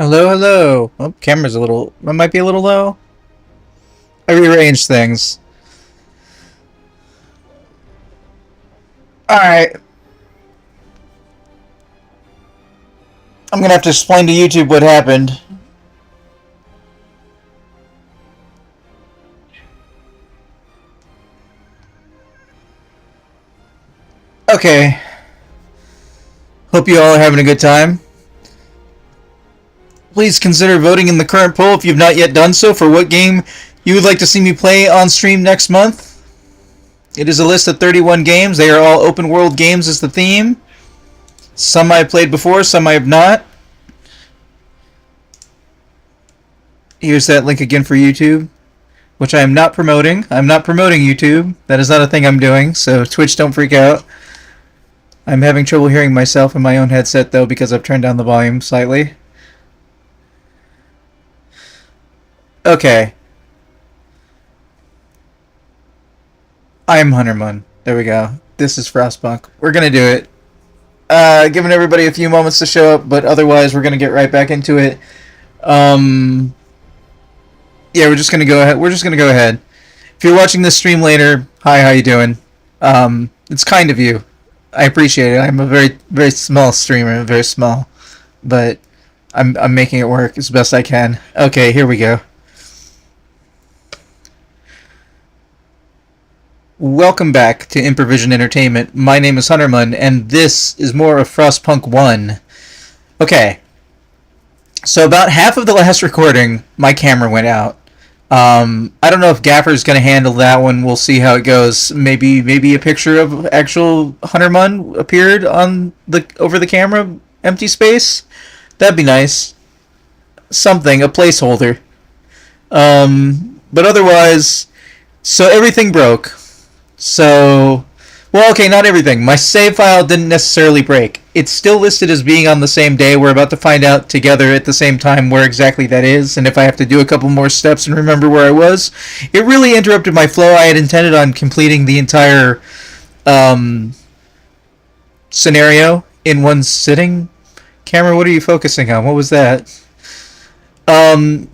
Hello, hello. Oh, camera's a little. It might be a little low. I rearranged things. Alright. I'm gonna have to explain to YouTube what happened. Okay. Hope you all are having a good time. Please consider voting in the current poll if you've not yet done so for what game you would like to see me play on stream next month. It is a list of 31 games. They are all open world games as the theme. Some I have played before, some I have not. Here's that link again for YouTube, which I am not promoting. I'm not promoting YouTube. That is not a thing I'm doing, so Twitch, don't freak out. I'm having trouble hearing myself in my own headset, though, because I've turned down the volume slightly. Okay. I'm Hunterman. There we go. This is Frostpunk. We're gonna do it. Giving everybody a few moments to show up, but otherwise we're gonna get right back into it. Yeah, we're just gonna go ahead. We're just gonna go ahead. If you're watching this stream later, hi, how you doing? It's kind of you. I appreciate it. I'm a very small streamer, very small, but I'm making it work as best I can. Okay, here we go. Welcome back to Improvision Entertainment. My name is Hunterman, and this is more of Frostpunk 1. Okay. So about half of the last recording, my camera went out. I don't know if Gaffer's going to handle that one. We'll see how it goes. Maybe a picture of actual Hunterman appeared on over the camera, empty space. That'd be nice. Something, a placeholder. But otherwise, so everything broke. So, well, okay, not everything. My save file didn't necessarily break. It's still listed as being on the same day. We're about to find out together at the same time where exactly that is, and if I have to do a couple more steps and remember where I was. It really interrupted my flow. I had intended on completing the entire scenario in one sitting. Camera, what are you focusing on? What was that? In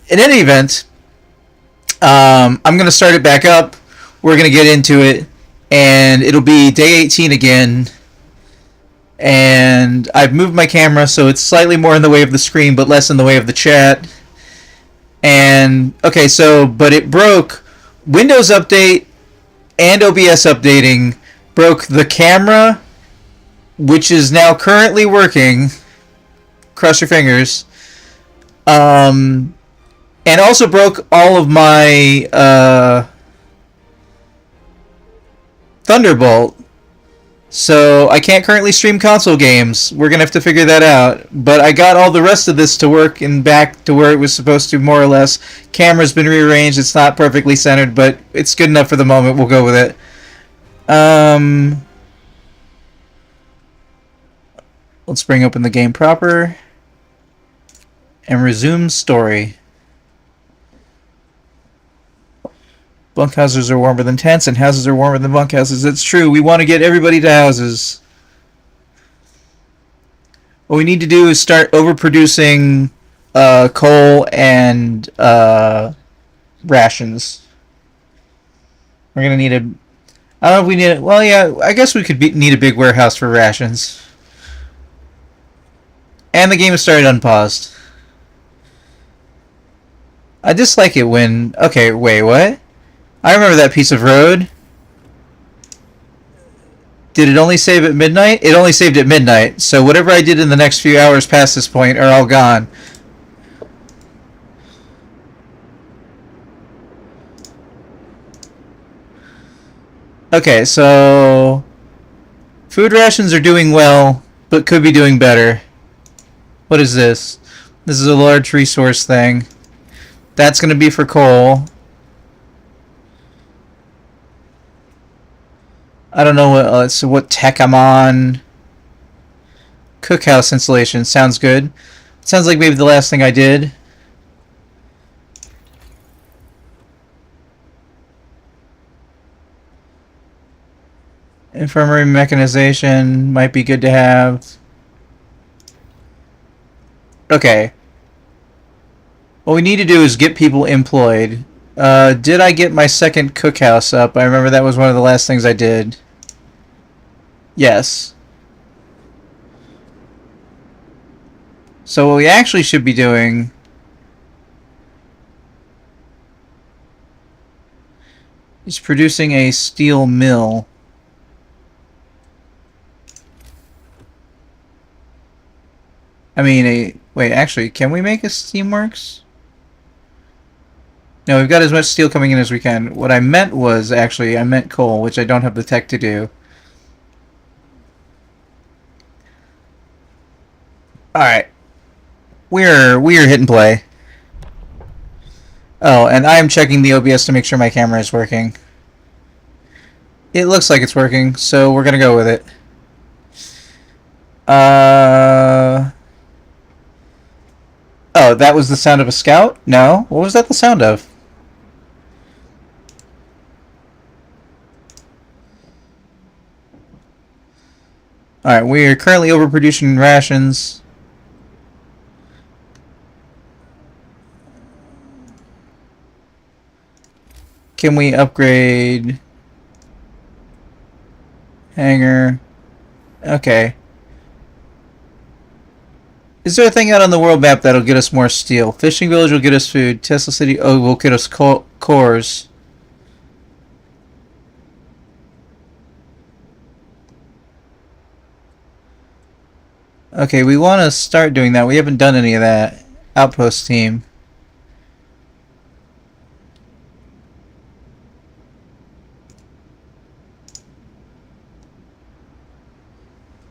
any event, I'm going to start it back up. We're going to get into it, and it'll be day 18 again. And I've moved my camera so it's slightly more in the way of the screen, but less in the way of the chat. And, okay, so, but it broke. Windows Update and OBS updating broke the camera, which is now currently working. Cross your fingers. And also broke all of my, Thunderbolt. So I can't currently stream console games. We're going to have to figure that out. But I got all the rest of this to work and back to where it was supposed to, more or less. Camera's been rearranged. It's not perfectly centered, but it's good enough for the moment. We'll go with it. Let's bring open the game proper. And resume story. Bunkhouses are warmer than tents, and houses are warmer than bunkhouses. It's true. We want to get everybody to houses. What we need to do is start overproducing coal and rations. We're going to need a... I don't know if we need... Well, yeah, I guess we could need a big warehouse for rations. And the game is started unpaused. I dislike it when... Okay, wait, what? I remember that piece of road. Did it only save at midnight? It only saved at midnight, so whatever I did in the next few hours past this point are all gone. Okay, so... Food rations are doing well, but could be doing better. What is this? This is a large resource thing. That's going to be for coal. I don't know what tech I'm on. Cookhouse installation. Sounds good. Sounds like maybe the last thing I did. Infirmary mechanization might be good to have. Okay. What we need to do is get people employed. Did I get my second cookhouse up? I remember that was one of the last things I did. Yes. So what we actually should be doing is producing a steel mill. I mean, wait, actually, can we make a steamworks? No, we've got as much steel coming in as we can. What I meant was, actually, I meant coal, which I don't have the tech to do. Alright. We're hit and play. Oh, and I am checking the OBS to make sure my camera is working. It looks like it's working, so we're gonna go with it. Oh, that was the sound of a scout? No? What was that the sound of? Alright, we are currently overproducing rations. Can we upgrade... Hangar? Okay. Is there a thing out on the world map that'll get us more steel? Fishing village will get us food. Tesla City, will get us cores. Okay, we want to start doing that. We haven't done any of that. Outpost team.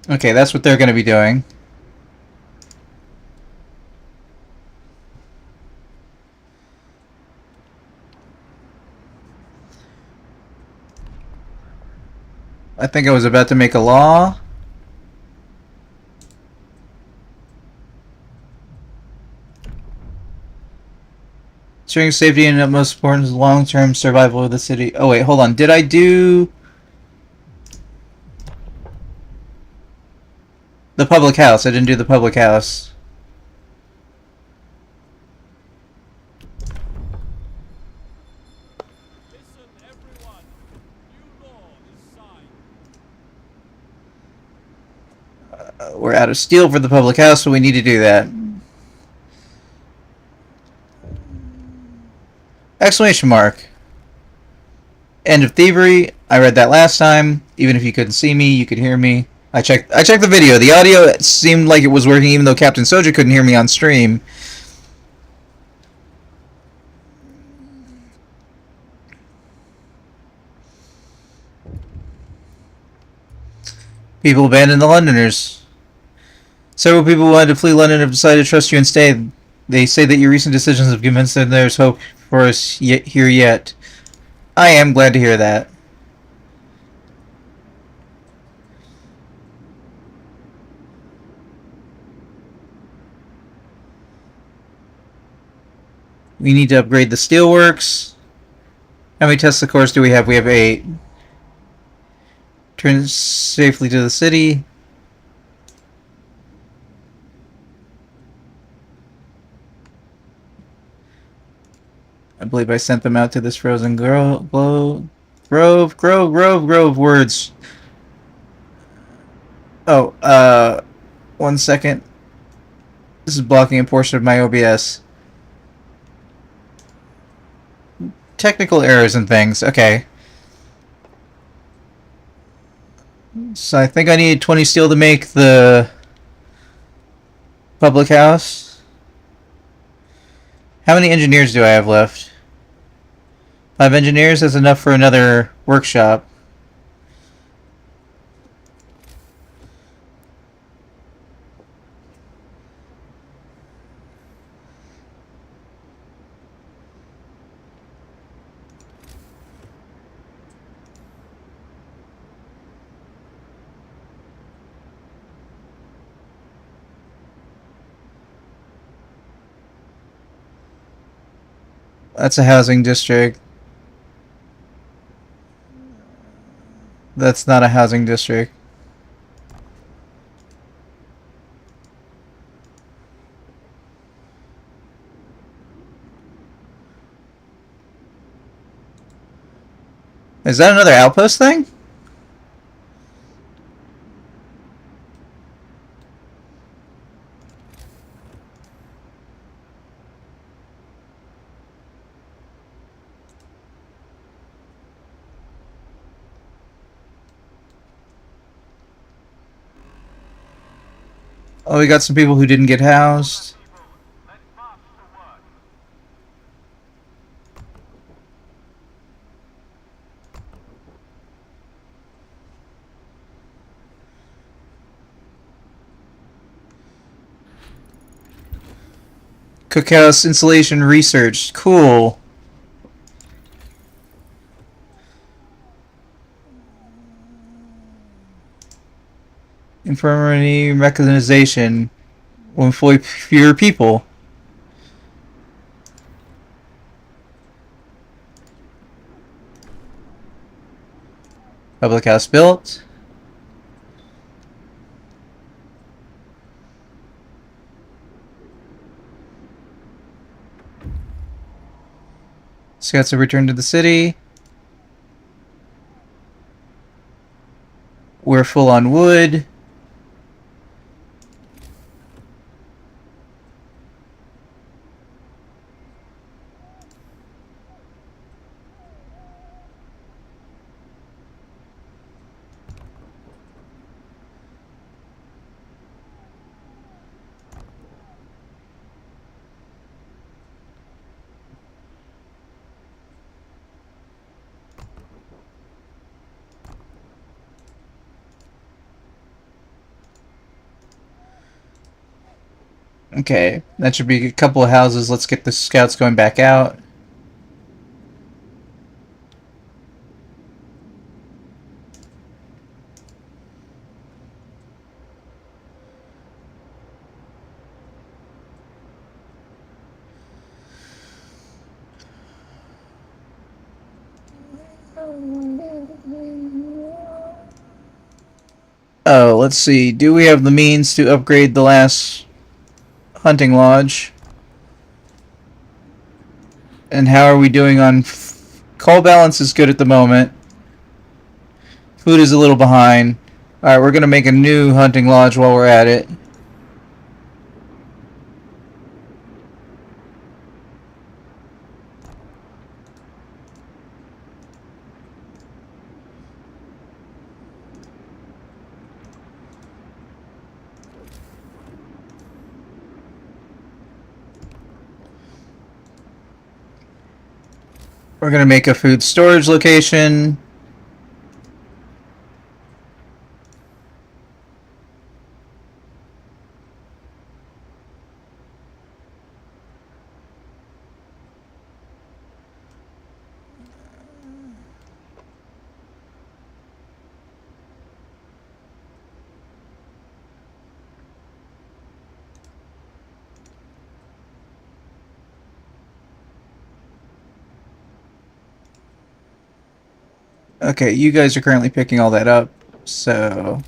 Okay, that's what they're going to be doing. I think I was about to make a law. Ensuring safety and utmost importance is long-term survival of the city. Oh wait, hold on. Did I do... the public house? I didn't do the public house. Listen, everyone. New law is signed. We're out of steel for the public house, so we need to do that. Exclamation mark. End of thievery. I read that last time. Even if you couldn't see me, you could hear me. I checked the video. The audio seemed like it was working even though Captain Soja couldn't hear me on stream. People abandoned the Londoners. Several people wanted to flee London have decided to trust you and stay. They say that your recent decisions have convinced them there's hope for us here yet. I am glad to hear that. We need to upgrade the steelworks. How many Tesla cores do we have? We have 8. Turn safely to the city. I believe I sent them out to this frozen grove words. Oh, 1 second. This is blocking a portion of my OBS. Technical errors and things. Okay. So I think I need 20 steel to make the public house. How many engineers do I have left? 5 engineers is enough for another workshop. That's a housing district. That's not a housing district. Is that another outpost thing? Oh, we got some people who didn't get housed. Cookhouse insulation research. Cool. Infirmary mechanization will employ fewer people. Public house built. Scouts have returned to the city. We're full on wood. Okay, that should be a couple of houses. Let's get the scouts going back out. Oh, let's see. Do we have the means to upgrade the last hunting lodge? And how are we doing on... Call balance is good at the moment. Food is a little behind. Alright, we're going to make a new hunting lodge while we're at it. We're going to make a food storage location. Okay, you guys are currently picking all that up, so...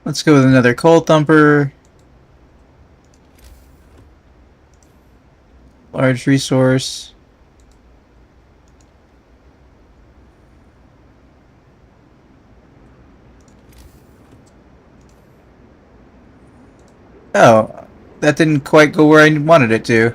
Let's go with another cold thumper. Large resource. Oh, that didn't quite go where I wanted it to.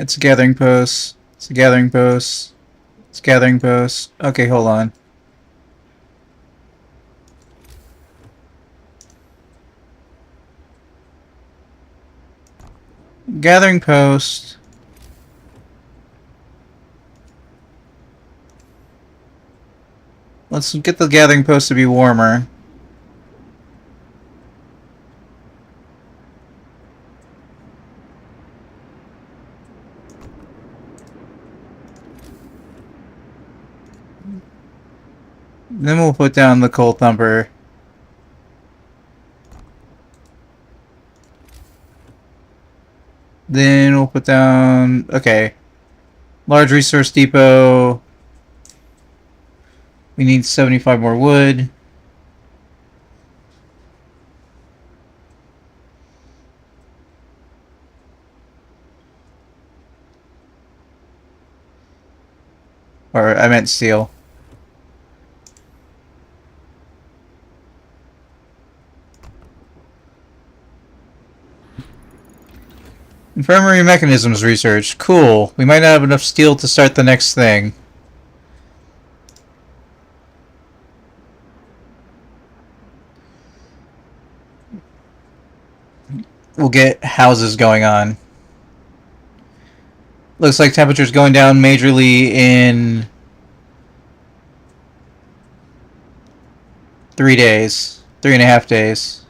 It's a gathering post. It's a gathering post. It's a gathering post. Okay, hold on. Gathering post. Let's get the gathering post to be warmer. Then we'll put down the coal thumper. Then we'll put down... Okay. Large resource depot. We need 75 more wood. Or, I meant steel. Infirmary mechanisms research. Cool. We might not have enough steel to start the next thing. We'll get houses going on. Looks like temperature's going down majorly in 3 days. 3.5 days.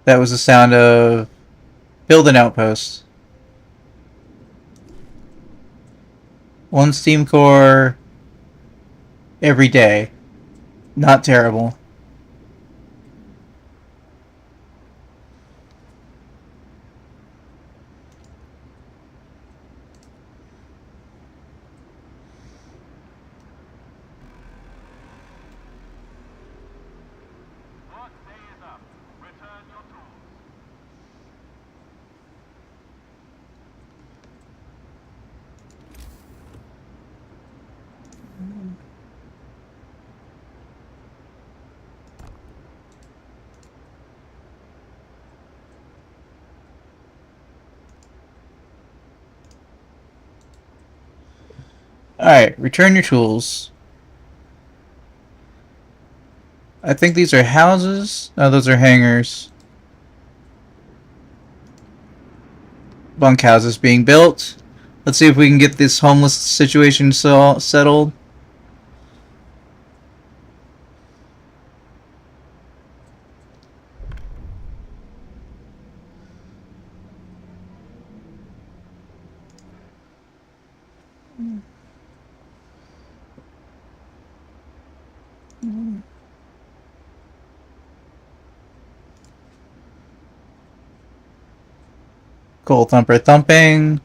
That was the sound of build an outpost. 1 steam core every day. Not terrible. Work day is up. Return your tools. Alright, return your tools. I think these are houses. Oh, those are hangars. Bunkhouses being built. Let's see if we can get this homeless situation settled. Coal thumper thumping.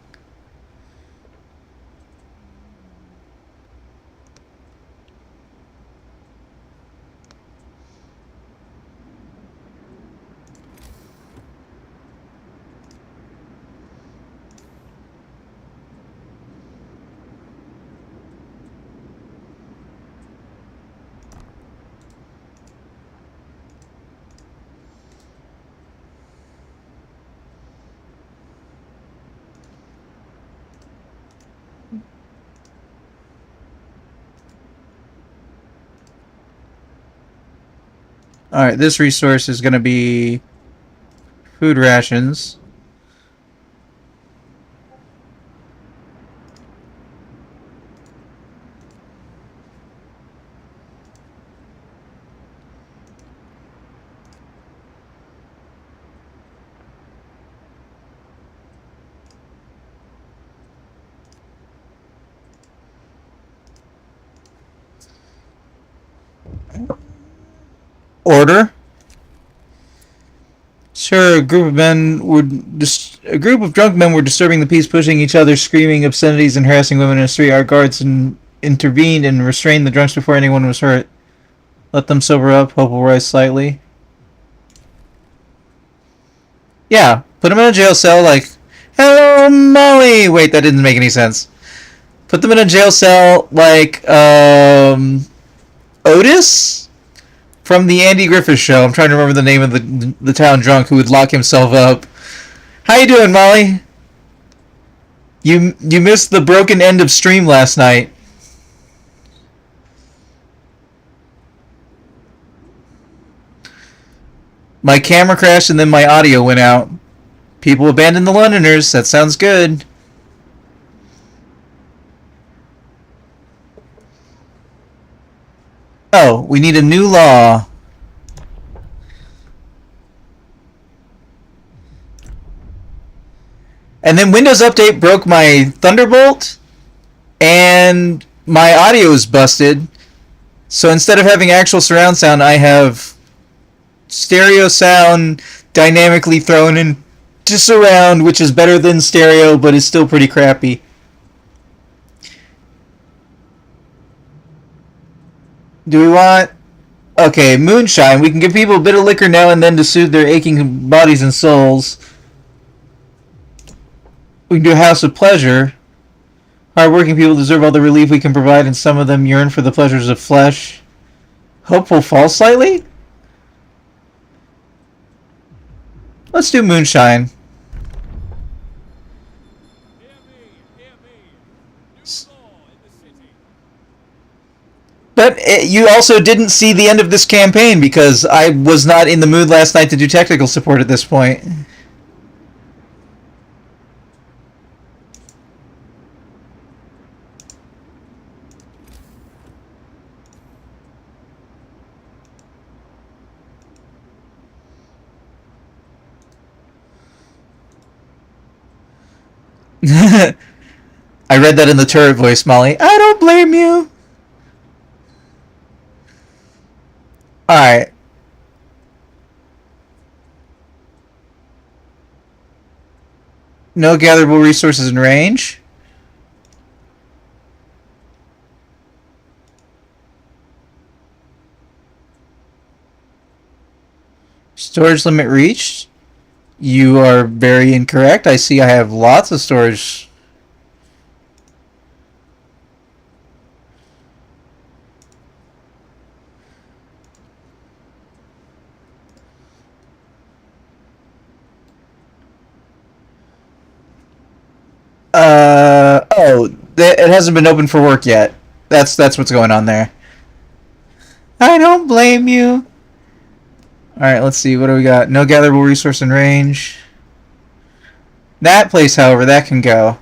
Alright, this resource is going to be food rations. Order. Sir, a group of drunk men were disturbing the peace, pushing each other, screaming obscenities, and harassing women in the street. Our guards intervened and restrained the drunks before anyone was hurt. Let them sober up. Hope will rise slightly. Yeah, put them in a jail cell like, hello, Molly! Wait, that didn't make any sense. Put them in a jail cell like, Otis? From the Andy Griffith Show. I'm trying to remember the name of the town drunk who would lock himself up. How you doing, Molly? You missed the broken end of stream last night. My camera crashed and then my audio went out. People abandoned the Londoners. That sounds good. Oh, we need a new law. And then Windows Update broke my Thunderbolt, and my audio is busted. So instead of having actual surround sound, I have stereo sound dynamically thrown into surround, which is better than stereo, but is still pretty crappy. Do we want... Okay, moonshine. We can give people a bit of liquor now and then to soothe their aching bodies and souls. We can do a house of pleasure. Hardworking people deserve all the relief we can provide, and some of them yearn for the pleasures of flesh. Hopeful falls slightly? Let's do moonshine. Hear me. New law in the city. But you also didn't see the end of this campaign because I was not in the mood last night to do technical support at this point. I read that in the turret voice, Molly. I don't blame you. Alright. No gatherable resources in range. Storage limit reached. You are very incorrect. I see I have lots of storage. It hasn't been open for work yet. That's what's going on there. I don't blame you. Alright, let's see. What do we got? No gatherable resource in range. That place, however, that can go.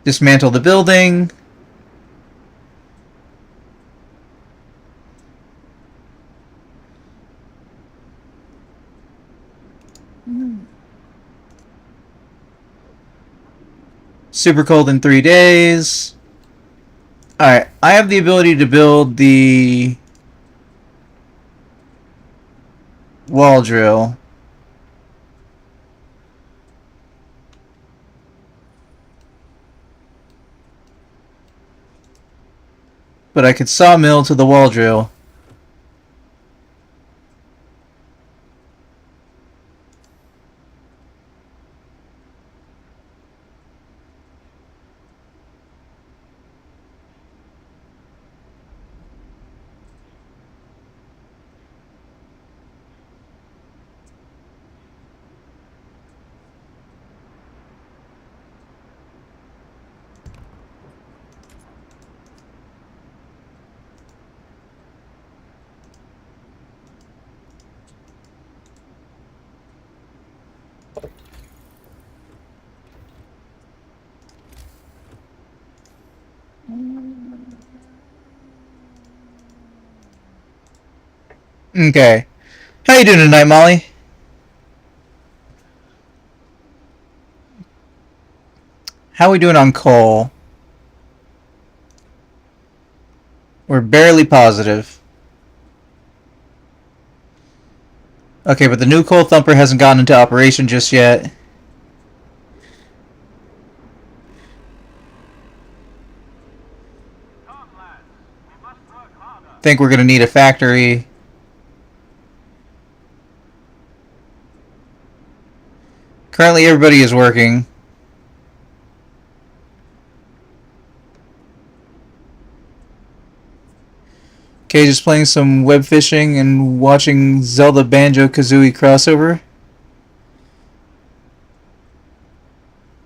Dismantle the building. Super cold in 3 days. Alright, I have the ability to build the wall drill. But I could sawmill to the wall drill. Okay. How you doing tonight, Molly? How we doing on coal? We're barely positive. Okay, but the new coal thumper hasn't gone into operation just yet. Come, lads. We must work harder. Think we're gonna need a factory. Currently, everybody is working. Okay, just playing some web fishing and watching Zelda Banjo-Kazooie crossover.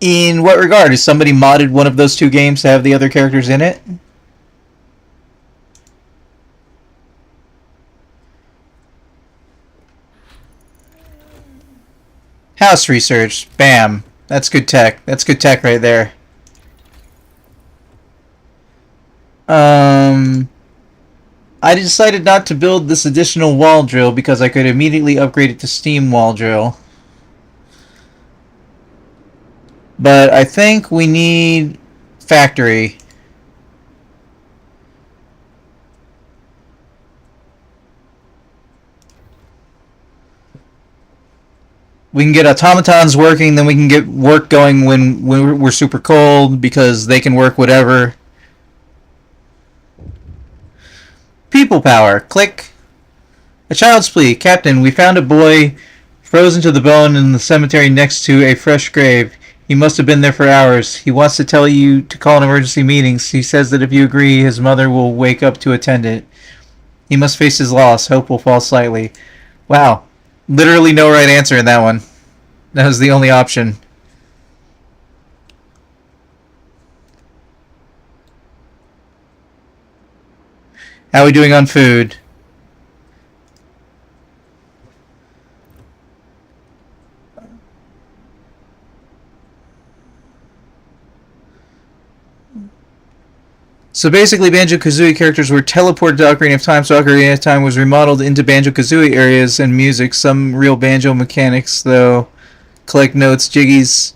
In what regard? Has somebody modded one of those two games to have the other characters in it? House research. Bam. That's good tech. That's good tech right there. I decided not to build this additional wall drill because I could immediately upgrade it to steam wall drill. But I think we need factory. We can get automatons working, then we can get work going when we're super cold because they can work whatever. People power. Click. A child's plea. Captain, we found a boy frozen to the bone in the cemetery next to a fresh grave. He must have been there for hours. He wants to tell you to call an emergency meeting. He says that if you agree, his mother will wake up to attend it. He must face his loss. Hope will fall slightly. Wow. Literally no right answer in that one. That was the only option. How are we doing on food? So basically, Banjo-Kazooie characters were teleported to Ocarina of Time, so Ocarina of Time was remodeled into Banjo-Kazooie areas and music. Some real banjo mechanics, though. Collect notes, jiggies,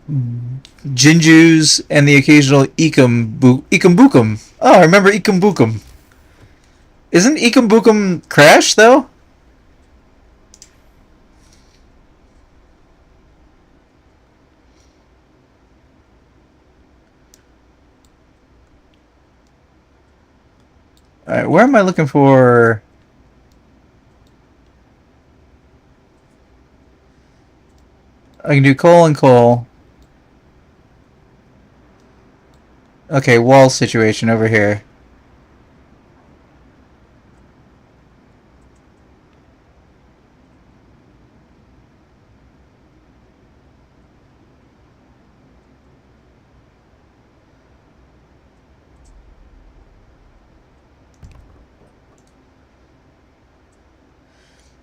jinjus, and the occasional Ikambukum. Oh, I remember Ikambukum. Isn't Ikambukum Crash, though? Alright, where am I looking for... I can do coal and coal. Okay, wall situation over here.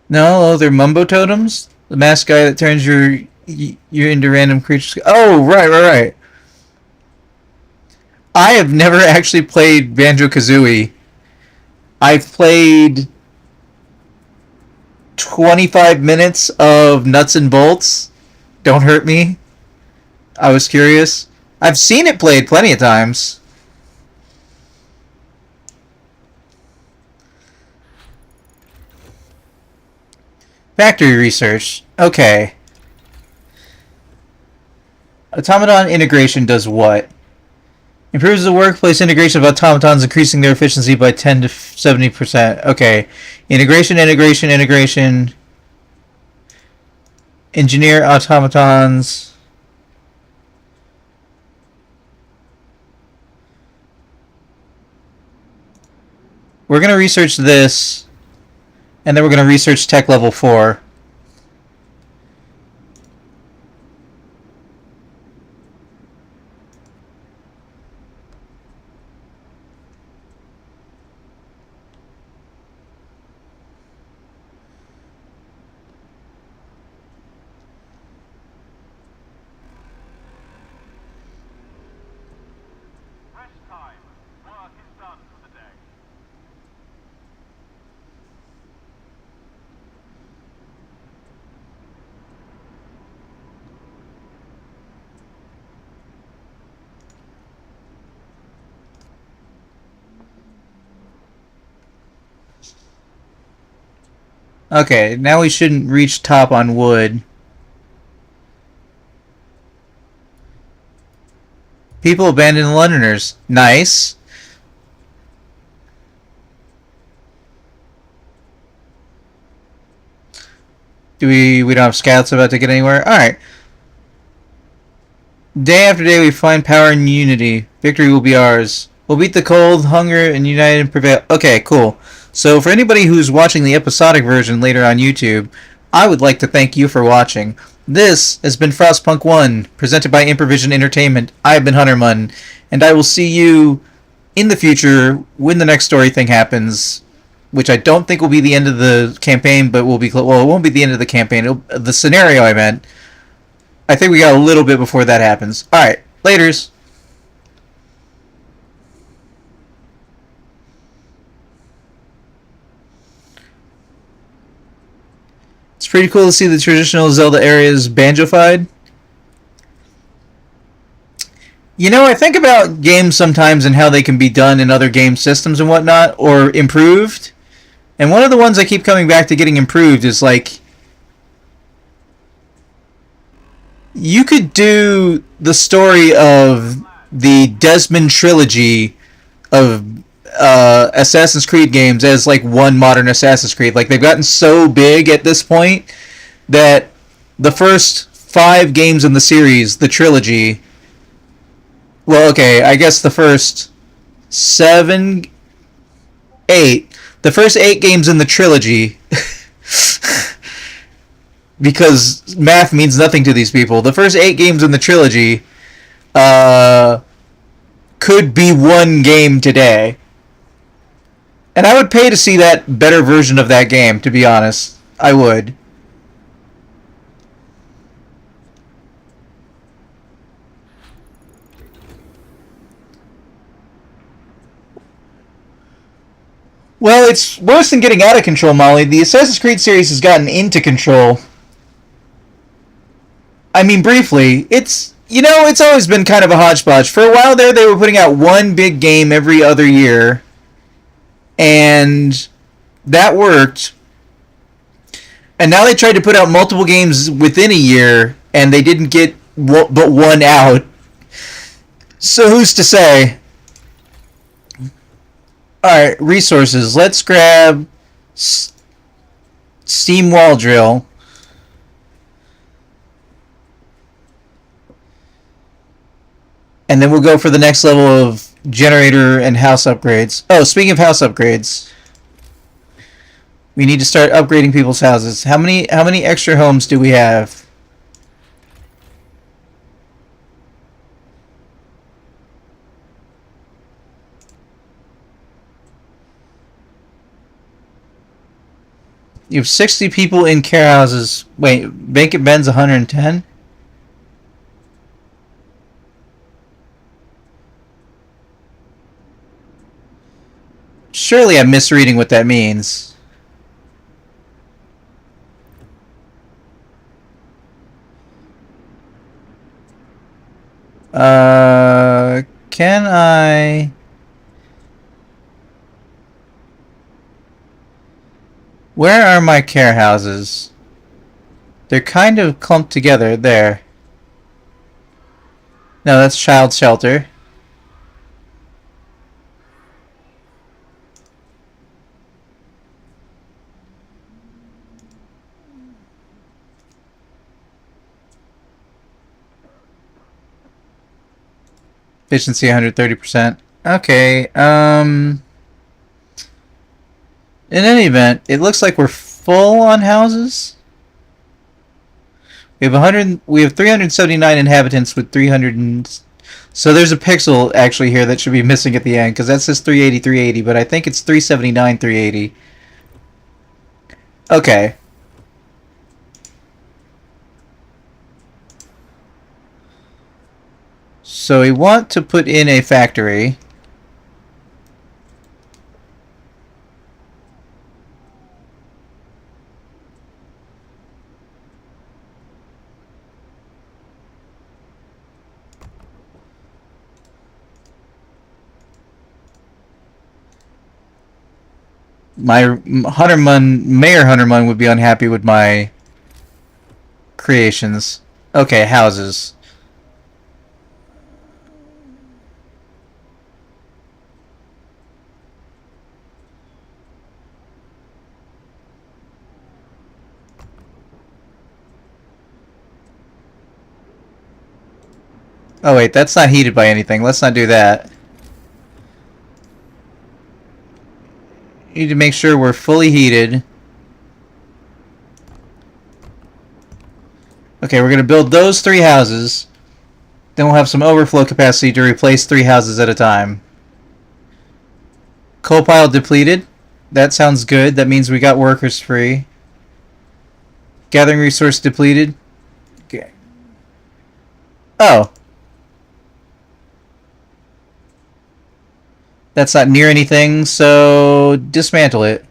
No, they're mumbo totems. The masked guy that turns you into random creatures. Oh, right. I have never actually played Banjo-Kazooie. I've played 25 minutes of Nuts and Bolts. Don't hurt me. I was curious. I've seen it played plenty of times. Factory research. Okay. Automaton integration does what? Improves the workplace integration of automatons, increasing their efficiency by 10 to 70%. Okay. Integration. Engineer automatons. We're going to research this. And then we're going to research tech level 4. Rest time. Work is done for the day. Okay, now we shouldn't reach top on wood. People abandon Londoners. Nice. We don't have scouts about to get anywhere? Alright. Day after day we find power and unity. Victory will be ours. We'll beat the cold, hunger, and unite and prevail. Okay, cool. So for anybody who's watching the episodic version later on YouTube, I would like to thank you for watching. This has been Frostpunk 1, presented by Improvision Entertainment. I've been Hunterman, and I will see you in the future when the next story thing happens, which I don't think will be the end of the campaign, but will be well, it won't be the end of the campaign. The scenario I meant. I think we got a little bit before that happens. All right, laters. It's pretty cool to see the traditional Zelda areas banjofied. You know, I think about games sometimes and how they can be done in other game systems and whatnot, or improved. And one of the ones I keep coming back to getting improved is like, you could do the story of the Desmond trilogy of Assassin's Creed games as like one modern Assassin's Creed. Like, they've gotten so big at this point that the first 5 games in the series, the trilogy, well, okay, I guess the first 7, 8, the first 8 games in the trilogy, because math means nothing to these people, the first 8 games in the trilogy could be one game today. And I would pay to see that better version of that game, to be honest. I would. Well, it's worse than getting out of control, Molly. The Assassin's Creed series has gotten into control. I mean, briefly, it's always been kind of a hodgepodge. For a while there, they were putting out one big game every other year, and that worked. And now they tried to put out multiple games within a year, and they didn't get but one out. So who's to say? Alright, resources. Let's grab Steam Wall Drill. And then we'll go for the next level of generator and house upgrades. Oh, speaking of house upgrades, we need to start upgrading people's houses. How many extra homes do we have? You have 60 people in care houses. Wait, vacant beds 110? Surely I'm misreading what that means. Can I... Where are my care houses? They're kind of clumped together. There. No, that's child shelter. Efficiency 130%. Okay, in any event, it looks like we're full on houses. We have 379 inhabitants with 300 and... So there's a pixel actually here that should be missing at the end, because that says 380, 380, but I think it's 379, 380. Okay. So we want to put in a factory. My Mayor Hunterman would be unhappy with my creations. Okay, houses. Oh wait, that's not heated by anything. Let's not do that. Need to make sure we're fully heated. Okay, we're going to build those 3 houses. Then we'll have some overflow capacity to replace 3 houses at a time. Coal pile depleted. That sounds good. That means we got workers free. Gathering resource depleted. Okay. Oh. That's not near anything, so dismantle it.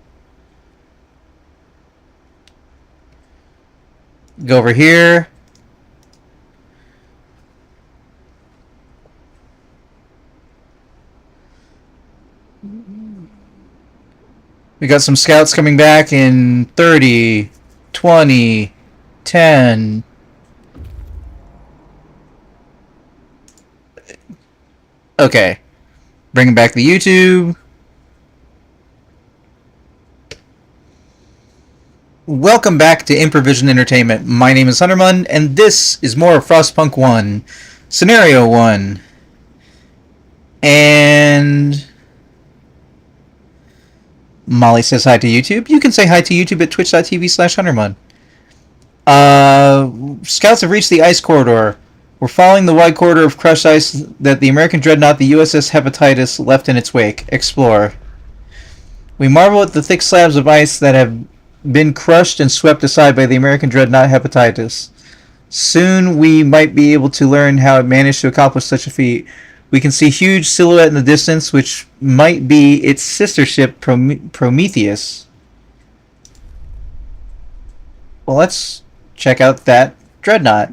Go over here. We got some scouts coming back in 30, 20, 10. Okay. Bringing back the YouTube. Welcome back to Improvision Entertainment. My name is Hunterman, and this is more of Frostpunk 1. Scenario 1. And Molly says hi to YouTube. You can say hi to YouTube at twitch.tv/Hunterman. Scouts have reached the ice corridor. We're following the wide corridor of crushed ice that the American dreadnought, the USS Hepatitis, left in its wake. Explore. We marvel at the thick slabs of ice that have been crushed and swept aside by the American dreadnought Hepatitis. Soon we might be able to learn how it managed to accomplish such a feat. We can see huge silhouette in the distance, which might be its sister ship, Prometheus. Well, let's check out that dreadnought.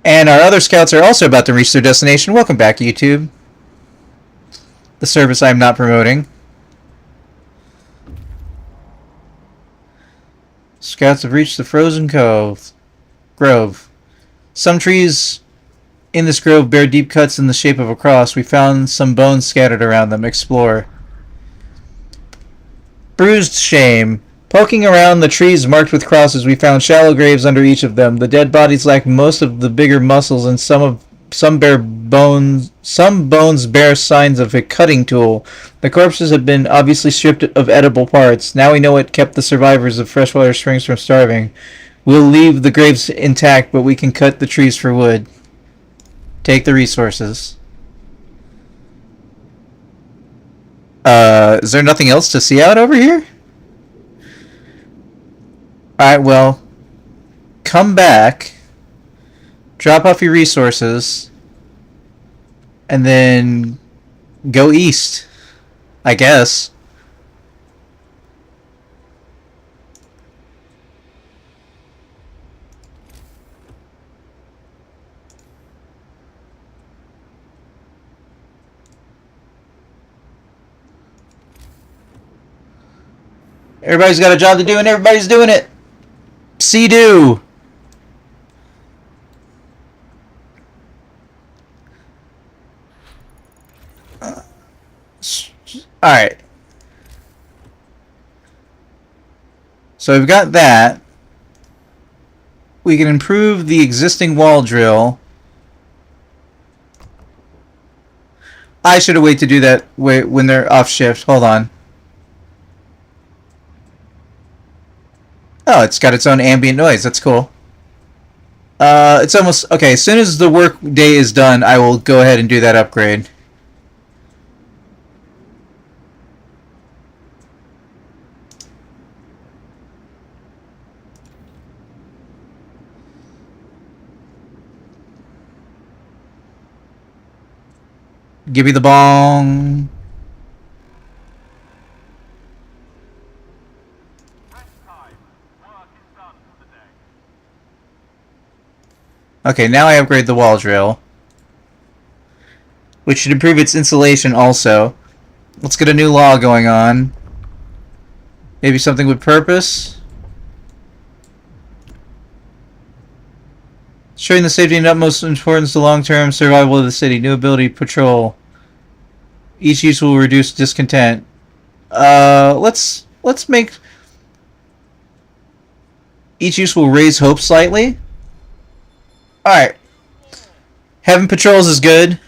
And our other scouts are also about to reach their destination. Welcome back, YouTube. The service I'm not promoting. Scouts have reached the frozen grove. Some trees in this grove bear deep cuts in the shape of a cross. We found some bones scattered around them. Explore. Bruised shame. Poking around the trees marked with crosses, we found shallow graves under each of them. The dead bodies lack most of the bigger muscles, and some bones bear signs of a cutting tool. The corpses have been obviously stripped of edible parts. Now we know what kept the survivors of freshwater springs from starving. We'll leave the graves intact, but we can cut the trees for wood. Take the resources. Is there nothing else to see out over here? Alright, well, come back, drop off your resources, and then go east, I guess. Everybody's got a job to do, and everybody's doing it. See-do. Alright. So we've got that. We can improve the existing wall drill. I should have waited to do that when they're off shift. Hold on. Oh, it's got its own ambient noise. That's cool. It's almost... Okay, as soon as the work day is done, I will go ahead and do that upgrade. Give me the bong. Okay, now I upgrade the wall drill, which should improve its insulation also. Let's get a new law going on. Maybe something with purpose. Showing the safety and utmost importance to long-term survival of the city. New ability, patrol. Each use will reduce discontent. Let's make... Each use will raise hope slightly. Alright. Having patrols is good.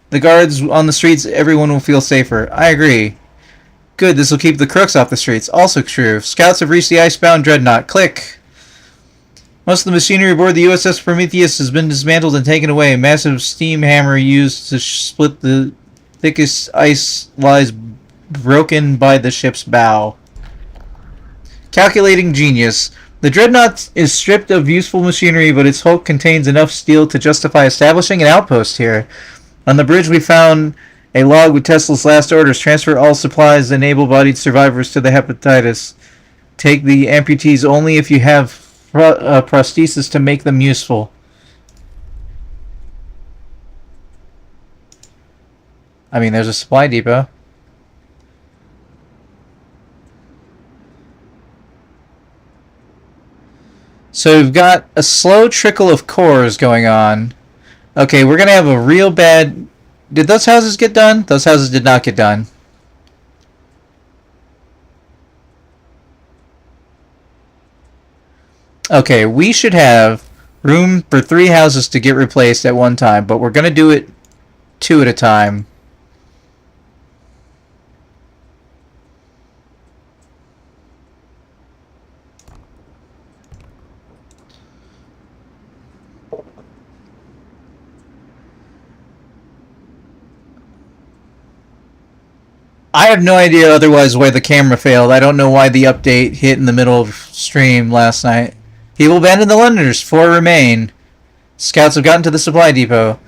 The guards on the streets, everyone will feel safer. I agree. Good, this will keep the crooks off the streets. Also true. Scouts have reached the icebound dreadnought. Click. Most of the machinery aboard the USS Prometheus has been dismantled and taken away. A massive steam hammer used to split the thickest ice lies broken by the ship's bow. Calculating genius. The Dreadnought is stripped of useful machinery, but its hulk contains enough steel to justify establishing an outpost here. On the bridge we found a log with Tesla's last orders. Transfer all supplies and able-bodied survivors to the hepatitis. Take the amputees only if you have prosthesis to make them useful. I mean, there's a supply depot. So we've got a slow trickle of cores going on. Okay, we're going to have a real bad... Did those houses get done? Those houses did not get done. Okay, we should have room for 3 houses to get replaced at one time, but we're going to do it 2 at a time. I have no idea otherwise why the camera failed. I don't know why the update hit in the middle of stream last night. People abandoned the Londoners. 4 remain. Scouts have gotten to the supply depot.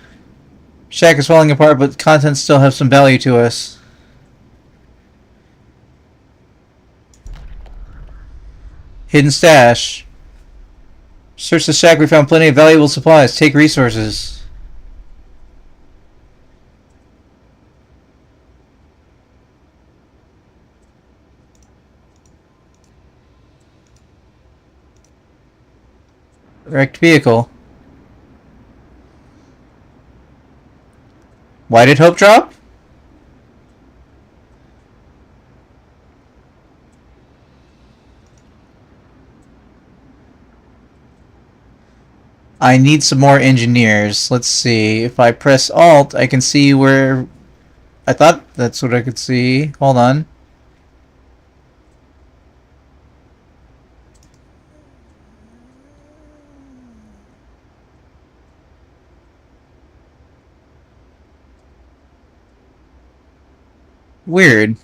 Shack is falling apart, but contents still have some value to us. Hidden stash. Search the shack. We found plenty of valuable supplies. Take resources. Wrecked vehicle. Why did Hope drop? I need some more engineers. Let's see. If I press Alt, I can see where... I thought that's what I could see. Hold on. Weird.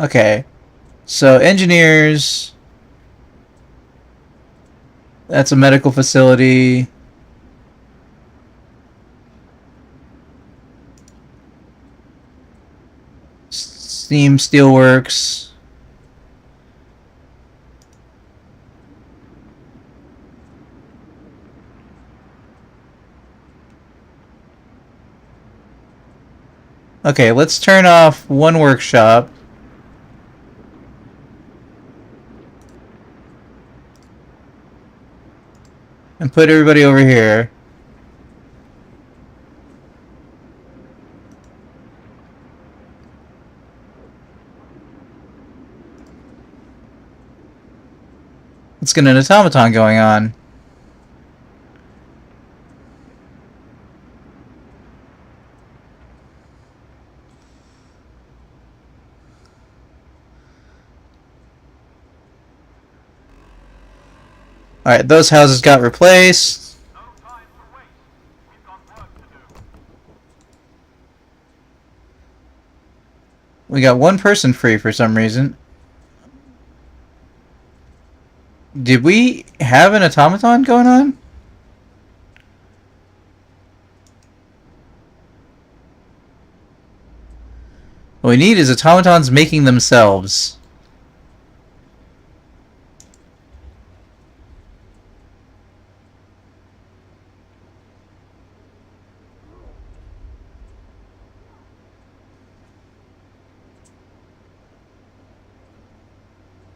Okay. So, engineers. That's a medical facility. Steam Steelworks. Okay, let's turn off one workshop. And put everybody over here. Let's get an automaton going on. Alright, those houses got replaced. No time to waste. We've got work to do. We got one person free for some reason. Did we have an automaton going on? What we need is automatons making themselves.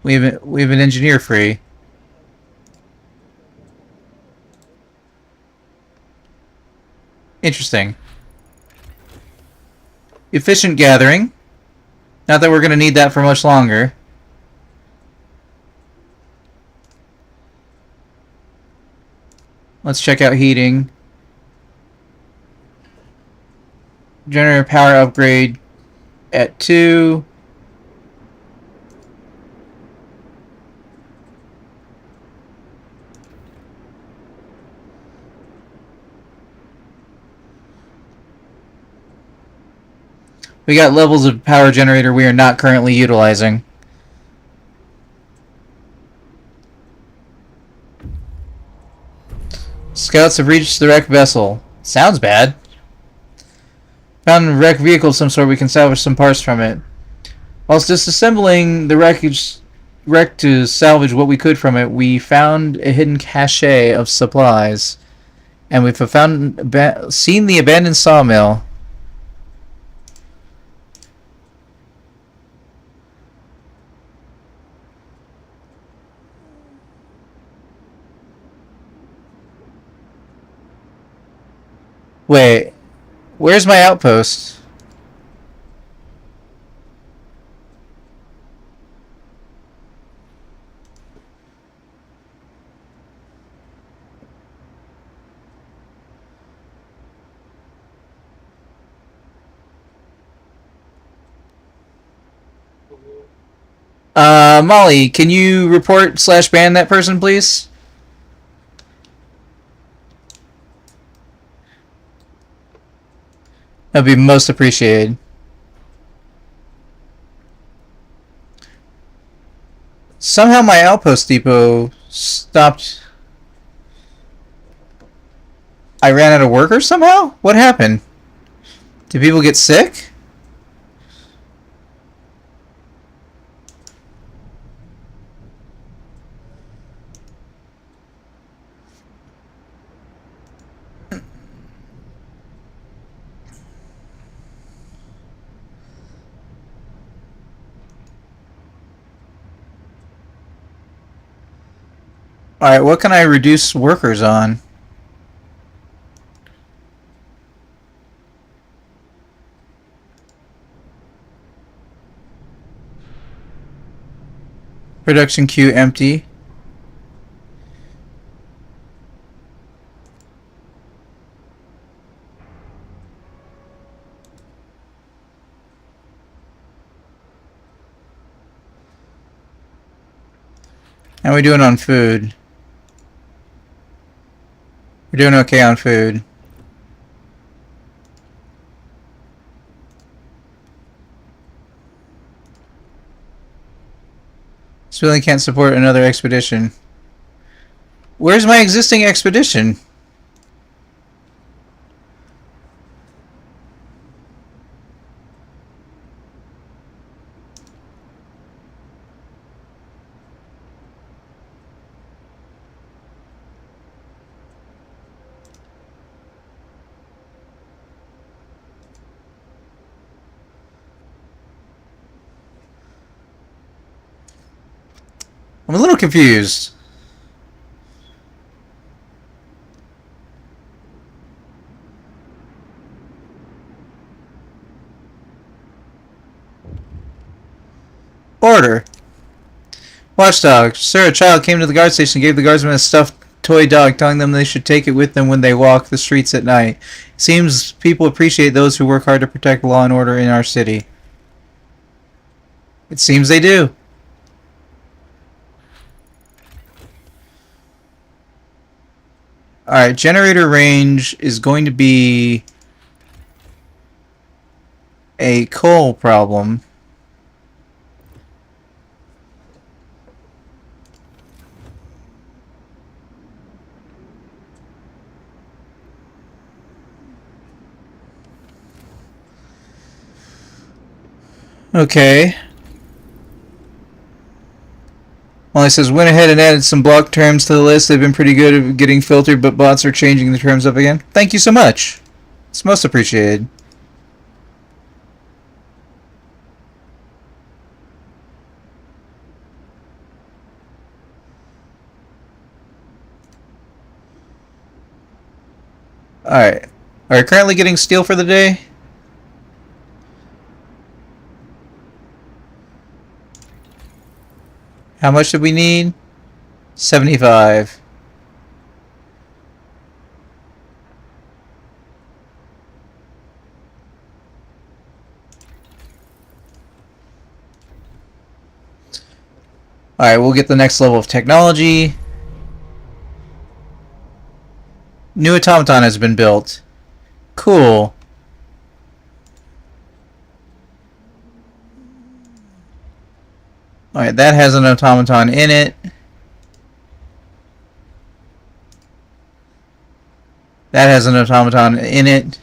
We have an engineer free. Interesting. Efficient gathering. Not that we're going to need that for much longer. Let's check out heating. Generator power upgrade. at 2. We got levels of power generator we are not currently utilizing. Scouts have reached the wrecked vessel. Sounds bad. Found a wrecked vehicle of some sort. We can salvage some parts from it. Whilst disassembling the wreck to salvage what we could from it, we found a hidden cache of supplies. And we've seen the abandoned sawmill. Wait, where's my outpost? Molly, can you report/ban that person, please? That'd be most appreciated. Somehow my outpost depot stopped. I ran out of workers somehow? What happened? Did people get sick? Alright, what can I reduce workers on? Production queue empty. How are we doing on food? We're doing okay on food. Civilian can't support another expedition. Where's my existing expedition? I'm a little confused. Order. Watchdog. Sir, a child came to the guard station and gave the guardsmen a stuffed toy dog, telling them they should take it with them when they walk the streets at night. Seems people appreciate those who work hard to protect law and order in our city. It seems they do. Alright, generator range is going to be a coal problem. Okay. Well, it says went ahead and added some block terms to the list. They've been pretty good at getting filtered, but bots are changing the terms up again. Thank you so much. It's most appreciated. Alright. Are you currently getting steel for the day? How much did we need? 75. Alright, we'll get the next level of technology. New automaton has been built. Cool. Alright, that has an automaton in it. That has an automaton in it.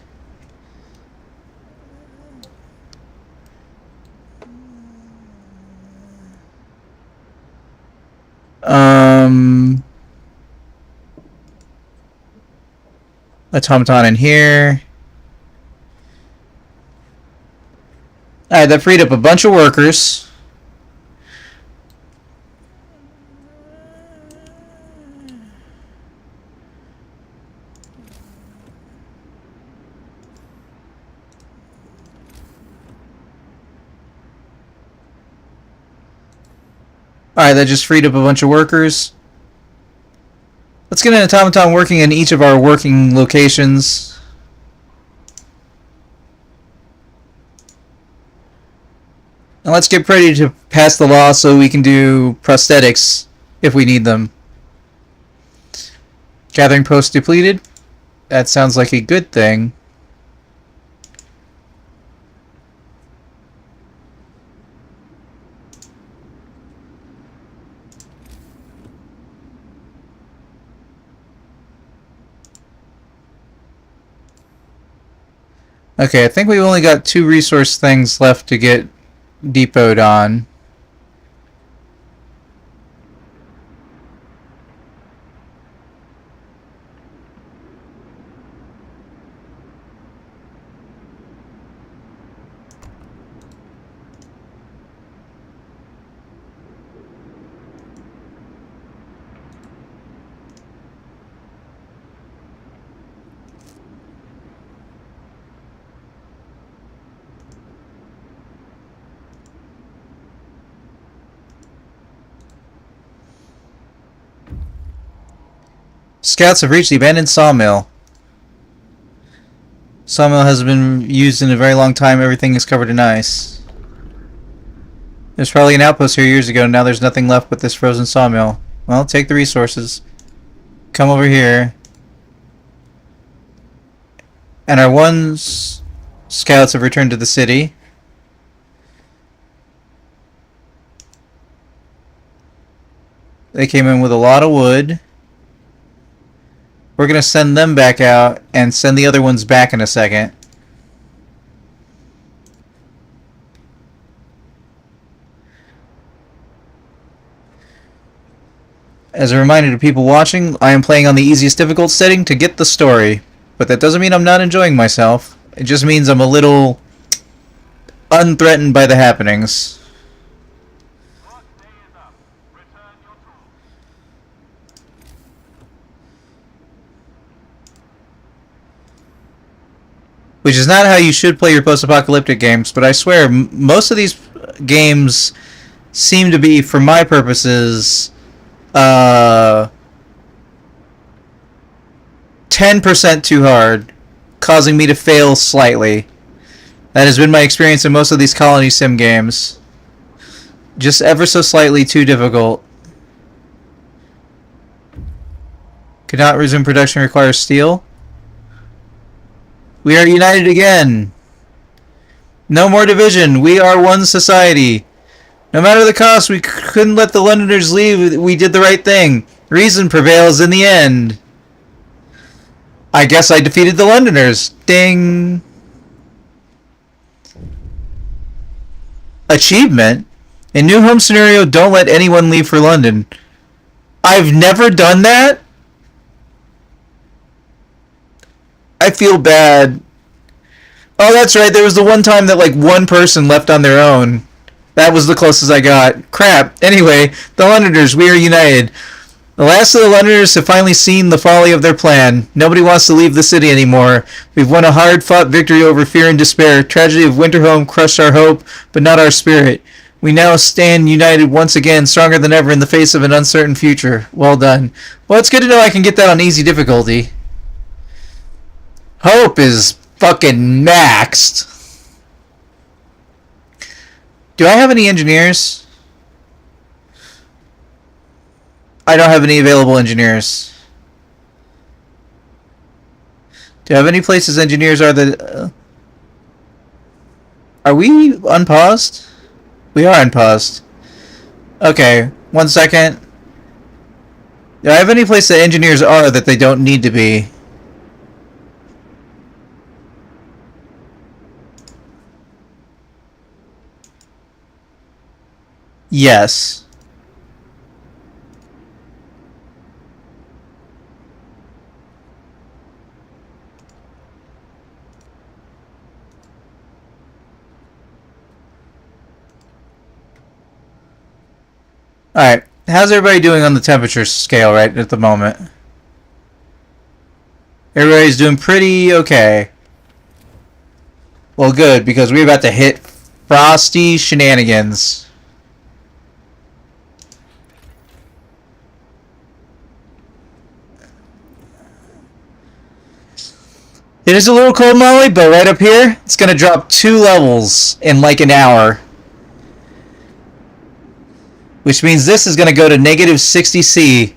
Automaton in here. Alright, that freed up a bunch of workers. Alright, that just freed up a bunch of workers. Let's get an automaton working in each of our working locations. And let's get ready to pass the law so we can do prosthetics if we need them. Gathering post depleted. That sounds like a good thing. Okay, I think we've only got 2 resource things left to get depoted on. Scouts have reached the abandoned sawmill. Sawmill has been used in a very long time. Everything is covered in ice. There's probably an outpost here years ago. Now there's nothing left but this frozen sawmill. Well, take the resources. Come over here. And our scouts have returned to the city. They came in with a lot of wood. We're going to send them back out and send the other ones back in a second. As a reminder to people watching, I am playing on the easiest difficult setting to get the story. But that doesn't mean I'm not enjoying myself. It just means I'm a little unthreatened by the happenings. Which is not how you should play your post-apocalyptic games, but I swear, most of these games seem to be, for my purposes, 10% too hard, causing me to fail slightly. That has been my experience in most of these colony sim games. Just ever so slightly too difficult. Could not resume production, requires steel. We are united again. No more division. We are one society. No matter the cost, we couldn't let the Londoners leave. We did the right thing. Reason prevails in the end. I guess I defeated the Londoners. Ding. Achievement? In New Home Scenario, don't let anyone leave for London. I've never done that? I feel bad. Oh, that's right. There was the one time that like one person left on their own. That was the closest I got. Crap. Anyway, the Londoners, we are united. The last of the Londoners have finally seen the folly of their plan. Nobody wants to leave the city anymore. We've won a hard-fought victory over fear and despair. Tragedy of Winterhome crushed our hope, but not our spirit. We now stand united once again, stronger than ever in the face of an uncertain future. Well done. Well, it's good to know I can get that on easy difficulty. Hope is fucking maxed. Do I have any engineers? I don't have any available engineers. Do you have any places engineers are that... are we unpaused? We are unpaused. Okay, 1 second. Do I have any place that engineers are that they don't need to be? Yes. Alright, how's everybody doing on the temperature scale right at the moment? Everybody's doing pretty okay. Well, good, because we're about to hit frosty shenanigans. It is a little cold, Molly, but right up here, it's going to drop 2 levels in like an hour. Which means this is going to go to negative 60°C,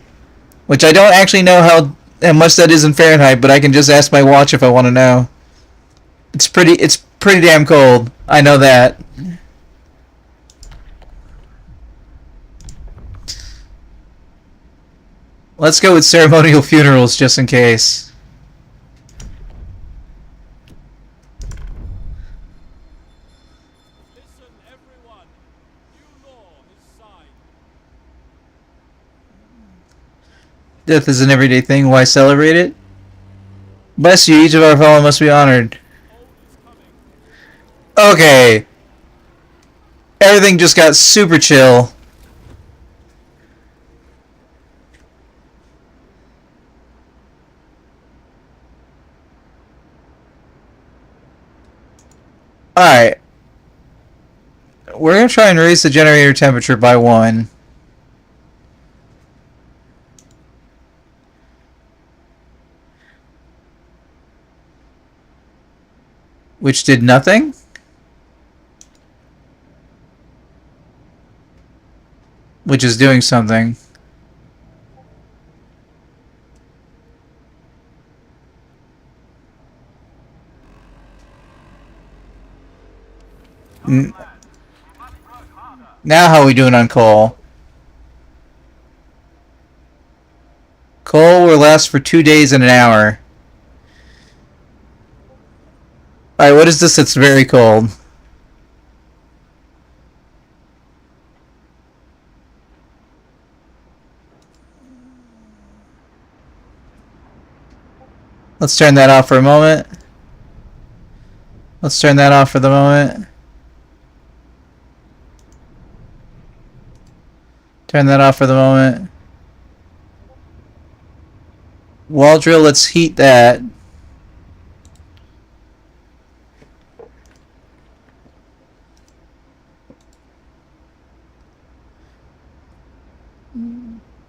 which I don't actually know how much that is in Fahrenheit, but I can just ask my watch if I want to know. It's pretty damn cold. I know that. Let's go with ceremonial funerals just in case. Listen, everyone. New law is signed. Death is an everyday thing. Why celebrate it? Bless you. Each of our fallen must be honored. Hold is coming. Okay. Everything just got super chill. Alright. We're going to try and raise the generator temperature by 1. Which did nothing? Which is doing something. Now how are we doing on coal? Coal will last for 2 days and an hour. Alright, what is this that's very cold? Let's turn that off for a moment. Let's turn that off for the moment. Turn that off for the moment. Wall drill, let's heat that.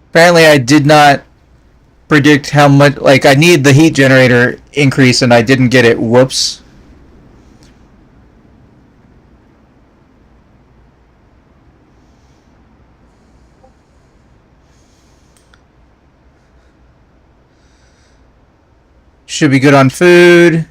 Apparently I did not predict how much, like I need the heat generator increase and I didn't get it. Whoops. Should be good on food.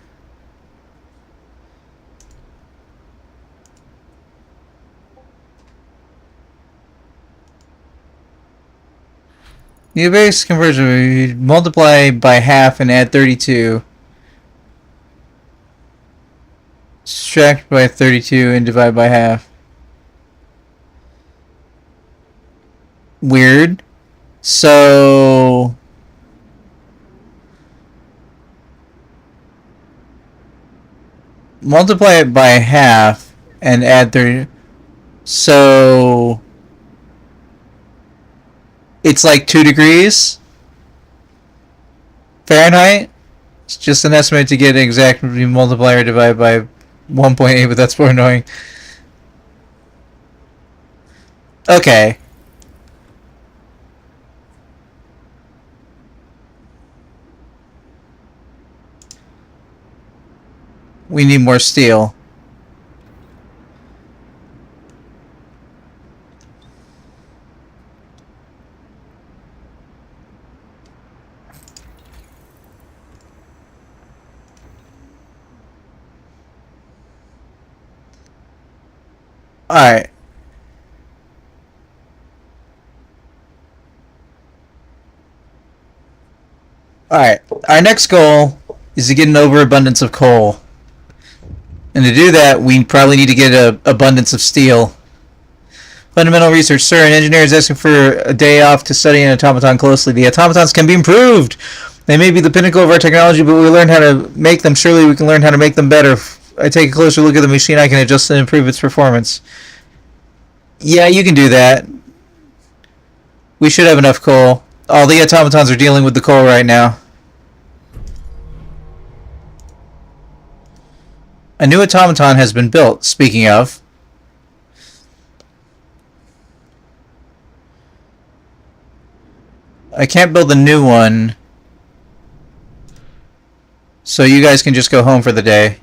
New base conversion, we multiply by half and add 32. Subtract by 32 and divide by half. Weird. So... multiply it by half and add 30. So... it's like 2 degrees Fahrenheit. It's just an estimate to get an exact multiplier divided by 1.8, but that's more annoying. Okay. We need more steel. Alright. Alright. Our next goal is to get an overabundance of coal. And to do that, we probably need to get an abundance of steel. Fundamental research, sir. An engineer is asking for a day off to study an automaton closely. The automatons can be improved. They may be the pinnacle of our technology, but we learned how to make them. Surely we can learn how to make them better. If I take a closer look at the machine, I can adjust and improve its performance. Yeah, you can do that. We should have enough coal. All the automatons are dealing with the coal right now. A new automaton has been built, speaking of. I can't build a new one. So you guys can just go home for the day.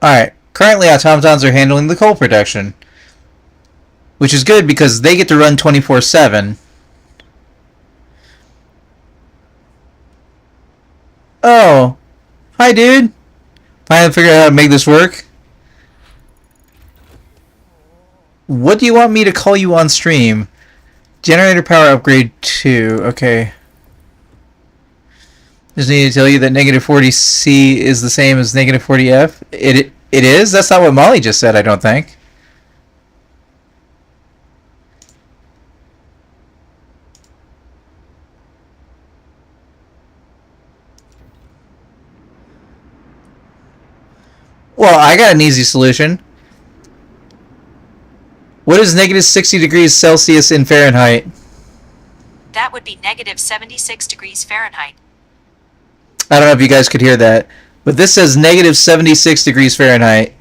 Alright, currently automatons are handling the coal production. Which is good because they get to run 24/7. Oh, hi dude. Finally figured out how to make this work. What do you want me to call you on stream? Generator power upgrade 2. Okay. Just need to tell you that negative 40C is the same as negative 40F. It is? That's not what Molly just said, I don't think. Well, I got an easy solution. What is negative 60 degrees Celsius in Fahrenheit? That would be negative 76 degrees Fahrenheit. I don't know if you guys could hear that, but this says negative 76 degrees Fahrenheit.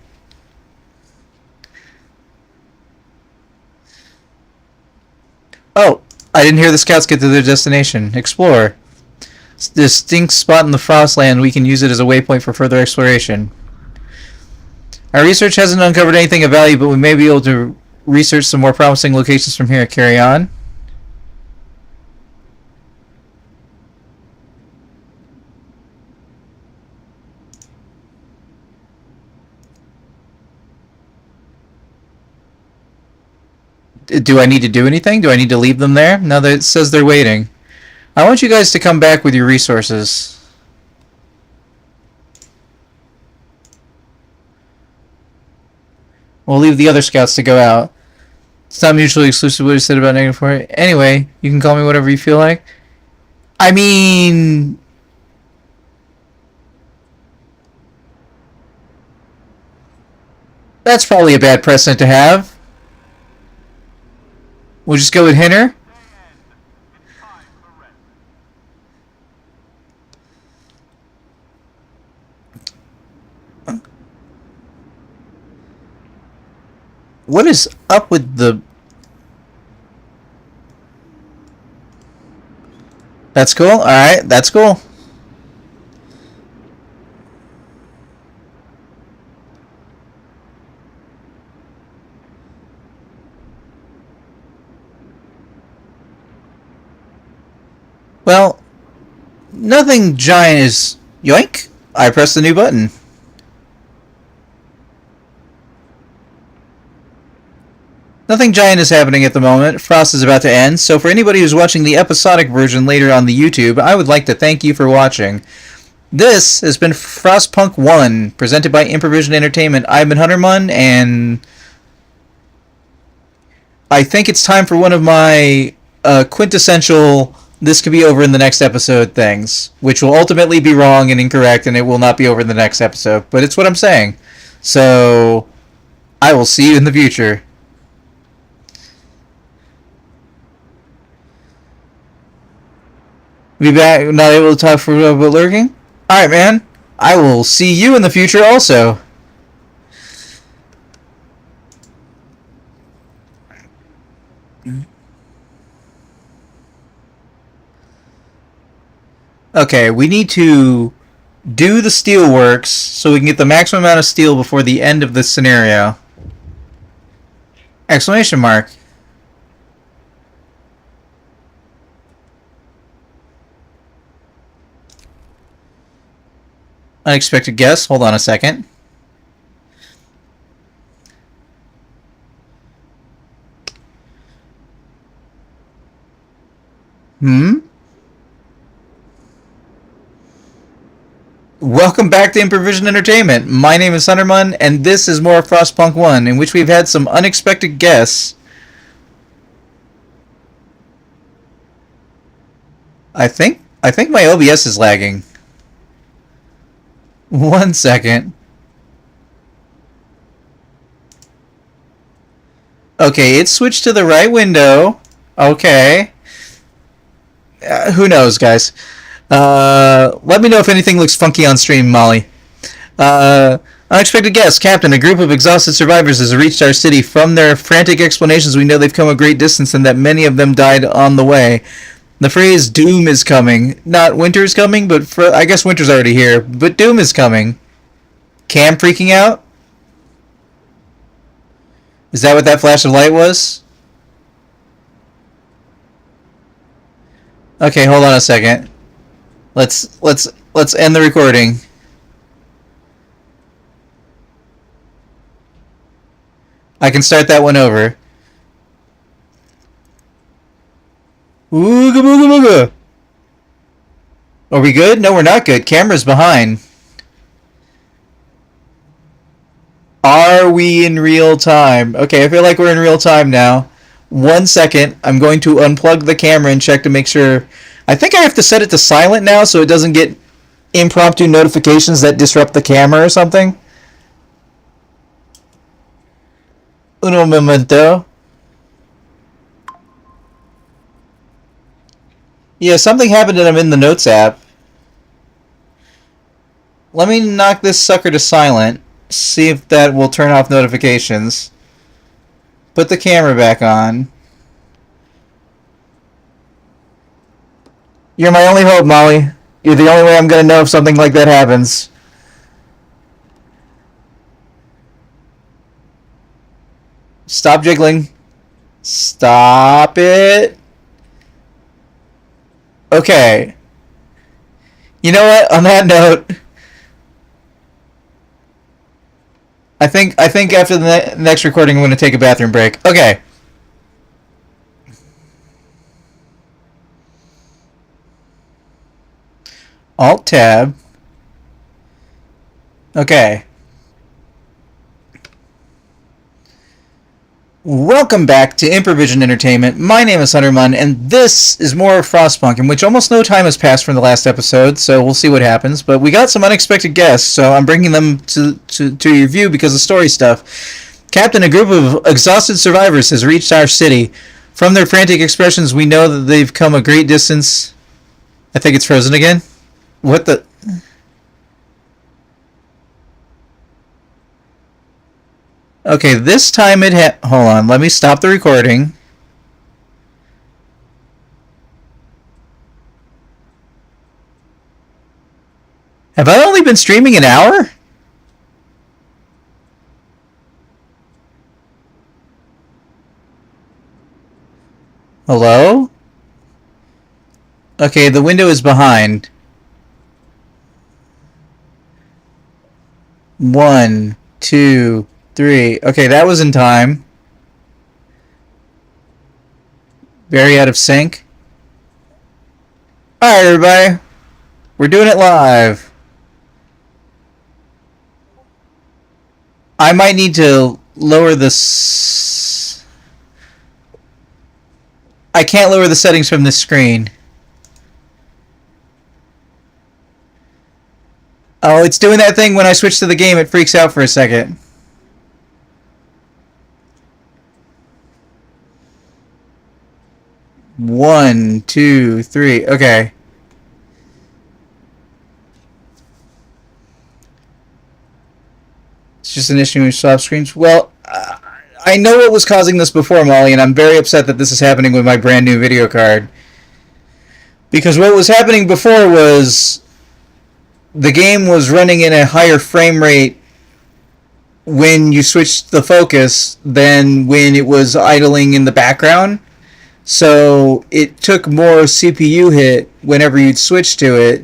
Oh, I didn't hear the scouts get to their destination. Explore. Distinct spot in the Frostland. We can use it as a waypoint for further exploration. Our research hasn't uncovered anything of value, but we may be able to research some more promising locations from here. Carry on. Do I need to do anything? Do I need to leave them there? Now that it says they're waiting. I want you guys to come back with your resources. We'll leave the other scouts to go out. It's not mutually exclusive what he said about negative 4. Anyway, you can call me whatever you feel like. I mean... That's probably a bad precedent to have. We'll just go with Hinner. What is up with the... That's cool. Alright, that's cool. Well, nothing giant is... Yoink! I pressed the new button. Nothing giant is happening at the moment. Frost is about to end, so for anybody who's watching the episodic version later on the YouTube, I would like to thank you for watching. This has been Frostpunk 1, presented by Improvision Entertainment. I've been Huntermun, and I think it's time for one of my quintessential this could be over in the next episode things, which will ultimately be wrong and incorrect, and it will not be over in the next episode, but it's what I'm saying. So, I will see you in the future. Be back, not able to talk for about lurking? Alright, man. I will see you in the future also. Okay, we need to do the steelworks so we can get the maximum amount of steel before the end of this scenario. Exclamation mark. Unexpected guess. Hold on a second. Welcome back to Improvision Entertainment. My name is Sunderman, and this is more Frostpunk 1, in which we've had some unexpected guests. I think my OBS is lagging. 1 second. Okay, it switched to the right window. Okay. Who knows, guys? Let me know if anything looks funky on stream, Molly. Unexpected guest, Captain. A group of exhausted survivors has reached our city. From their frantic explanations, we know they've come a great distance and that many of them died on the way. The phrase "doom is coming." Not winter is coming, but I guess winter's already here. But doom is coming. Cam freaking out? Is that what that flash of light was? Okay, hold on a second. Let's end the recording. I can start that one over. Ooga booga booga. Are we good? No, we're not good. Camera's behind. Are we in real time? Okay, I feel like we're in real time now. 1 second. I'm going to unplug the camera and check to make sure. I think I have to set it to silent now so it doesn't get impromptu notifications that disrupt the camera or something. Uno momento. Yeah, something happened and I'm in the Notes app. Let me knock this sucker to silent. See if that will turn off notifications. Put the camera back on. You're my only hope, Molly. You're the only way I'm going to know if something like that happens. Stop jiggling. Stop it. Okay. You know what? On that note, I think after the next recording I'm going to take a bathroom break. Okay. Alt tab. Okay. Welcome back to Improvision Entertainment. My name is Sunderman, and this is more of Frostpunk, in which almost no time has passed from the last episode, so we'll see what happens. But we got some unexpected guests, so I'm bringing them to your view because of story stuff. Captain, a group of exhausted survivors has reached our city. From their frantic expressions, we know that they've come a great distance. I think it's frozen again. What the... Okay, this time it hold on, let me stop the recording. Have I only been streaming an hour? Hello? Okay, the window is behind. 1, 2, 3. Okay, that was in time. Very out of sync. Alright, everybody. We're doing it live. I might need to lower this. I can't lower the settings from this screen. Oh, it's doing that thing when I switch to the game. It freaks out for a second. One, two, three. Okay. It's just an issue with soft screens. Well, I know what was causing this before, Molly, and I'm very upset that this is happening with my brand new video card. Because what was happening before was the game was running in a higher frame rate when you switched the focus than when it was idling in the background. So it took more CPU hit whenever you'd switch to it.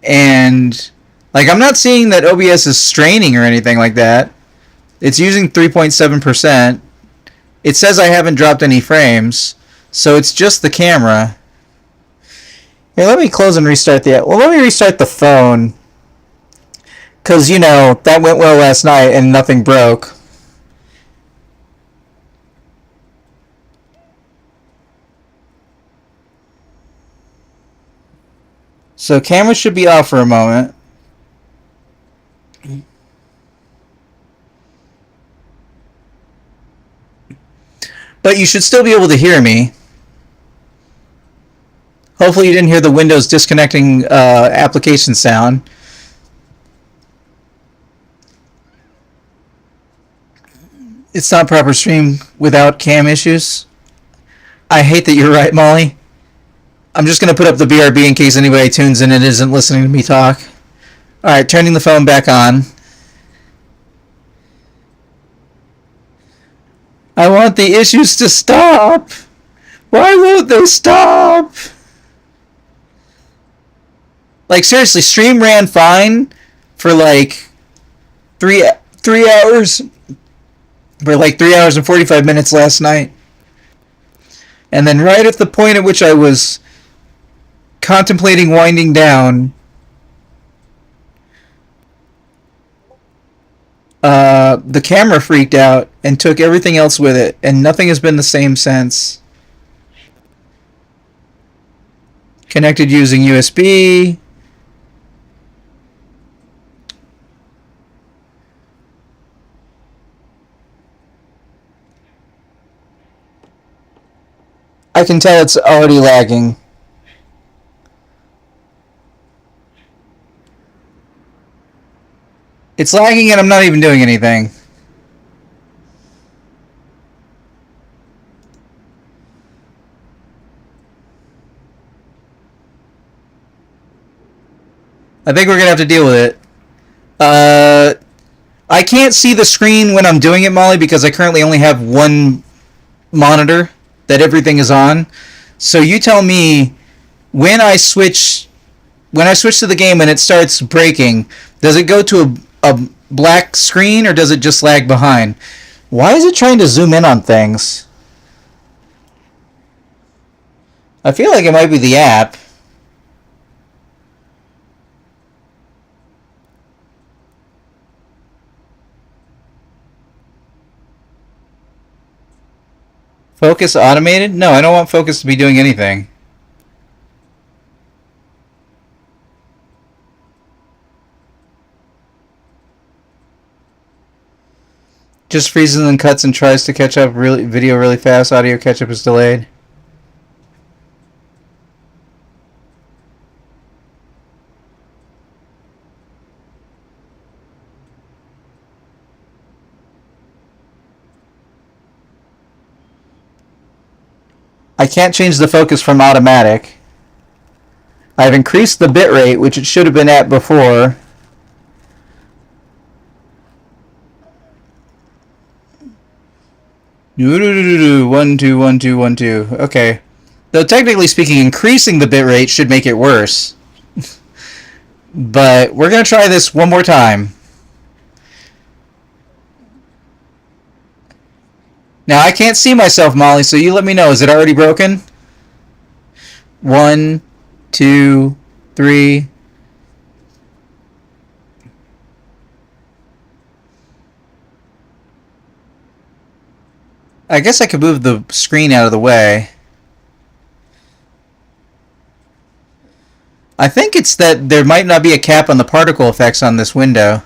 And like, I'm not seeing that OBS is straining or anything like that. It's using 3.7%. It says I haven't dropped any frames, so it's just the camera. Here, let me close and restart the... Well, let me restart the phone. Because, you know, that went well last night and nothing broke. So camera should be off for a moment. But you should still be able to hear me. Hopefully you didn't hear the Windows disconnecting application sound. It's not proper stream without cam issues. I hate that you're right, Molly. I'm just going to put up the BRB in case anybody tunes in and isn't listening to me talk. Alright, turning the phone back on. I want the issues to stop. Why won't they stop? Like, seriously, stream ran fine for like 3 hours. For like 3 hours and 45 minutes last night. And then right at the point at which I was contemplating winding down, the camera freaked out and took everything else with it, and nothing has been the same since. Connected using USB. I can tell it's already lagging. It's lagging and I'm not even doing anything. I think we're gonna have to deal with it. I can't see the screen when I'm doing it, Molly, because I currently only have one monitor that everything is on. So you tell me, when I switch to the game and it starts breaking, does it go to a black screen or does it just lag behind? Why is it trying to zoom in on things? I feel like it might be the app. Focus automated? No, I don't want focus to be doing anything. Just freezes and cuts and tries to catch up video really fast. Audio catch up is delayed. I can't change the focus from automatic. I've increased the bitrate, which it should have been at before. One, two, 1, 2, 1, 2. Okay. Though technically speaking, increasing the bitrate should make it worse. But we're going to try this one more time. Now, I can't see myself, Molly, so you let me know. Is it already broken? 1, 2, 3. I guess I could move the screen out of the way. I think it's that there might not be a cap on the particle effects on this window.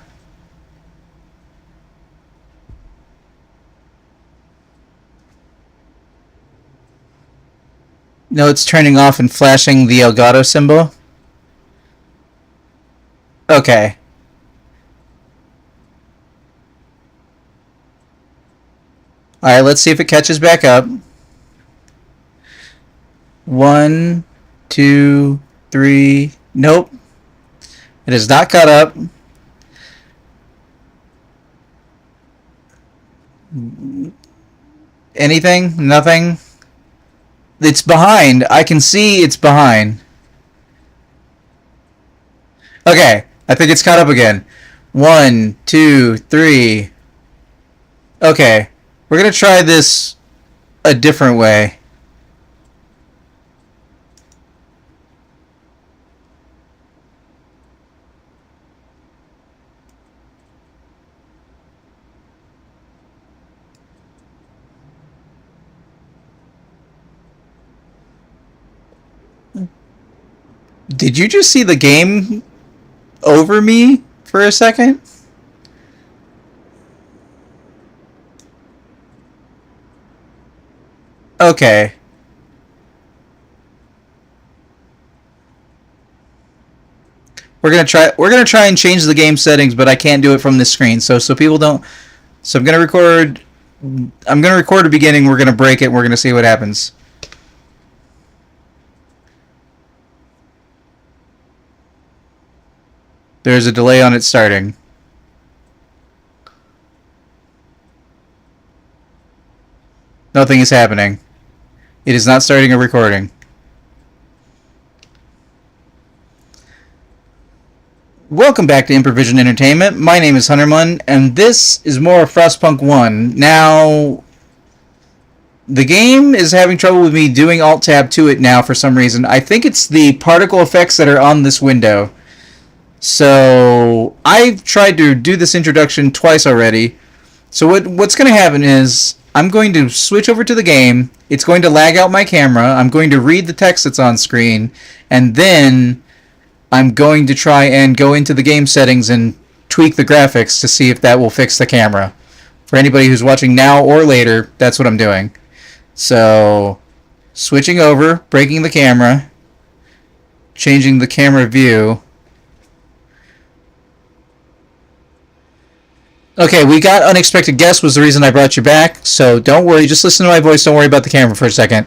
No, it's turning off and flashing the Elgato symbol. Okay. Alright, let's see if it catches back up. 1, 2, 3. Nope. It has not caught up. Anything? Nothing? It's behind. I can see it's behind. Okay, I think it's caught up again. 1, 2, 3. Okay, we're gonna try this a different way. Did you just see the game over me for a second? Okay. We're gonna try and change the game settings, but I can't do it from this screen. So people don't. So I'm gonna record a beginning, we're gonna break it, and we're gonna see what happens. There's a delay on it starting. Nothing is happening. It is not starting a recording. Welcome back to Improvision Entertainment. My name is Hunterman, and this is more of Frostpunk 1. Now, the game is having trouble with me doing Alt-Tab to it now for some reason. I think it's the particle effects that are on this window. So, I've tried to do this introduction twice already. So what's going to happen is, I'm going to switch over to the game, it's going to lag out my camera, I'm going to read the text that's on screen, and then I'm going to try and go into the game settings and tweak the graphics to see if that will fix the camera. For anybody who's watching now or later, that's what I'm doing. So, switching over, breaking the camera, changing the camera view. Okay, we got unexpected guests was the reason I brought you back, so don't worry, just listen to my voice, don't worry about the camera for a second.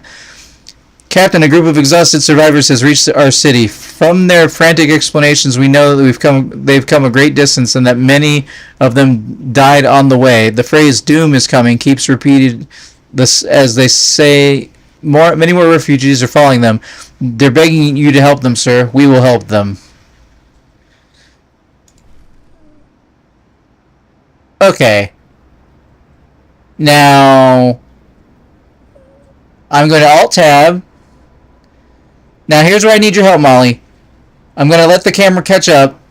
Captain, a group of exhausted survivors has reached our city. From their frantic explanations, we know that they've come a great distance and that many of them died on the way. The phrase "doom is coming" keeps repeated this as they say many more refugees are following them. They're begging you to help them, sir. We will help them. Okay. Now, I'm going to Alt-Tab. Now, here's where I need your help, Molly. I'm going to let the camera catch up,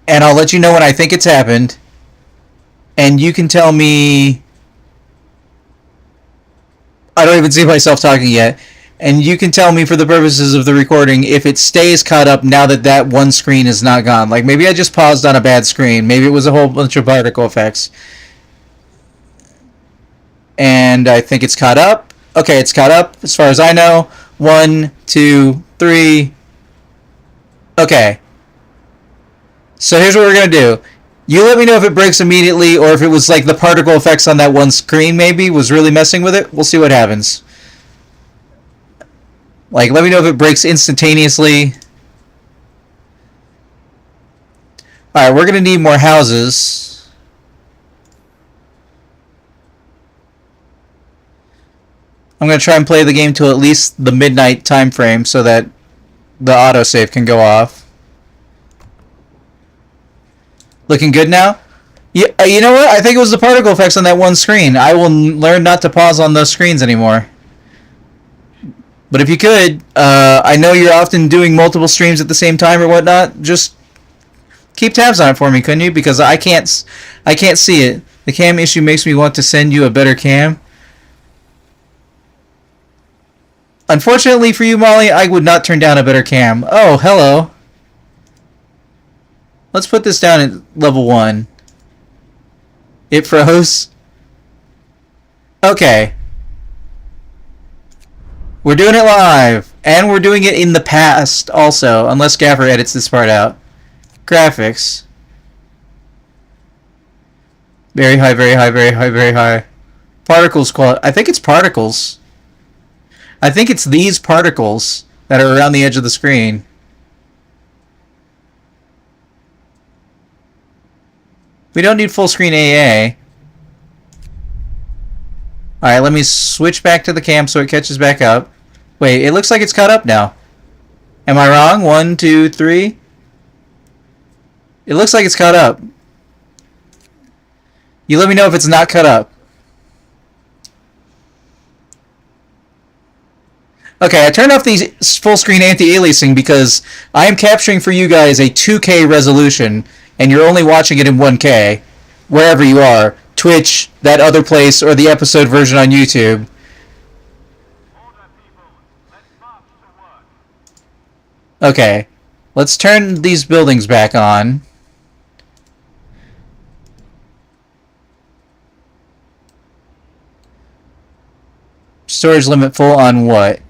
and I'll let you know when I think it's happened. And you can tell me... I don't even see myself talking yet. And you can tell me, for the purposes of the recording, if it stays caught up now that that one screen is not gone. Like, maybe I just paused on a bad screen. Maybe it was a whole bunch of particle effects. And I think it's caught up. Okay, it's caught up, as far as I know. 1, 2, 3. Okay. So here's what we're going to do. You let me know if it breaks immediately, or if it was like the particle effects on that one screen maybe was really messing with it. We'll see what happens. Like, let me know if it breaks instantaneously. Alright, we're going to need more houses. I'm going to try and play the game till at least the midnight time frame so that the autosave can go off. Looking good now? Yeah, you know what? I think it was the particle effects on that one screen. I will learn not to pause on those screens anymore. But if you could, I know you're often doing multiple streams at the same time or whatnot. Just keep tabs on it for me, couldn't you? Because I can't see it. The cam issue makes me want to send you a better cam. Unfortunately for you, Molly, I would not turn down a better cam. Oh, hello. Let's put this down at level 1. It froze. Okay. We're doing it live. And we're doing it in the past also, unless Gaffer edits this part out. Graphics. Very high, very high, very high, very high. Particles quality. I think it's particles. I think it's these particles that are around the edge of the screen. We don't need full screen AA. Alright, let me switch back to the cam so it catches back up. Wait, it looks like it's caught up now. Am I wrong? 1, 2, 3. It looks like it's cut up. You let me know if it's not cut up. Okay, I turned off the full screen anti-aliasing because I am capturing for you guys a 2K resolution, and you're only watching it in 1K, wherever you are. Twitch, that other place, or the episode version on YouTube. Okay, let's turn these buildings back on. Storage limit full on what?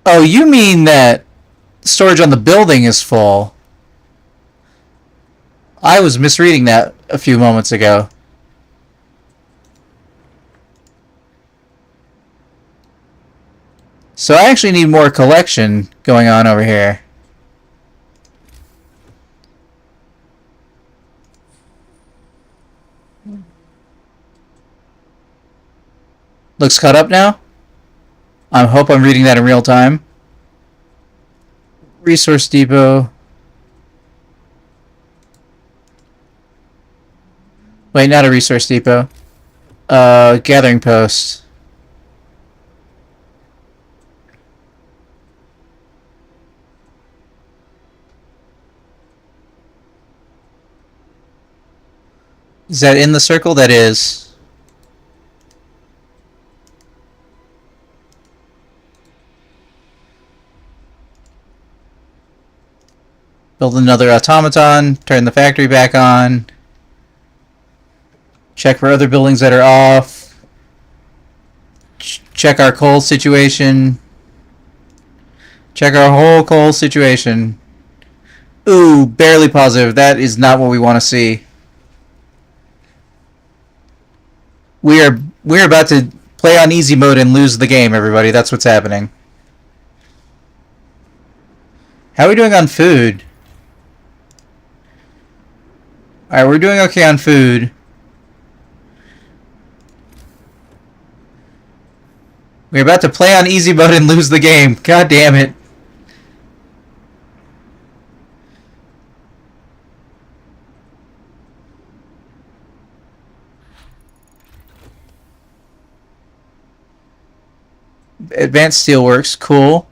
Oh, you mean that storage on the building is full. I was misreading that a few moments ago. So I actually need more collection going on over here. Looks cut up now? I hope I'm reading that in real time. Resource depot. Wait, not a resource depot. Gathering post. Is that in the circle? That is. Build another automaton, turn the factory back on, check for other buildings that are off, check our coal situation, check our whole coal situation. Ooh, barely positive. That is not what we want to see. We're about to play on easy mode and lose the game, everybody. That's what's happening. How are we doing on food? Alright, we're doing okay on food. We're about to play on easy mode and lose the game. God damn it. Advanced Steelworks, cool.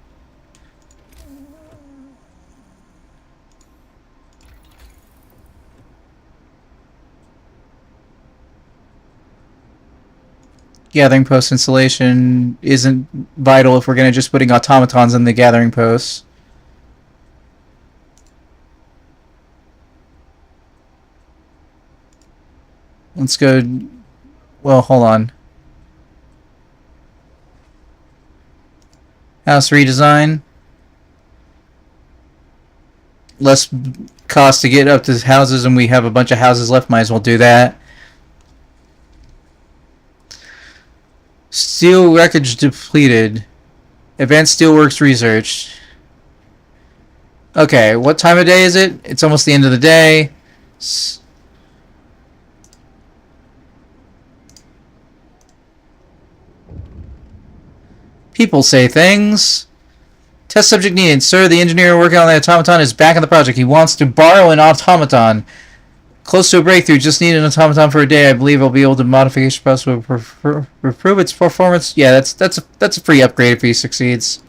Gathering post installation isn't vital if we're going to just putting automatons in the gathering posts. Let's go. Well, hold on. House redesign. Less cost to get up to houses, and we have a bunch of houses left. Might as well do that. Steel wreckage depleted. Advanced Steelworks research. Okay, what time of day is it? It's almost the end of the day. People say things. Test subject needed. Sir, the engineer working on the automaton is back on the project. He wants to borrow an automaton. Close to a breakthrough. Just need an automaton for a day. I believe I'll be able to modification process will improve its performance. Yeah, that's a free upgrade if he succeeds.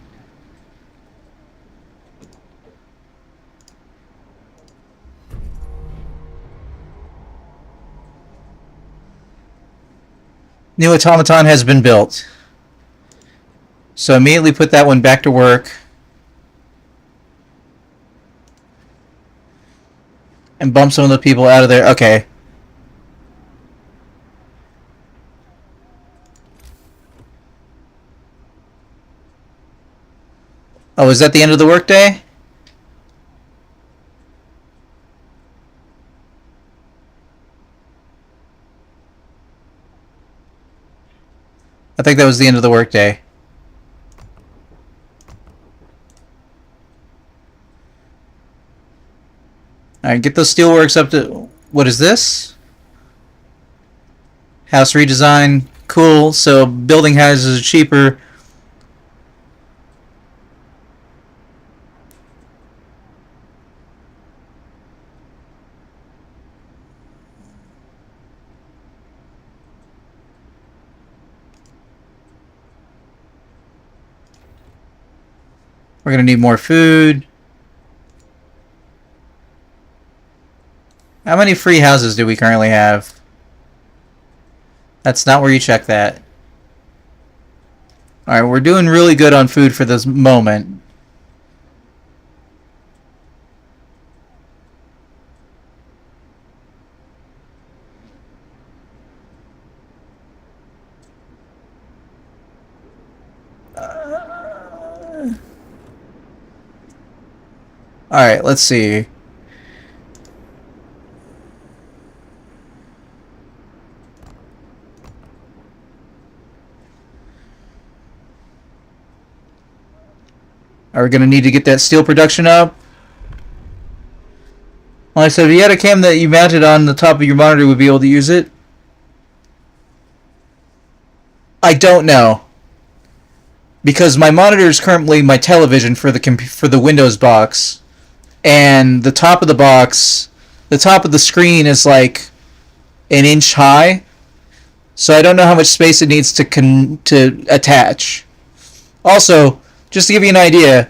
New automaton has been built. So immediately put that one back to work. And bump some of the people out of there. Okay. Oh, is that the end of the workday? I think that was the end of the workday. Alright, get those steelworks up to... What is this? House redesign. Cool. So building houses are cheaper. We're gonna need more food. How many free houses do we currently have? That's not where you check that. Alright, we're doing really good on food for this moment. Alright, let's see. Are we going to need to get that steel production up? Well, I said, if you had a cam that you mounted on the top of your monitor, would be able to use it? I don't know. Because my monitor is currently my television for the Windows box. And the top of the box, the top of the screen is like an inch high. So I don't know how much space it needs to attach. Also, just to give you an idea,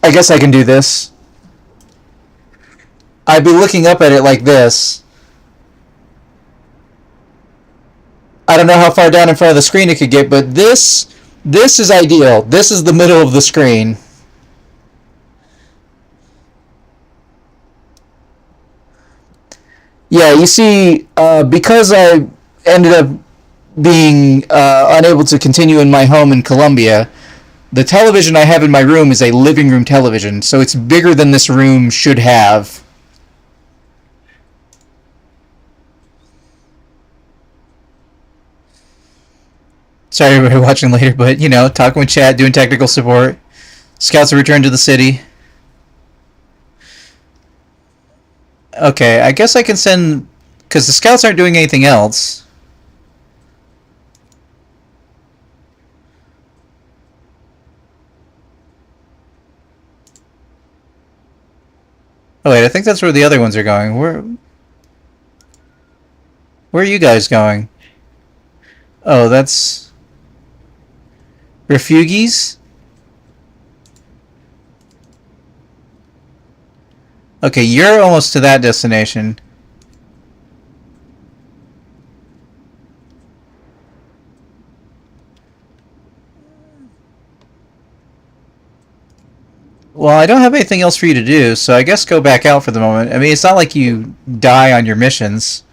I guess I can do this. I'd be looking up at it like this. I don't know how far down in front of the screen it could get, but this is ideal. This is the middle of the screen. Yeah, you see, because I ended up being unable to continue in my home in Colombia, the television I have in my room is a living room television, so it's bigger than this room should have. Sorry everybody watching later, but, you know, talking with chat, doing technical support. Scouts have returned to the city. Okay, I guess I can send... because the scouts aren't doing anything else. Oh wait, I think that's where the other ones are going. Where are you guys going? Oh, that's... refugees? Okay, you're almost to that destination. Well, I don't have anything else for you to do, so I guess go back out for the moment. I mean, it's not like you die on your missions.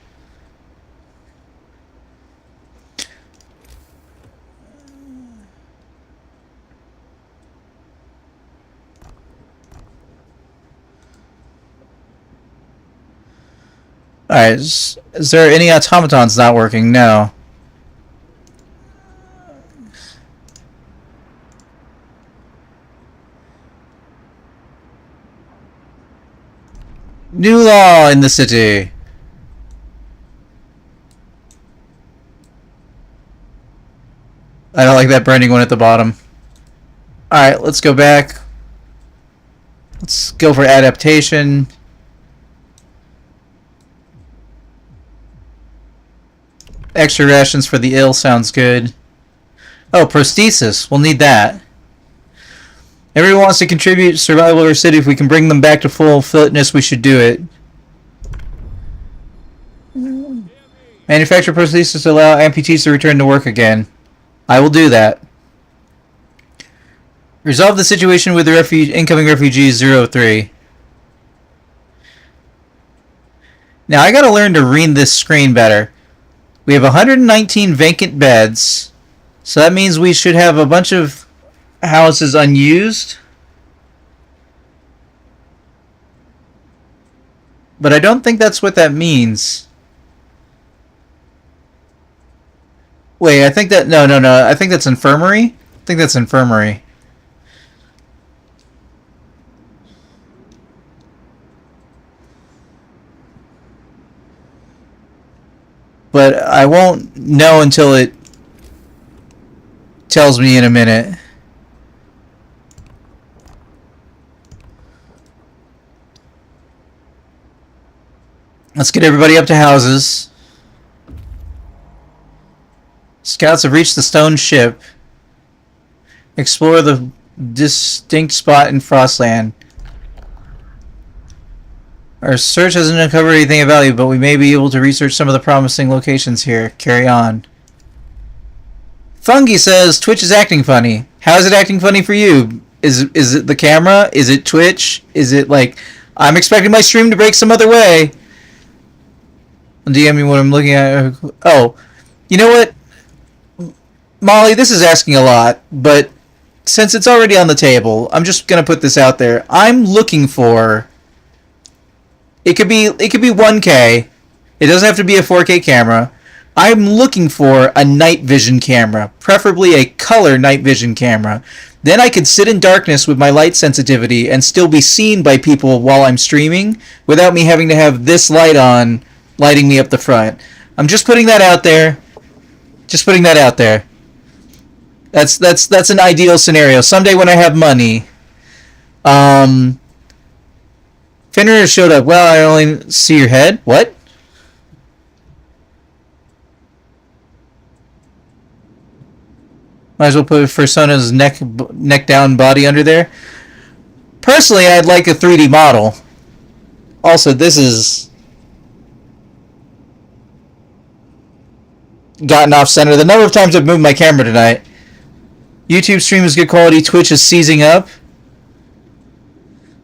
Alright, is there any automatons not working? No. New law in the city. I don't like that burning one at the bottom. Alright, let's go back. Let's go for adaptation. Extra rations for the ill sounds good. Oh, prosthesis. We'll need that. Everyone wants to contribute to survival of our city. If we can bring them back to full fitness, we should do it. Manufacture prosthesis to allow amputees to return to work again. I will do that. Resolve the situation with the incoming refugees 03. Now I gotta learn to read this screen better. We have 119 vacant beds, so that means we should have a bunch of houses unused. But I don't think that's what that means. Wait, I think that... No. I think that's infirmary. I think that's infirmary. But I won't know until it tells me in a minute. Let's get everybody up to houses. Scouts have reached the stone ship. Explore the distinct spot in Frostland. Our search hasn't uncovered anything of value, but we may be able to research some of the promising locations here. Carry on. Fungi says Twitch is acting funny. How is it acting funny for you? Is it the camera? Is it Twitch? Is it like I'm expecting my stream to break some other way? DM me what I'm looking at. Oh, you know what, Molly? This is asking a lot, but since it's already on the table, I'm just gonna put this out there. I'm looking for. It could be 1K. It doesn't have to be a 4K camera. I'm looking for a night vision camera, preferably a color night vision camera. Then I could sit in darkness with my light sensitivity and still be seen by people while I'm streaming without me having to have this light on, lighting me up the front. I'm just putting that out there. Just putting that out there. That's an ideal scenario. Someday when I have money. Fenrir showed up. Well, I only see your head. What? Might as well put Persona's neck down body under there. Personally, I'd like a 3D model. Also, this is gotten off center. The number of times I've moved my camera tonight. YouTube stream is good quality. Twitch is seizing up.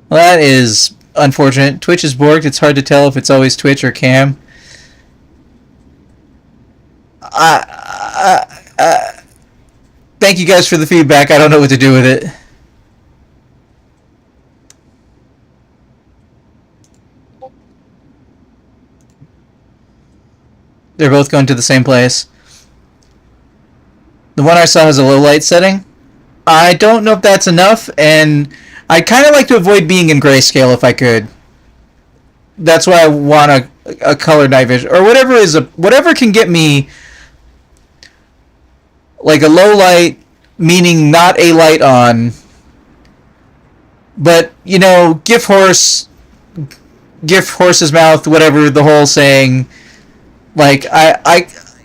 Well, that is unfortunate. Twitch is borked. It's hard to tell if it's always Twitch or cam. Thank you guys for the feedback. I don't know what to do with it. They're both going to the same place. The one I saw has a low light setting. I don't know if that's enough, and I'd kind of like to avoid being in grayscale if I could. That's why I want a color night vision or whatever can get me like a low light, meaning not a light on. But you know, GIF horse's mouth, whatever the whole saying. Like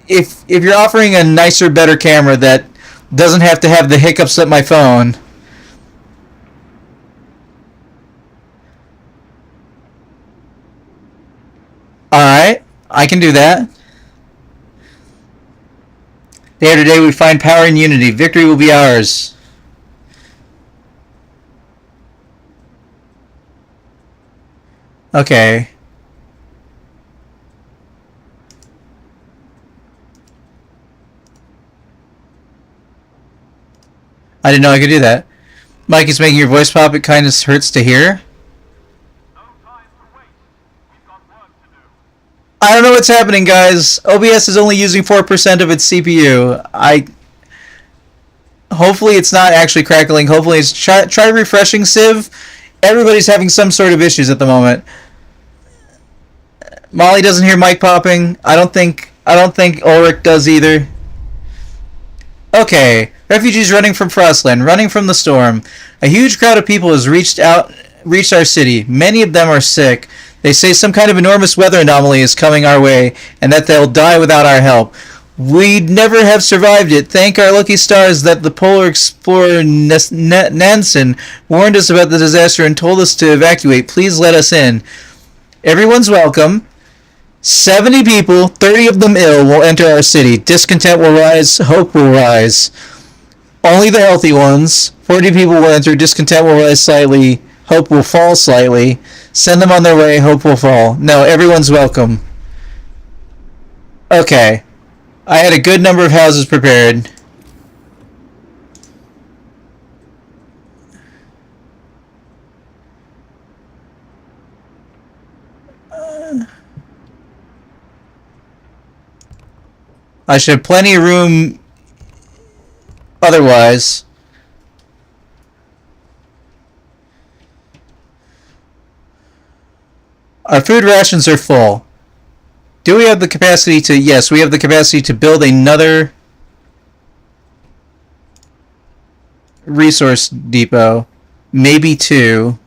if you're offering a nicer, better camera that doesn't have to have the hiccups at my phone. Alright, I can do that. Day after day we find power and unity. Victory will be ours. Okay. I didn't know I could do that. Mike is making your voice pop. It kind of hurts to hear. I don't know what's happening, guys. OBS is only using 4% of its CPU. Hopefully it's not actually crackling. Hopefully it's try refreshing Civ. Everybody's having some sort of issues at the moment. Molly doesn't hear mic popping. I don't think Ulrich does either. Okay. Refugees running from Frostland, running from the storm. A huge crowd of people has reached our city. Many of them are sick. They say some kind of enormous weather anomaly is coming our way, and that they'll die without our help. We'd never have survived it. Thank our lucky stars that the polar explorer Nansen warned us about the disaster and told us to evacuate. Please let us in. Everyone's welcome. 70 people, 30 of them ill, will enter our city. Discontent will rise, hope will rise. Only the healthy ones. 40 people will enter. Discontent will rise slightly. Hope will fall slightly. Send them on their way. Hope will fall. No, everyone's welcome. Okay. I had a good number of houses prepared. I should have plenty of room otherwise. Our food rations are full. Do we have the capacity to... Yes, we have the capacity to build another resource depot. Maybe two.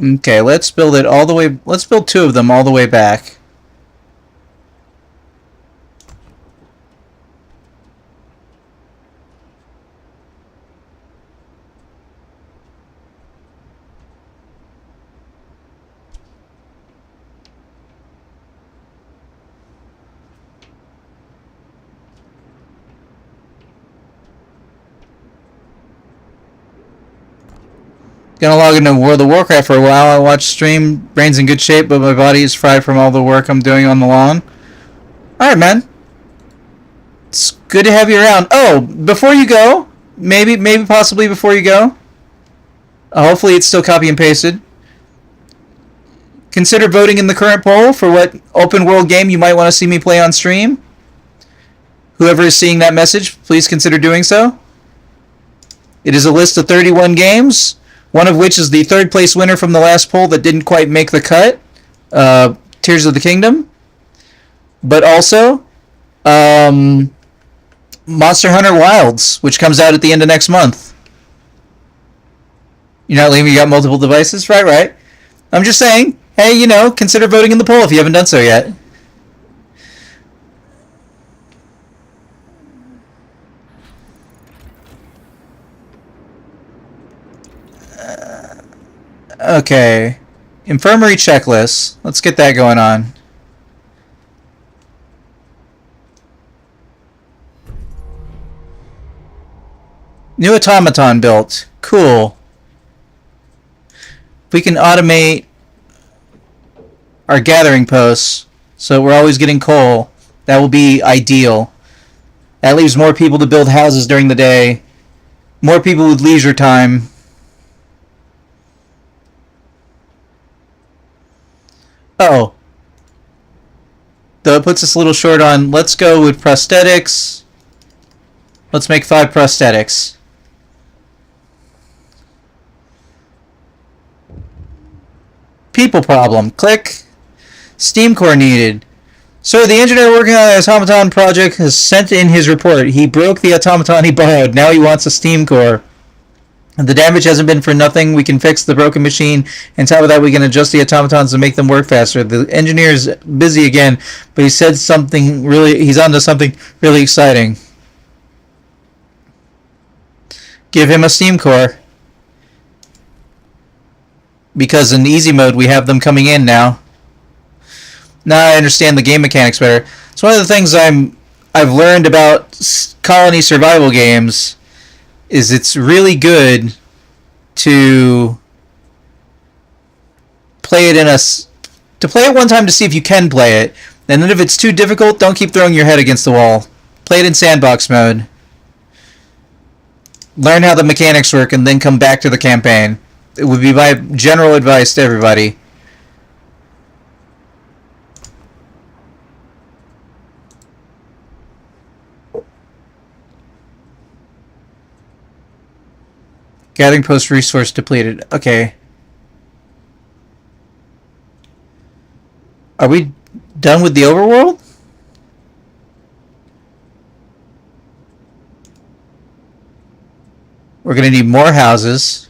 Okay, let's build it all the way. Let's build 2 of them all the way back. Gonna log into World of Warcraft for a while. I watch stream. Brain's in good shape, but my body is fried from all the work I'm doing on the lawn. Alright, man. It's good to have you around. Oh, before you go, maybe possibly before you go, hopefully it's still copy and pasted. Consider voting in the current poll for what open world game you might want to see me play on stream. Whoever is seeing that message, please consider doing so. It is a list of 31 games, one of which is the 3rd place winner from the last poll that didn't quite make the cut, Tears of the Kingdom. But also, Monster Hunter Wilds, which comes out at the end of next month. You're not leaving, you got multiple devices? Right. I'm just saying, hey, consider voting in the poll if you haven't done so yet. Okay. Infirmary checklist. Let's get that going on. New automaton built. Cool. If we can automate our gathering posts so we're always getting coal, that will be ideal. That leaves more people to build houses during the day. More people with leisure time. Oh. Though it puts us a little short on, let's go with prosthetics. Let's make 5 prosthetics. People problem. Click. Steam core needed. So the engineer working on the automaton project has sent in his report. He broke the automaton he borrowed. Now he wants a steam core. The damage hasn't been for nothing. We can fix the broken machine. On top of that, we can adjust the automatons to make them work faster. The engineer is busy again, but he said something really. He's onto something really exciting. Give him a steam core. Because in easy mode, we have them coming in now. Now I understand the game mechanics better. It's one of the things I've learned about colony survival games. Is it's really good to play it play it one time to see if you can play it, and then if it's too difficult, don't keep throwing your head against the wall. Play it in sandbox mode. Learn how the mechanics work, and then come back to the campaign. It would be my general advice to everybody. Gathering post resource depleted. Okay. Are we done with the overworld? We're going to need more houses.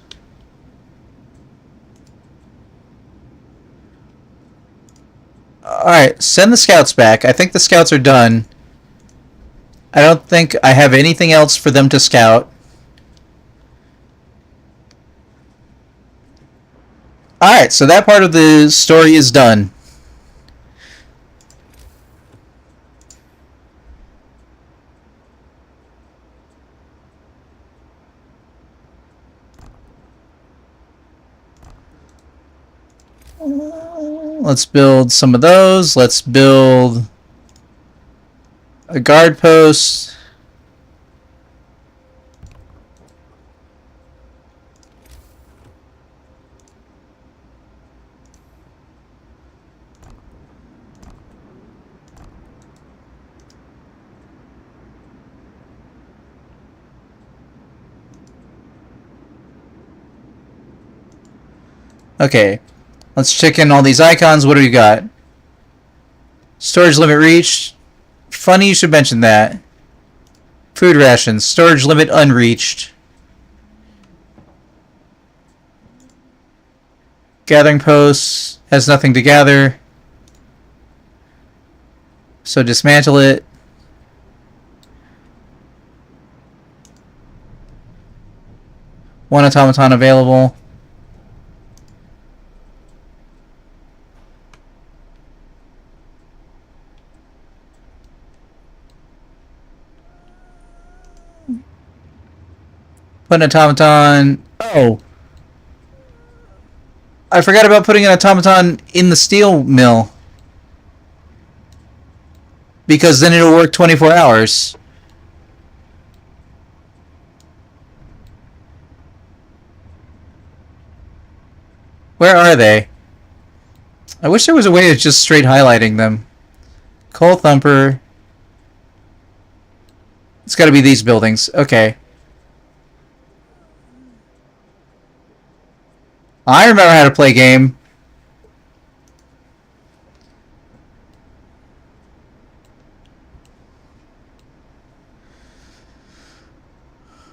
Alright, send the scouts back. I think the scouts are done. I don't think I have anything else for them to scout. Alright, so that part of the story is done. Let's build some of those. Let's build a guard post. Okay, let's check in all these icons. What do we got? Storage limit reached. Funny you should mention that. Food rations. Storage limit unreached. Gathering posts has nothing to gather. So dismantle it. One automaton available. Put an automaton. Oh. I forgot about putting an automaton in the steel mill. Because then it'll work 24 hours. Where are they? I wish there was a way of just straight highlighting them. Coal Thumper. It's gotta be these buildings. Okay. I remember how to play game.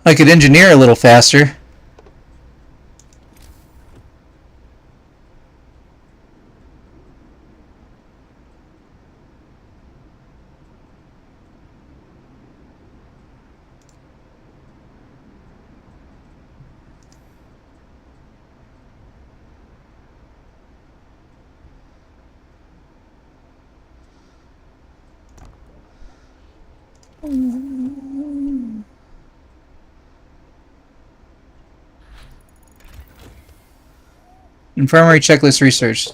I could engineer a little faster. Infirmary checklist research.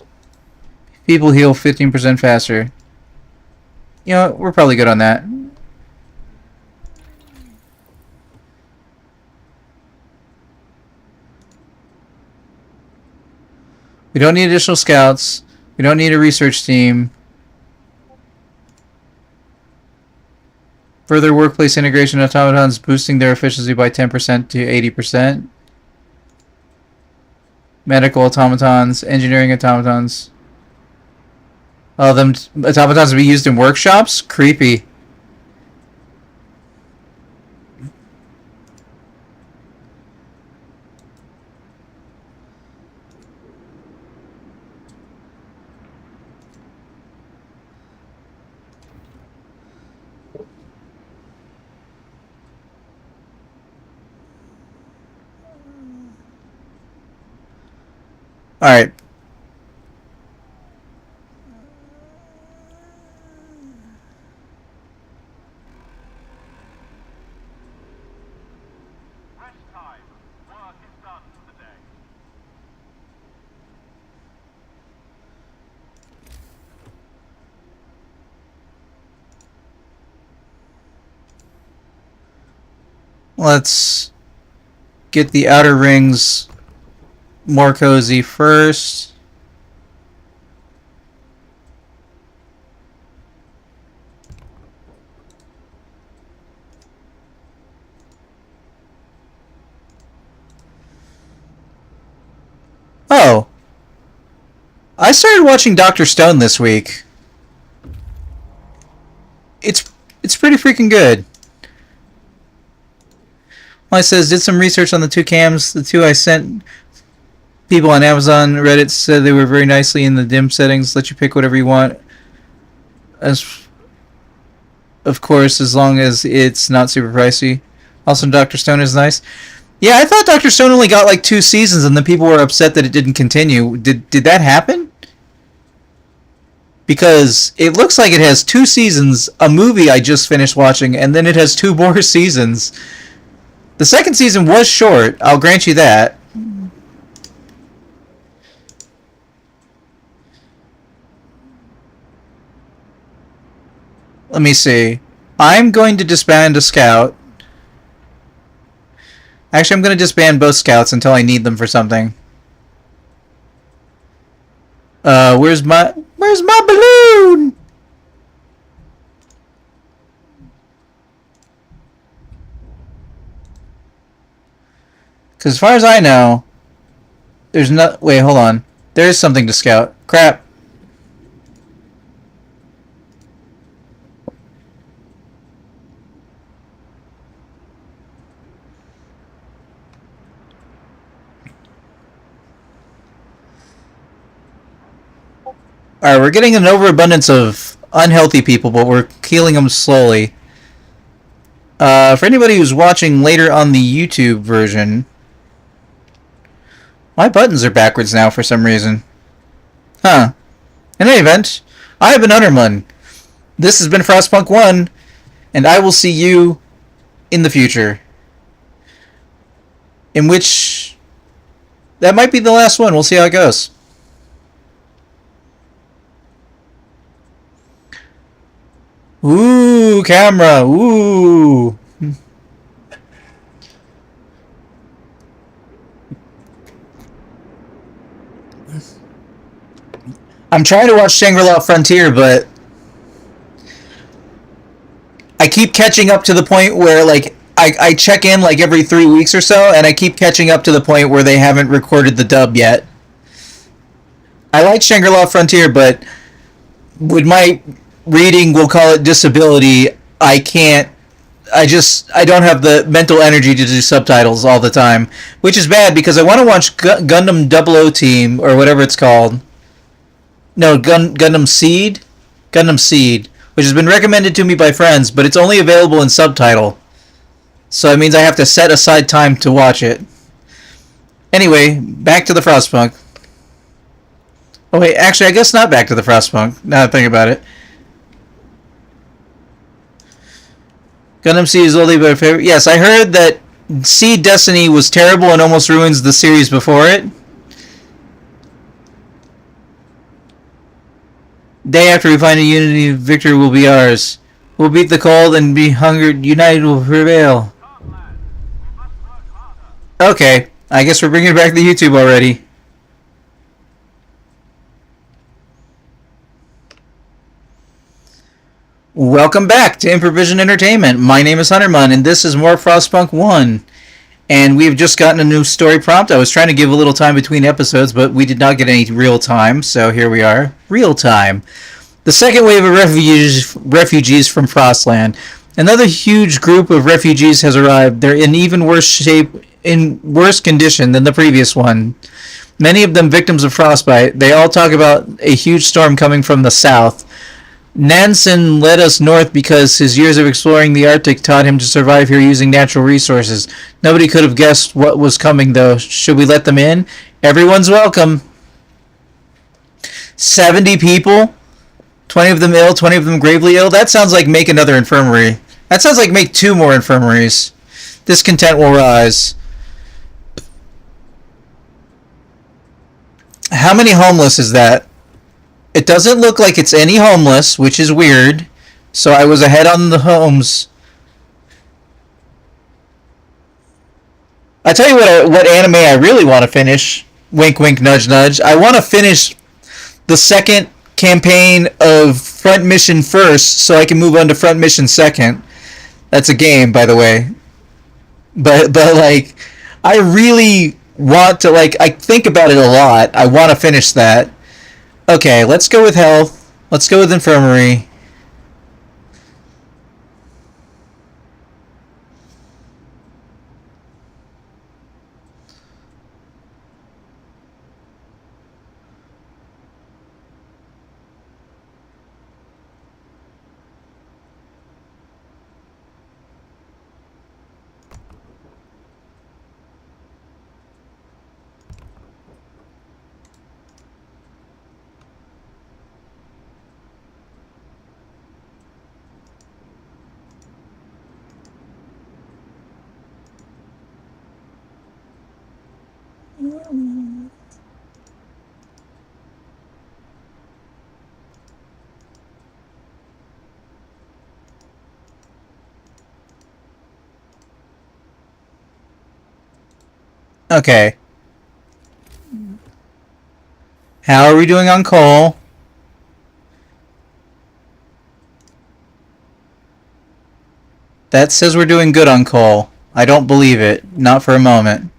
People heal 15% faster. You know, we're probably good on that. We don't need additional scouts. We don't need a research team. Further workplace integration automatons boosting their efficiency by 10% to 80%. Medical automatons, engineering automatons. Oh, them automatons to be used in workshops? Creepy. Alright. Rest time. Work is done for the day. Let's get the outer rings more cozy first. Oh. I started watching Dr. Stone this week. It's pretty freaking good. Well, it says, did some research on the two cams. The two I sent people on Amazon, Reddit said they were very nicely in the dim settings. Let you pick whatever you want. As of course, as long as it's not super pricey. Also, Dr. Stone is nice. Yeah, I thought Dr. Stone only got like 2 seasons, and then people were upset that it didn't continue. Did that happen? Because it looks like it has 2 seasons, a movie I just finished watching, and then it has 2 more seasons. The second season was short, I'll grant you that. Let me see. I'm going to disband a scout. Actually, I'm going to disband both scouts until I need them for something. Where's my balloon? Because as far as I know, there's no... Wait, hold on. There is something to scout. Crap. Alright, we're getting an overabundance of unhealthy people, but we're killing them slowly. For anybody who's watching later on the YouTube version, my buttons are backwards now for some reason. Huh. In any event, I have been Undermun. This has been Frostpunk 1, and I will see you in the future. In which, that might be the last one. We'll see how it goes. Ooh, camera. Ooh. I'm trying to watch Shangri-La Frontier, but I keep catching up to the point where, like, I check in, like, every 3 weeks or so, and I keep catching up to the point where they haven't recorded the dub yet. I like Shangri-La Frontier, but with my reading, we'll call it disability, I can't, I don't have the mental energy to do subtitles all the time, which is bad because I want to watch Gundam 00 Team, or whatever it's called. No, Gundam Seed? Gundam Seed, which has been recommended to me by friends, but it's only available in subtitle. So it means I have to set aside time to watch it. Anyway, back to the Frostpunk. Oh wait, actually I guess not back to the Frostpunk, now that I think about it. Gundam Seed is only my favorite. Yes, I heard that Seed Destiny was terrible and almost ruins the series before it. Day after we find a unity, victory will be ours. We'll beat the cold and be hungered. United will prevail. Okay, I guess we're bringing back the YouTube already. Welcome back to Improvision Entertainment. My name is Huntermun, and this is more Frostpunk 1. And we've just gotten a new story prompt. I was trying to give a little time between episodes, but we did not get any real time, so here we are. Real time. The second wave of refugees from Frostland. Another huge group of refugees has arrived. They're in even worse shape, in worse condition than the previous one. Many of them victims of frostbite. They all talk about a huge storm coming from the south. Nansen led us north because his years of exploring the Arctic taught him to survive here using natural resources. Nobody could have guessed what was coming, though. Should we let them in? Everyone's welcome. 70 people? 20 of them ill, 20 of them gravely ill? That sounds like make another infirmary. That sounds like make 2 more infirmaries. Discontent will rise. How many homeless is that? It doesn't look like it's any homeless, which is weird. So I was ahead on the homes. I tell you what anime I really want to finish. Wink, wink, nudge, nudge. I want to finish the second campaign of Front Mission first, so I can move on to Front Mission second. That's a game, by the way. But like, I really want to, like, I think about it a lot. I want to finish that. Okay, let's go with health. Let's go with infirmary. Okay. How are we doing on coal? That says we're doing good on coal. I don't believe it. Not for a moment.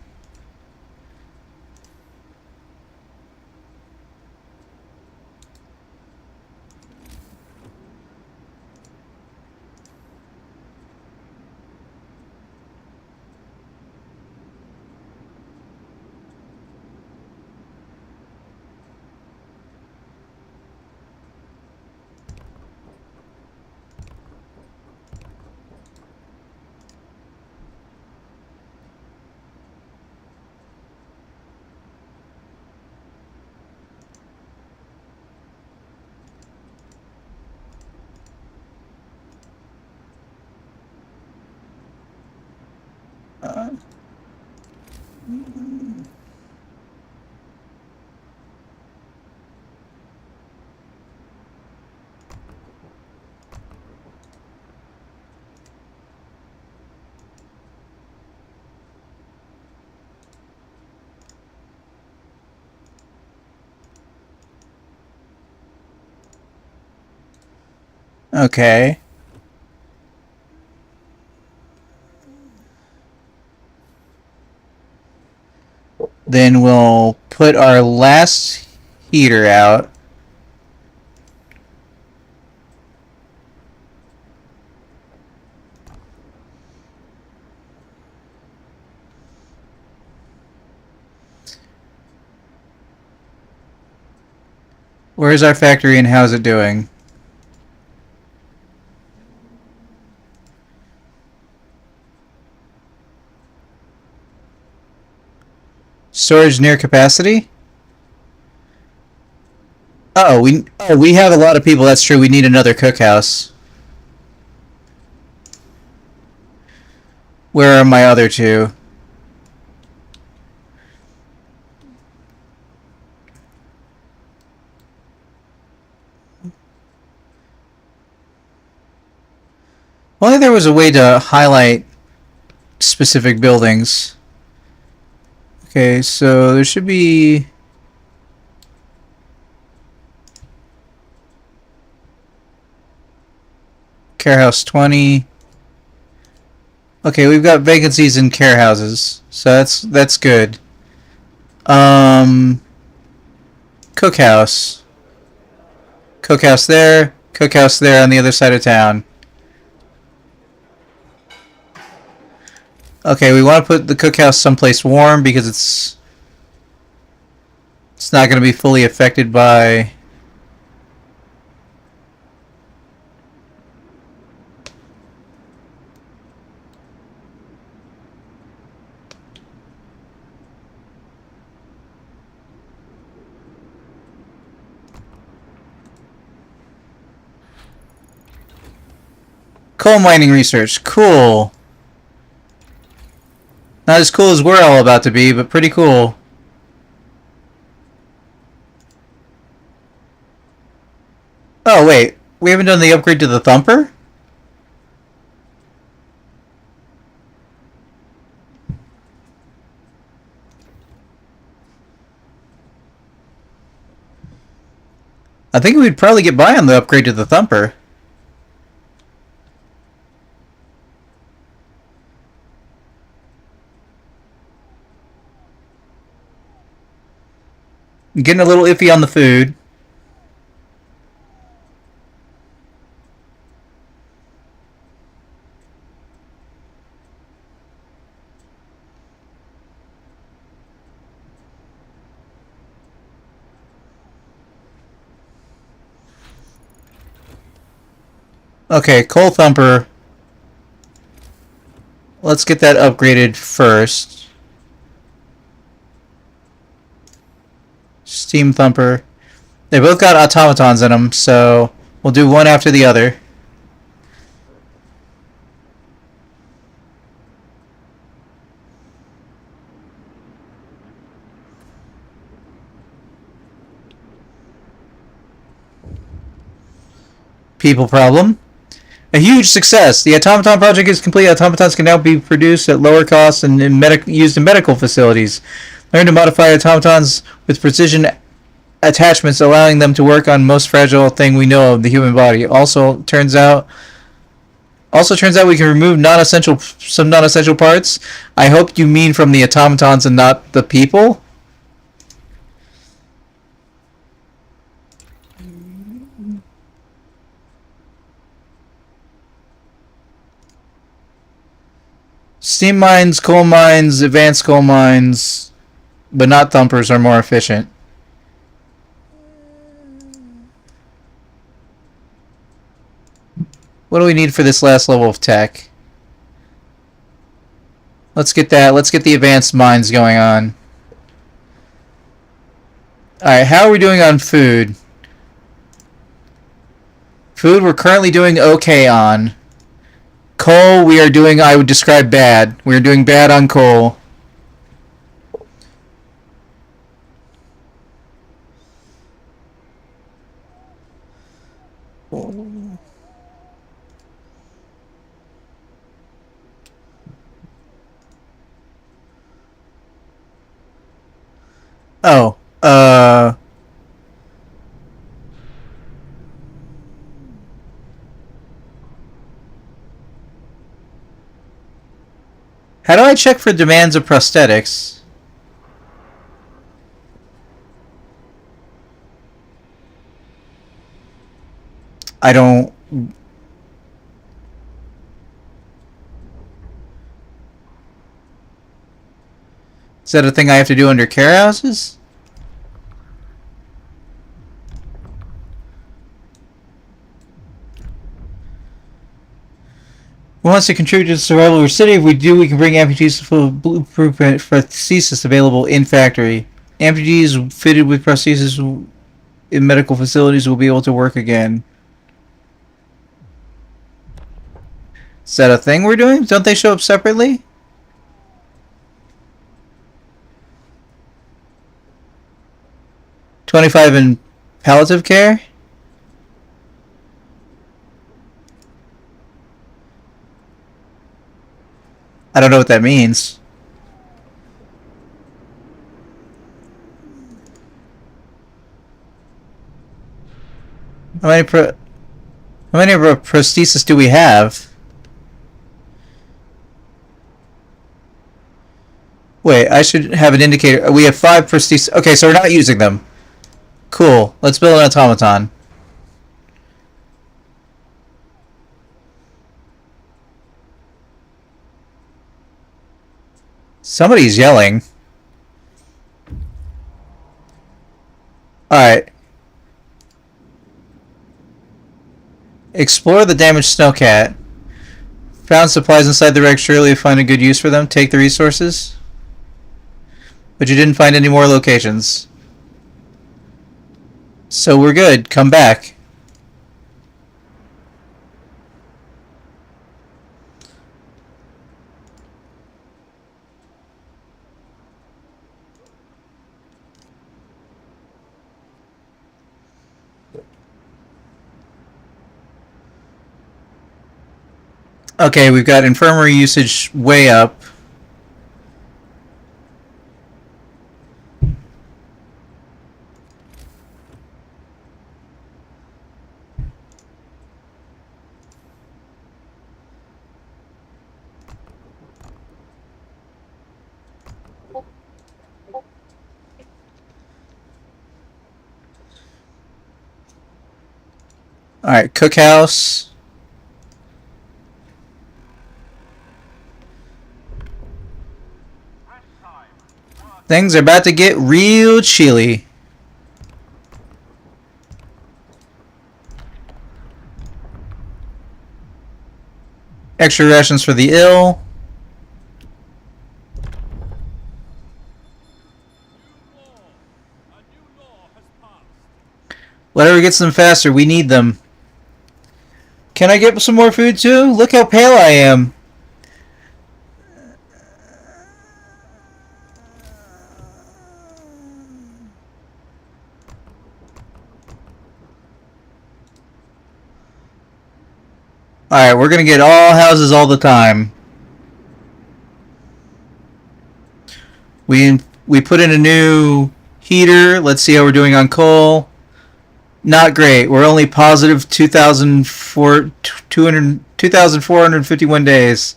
Okay. Then we'll put our last heater out. Where's our factory and how's it doing? Storage near capacity? We have a lot of people. That's true. We need another cookhouse. Where are my other two? Well, there was a way to highlight specific buildings. Okay, so there should be... Care House 20. Okay, we've got vacancies in care houses, so that's good. Cookhouse. Cookhouse there on the other side of town. Okay, we want to put the cookhouse someplace warm because it's not going to be fully affected by... Coal mining research. Cool. Not as cool as we're all about to be, but pretty cool. Oh, wait. We haven't done the upgrade to the Thumper? I think we'd probably get by on the upgrade to the Thumper. Getting a little iffy on the food. Okay, Coal Thumper. Let's get that upgraded first. Steam Thumper. They both got automatons in them, so we'll do one after the other. People problem. A huge success. The automaton project is complete. Automatons can now be produced at lower costs and used in medical facilities. Learn to modify automatons with precision attachments, allowing them to work on most fragile thing we know of, the human body. Also turns out we can remove some non-essential parts. I hope you mean from the automatons and not the people. Steam mines, coal mines, advanced coal mines, but not thumpers, are more efficient. What do we need for this last level of tech? Let's get that. Let's get the advanced mines going on. Alright, how are we doing on food? Food we're currently doing okay on. Coal, we are doing, I would describe bad. We are doing bad on coal. Oh, how do I check for demands of prosthetics? I don't. Is that a thing I have to do under care houses? Who wants to contribute to the survival of our city? If we do, we can bring amputees to full blueprint prosthesis available in factory. Amputees fitted with prosthesis in medical facilities will be able to work again. Is that a thing we're doing? Don't they show up separately? $25 in palliative care? I don't know what that means. How many prosthesis do we have? Wait, I should have an indicator. We have 5 prosthesis. Okay, so we're not using them. Cool. Let's build an automaton. Somebody's yelling. Alright. Explore the damaged snowcat. Found supplies inside the wreck. Surely you find a good use for them. Take the resources. But you didn't find any more locations. So we're good. Come back. Okay, we've got infirmary usage way up. Alright, cookhouse. Things are about to get real chilly. Extra rations for the ill. Whatever gets them faster, we need them. Can I get some more food too? Look how pale I am. Alright, we're gonna get all houses all the time. We put in a new heater. Let's see how we're doing on coal. Not great. We're only positive 2,451 days.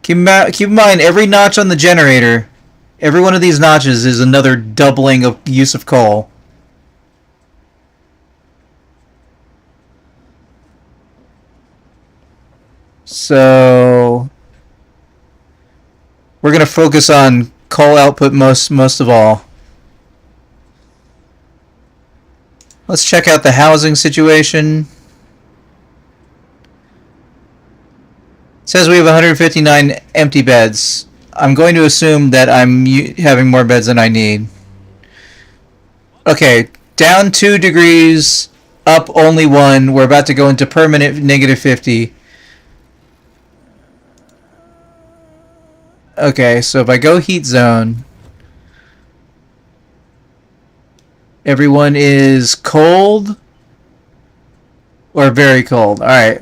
Keep in mind, every notch on the generator, every one of these notches is another doubling of use of coal. So we're going to focus on coal output most of all. Let's check out the housing situation. It says we have 159 empty beds. I'm going to assume that I'm having more beds than I need. Okay, down 2 degrees, Up only 1. We're about to go into permanent negative 50. Okay, so if I go heat zone, everyone is cold or very cold. Alright.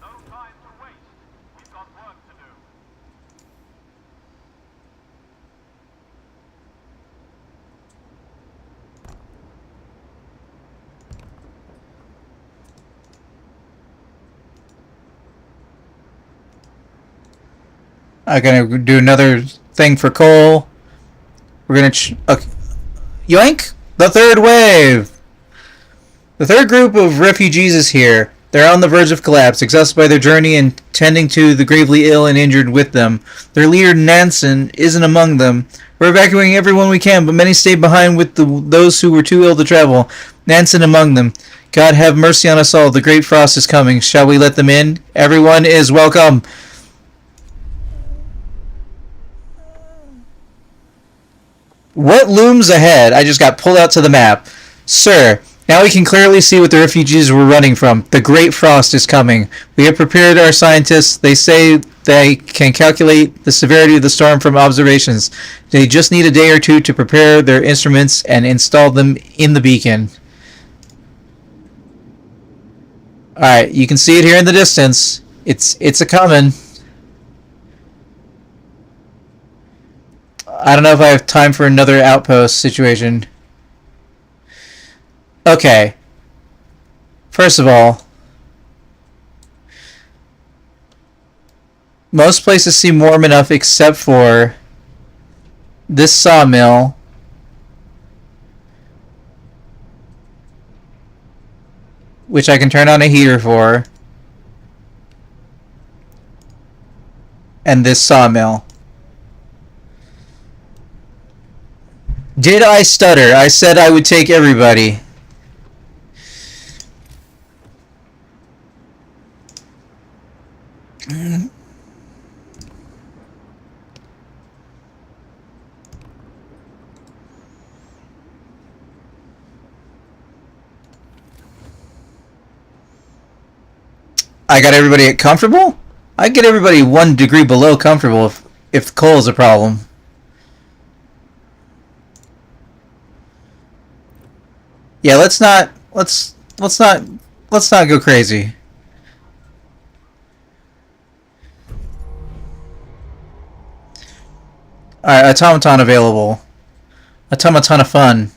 No time to waste. We've got work to do. I'm gonna do another thing for coal. We're gonna okay. Yoink! The third wave! The third group of refugees is here. They're on the verge of collapse, exhausted by their journey and tending to the gravely ill and injured with them. Their leader, Nansen, isn't among them. We're evacuating everyone we can, but many stayed behind with those who were too ill to travel. Nansen among them. God have mercy on us all. The great frost is coming. Shall we let them in? Everyone is welcome. What looms ahead? I just got pulled out to the map. Sir, now we can clearly see what the refugees were running from. The Great Frost is coming. We have prepared our scientists. They say they can calculate the severity of the storm from observations. They just need a day or two to prepare their instruments and install them in the beacon. Alright, you can see it here in the distance. It's a coming. I don't know if I have time for another outpost situation. Okay. First of all, most places seem warm enough except for this sawmill, which I can turn on a heater for, and this sawmill. Did I stutter? I said I would take everybody. I got everybody at comfortable? I get everybody 1 degree below comfortable if coal is a problem. Yeah, let's not go crazy. Alright, automaton available. Automaton of fun.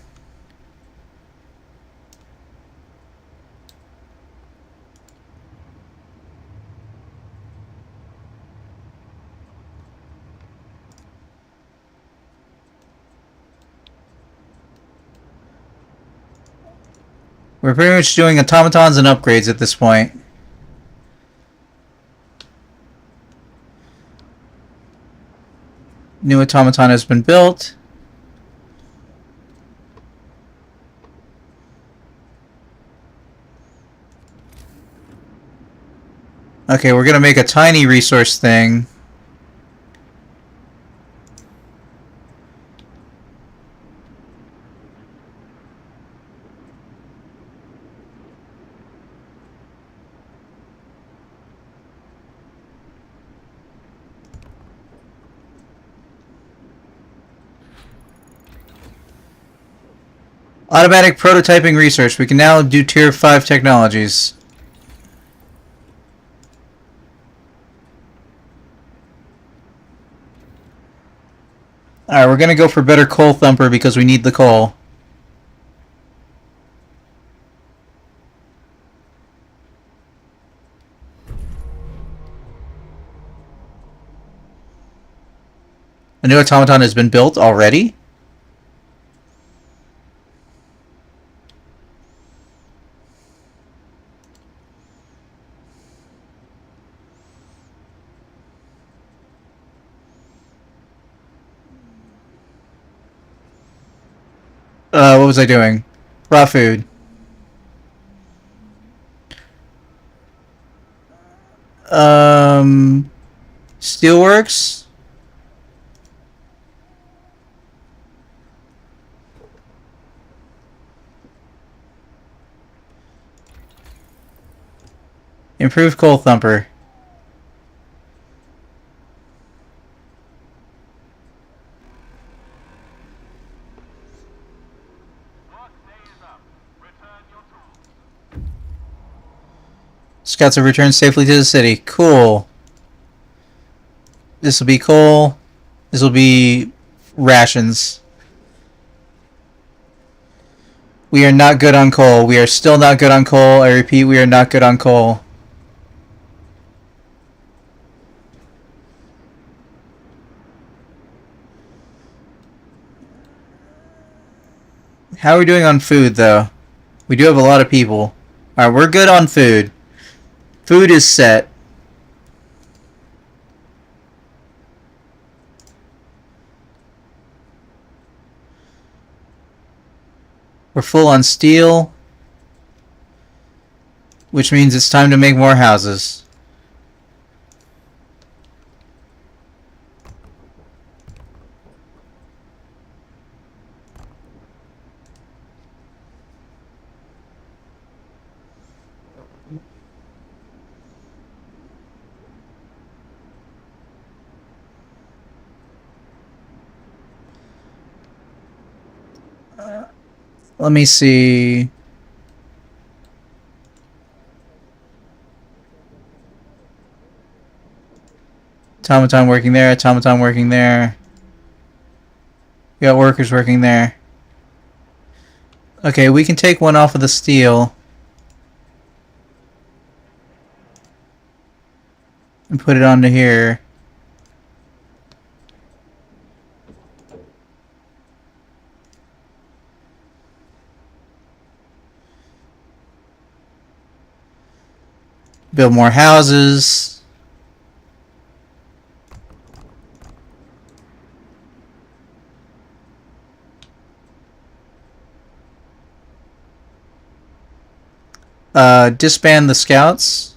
We're pretty much doing automatons and upgrades at this point. New automaton has been built. Okay, we're gonna make a tiny resource thing. Automatic prototyping research. We can now do tier 5 technologies. Alright, we're gonna go for better coal thumper because we need the coal. A new automaton has been built already? What was I doing? Raw food. Um, Steelworks. Improved coal thumper. Scouts have returned safely to the city. Cool. This will be coal. This will be rations. We are not good on coal. We are still not good on coal. I repeat, we are not good on coal. How are we doing on food, though? We do have a lot of people. Alright, we're good on food. Food is set. We're full on steel, which means it's time to make more houses. Let me see. Automaton working there, automaton working there. We got workers working there. Okay, we can take one off of the steel and put it onto here. Build more houses. Disband the scouts.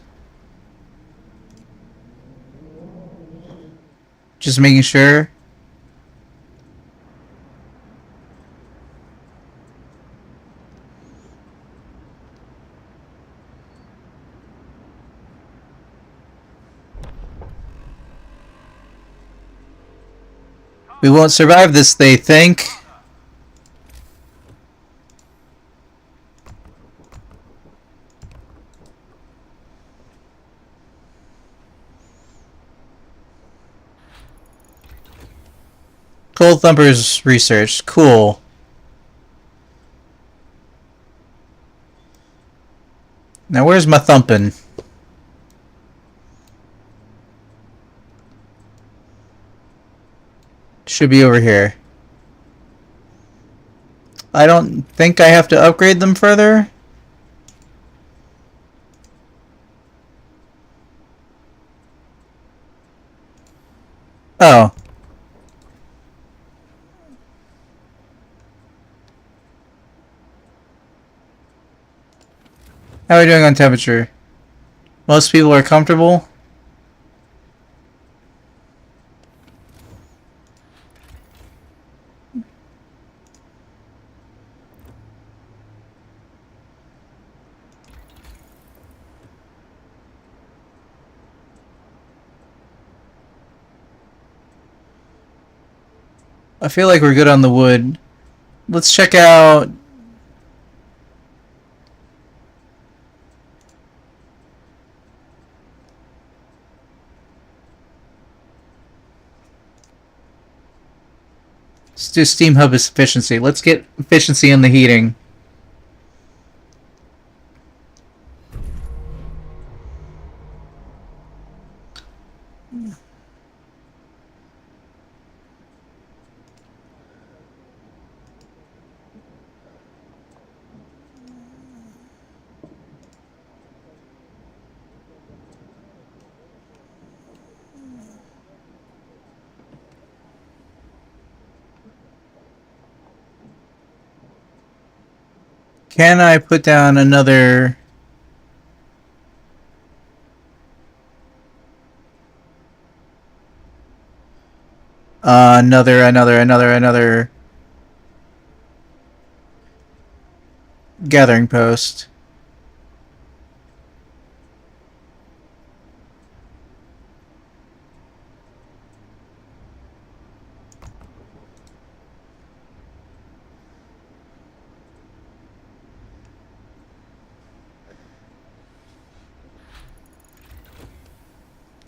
Just making sure. We won't survive this, they think. Cold Thumper's research. Cool. Now where's my thumping? Should be over here. I don't think I have to upgrade them further. Oh. How are we doing on temperature? Most people are comfortable. I feel like we're good on the wood. Let's check out... Let's do steam hub efficiency. Let's get efficiency in the heating. Can I put down another... another gathering post?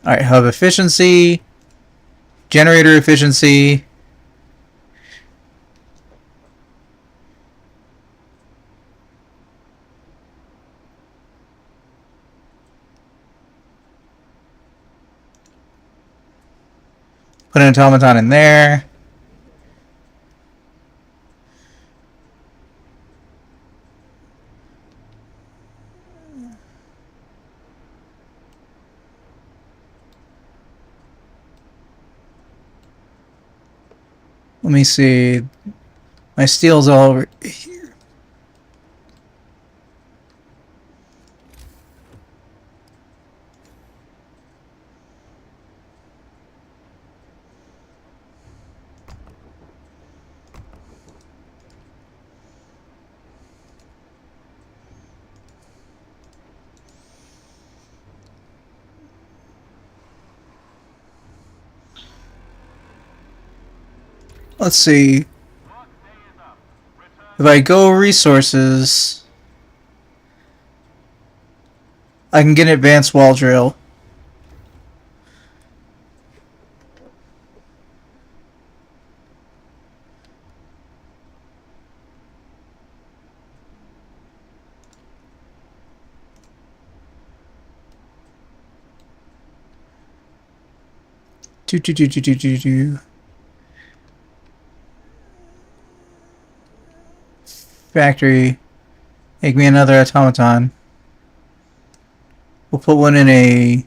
Alright, hub efficiency, generator efficiency. Put an automaton in there. Let me see. My steel's all over here. Let's see. If I go resources, I can get an advanced wall drill. Do. Factory. Make me another automaton. We'll put one in a...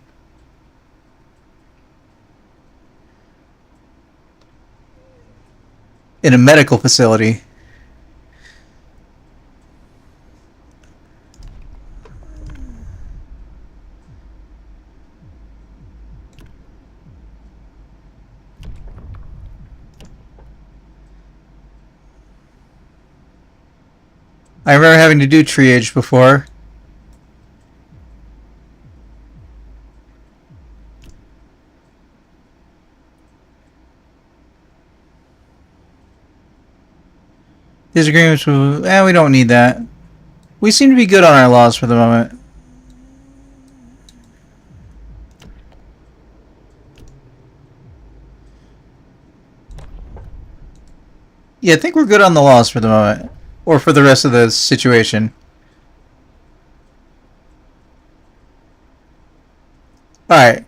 in a medical facility. I remember having to do triage before. Disagreements with... we don't need that. We seem to be good on our laws for the moment. Yeah, I think we're good on the laws for the moment. Or for the rest of the situation. Alright.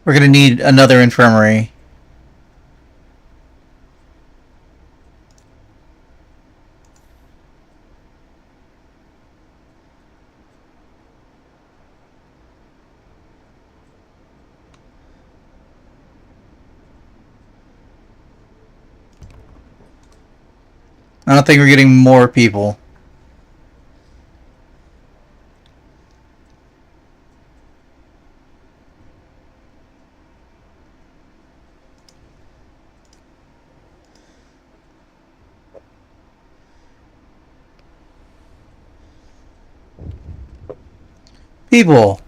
We're gonna need another infirmary. I don't think we're getting more people. People.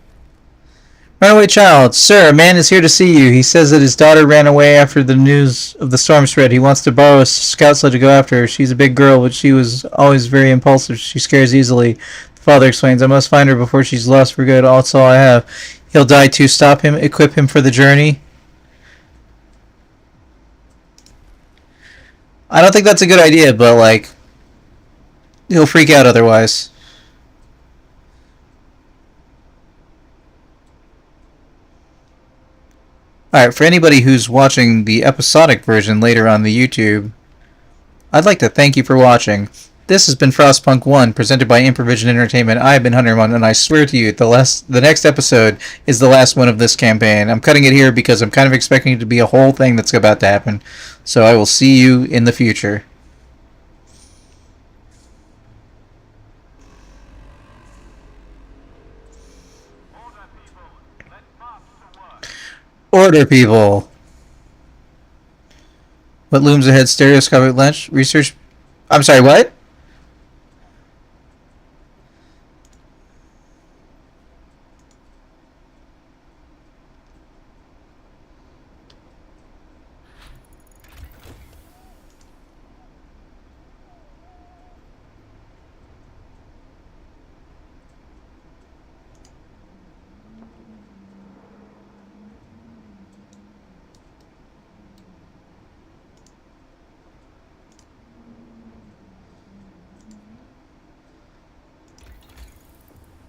Runaway child. Sir, a man is here to see you. He says that his daughter ran away after the news of the storm spread. He wants to borrow a scout sled to go after her. She's a big girl, but she was always very impulsive. She scares easily. The father explains, I must find her before she's lost for good. That's all I have. He'll die to stop him, equip him for the journey. I don't think that's a good idea, but, like, he'll freak out otherwise. Alright, for anybody who's watching the episodic version later on the YouTube, I'd like to thank you for watching. This has been Frostpunk 1, presented by Improvision Entertainment. I have been Huntermon, and I swear to you, the next episode is the last one of this campaign. I'm cutting it here because I'm kind of expecting it to be a whole thing that's about to happen. So I will see you in the future. Order, people! What looms ahead? Stereoscopic lens? Research... I'm sorry, what?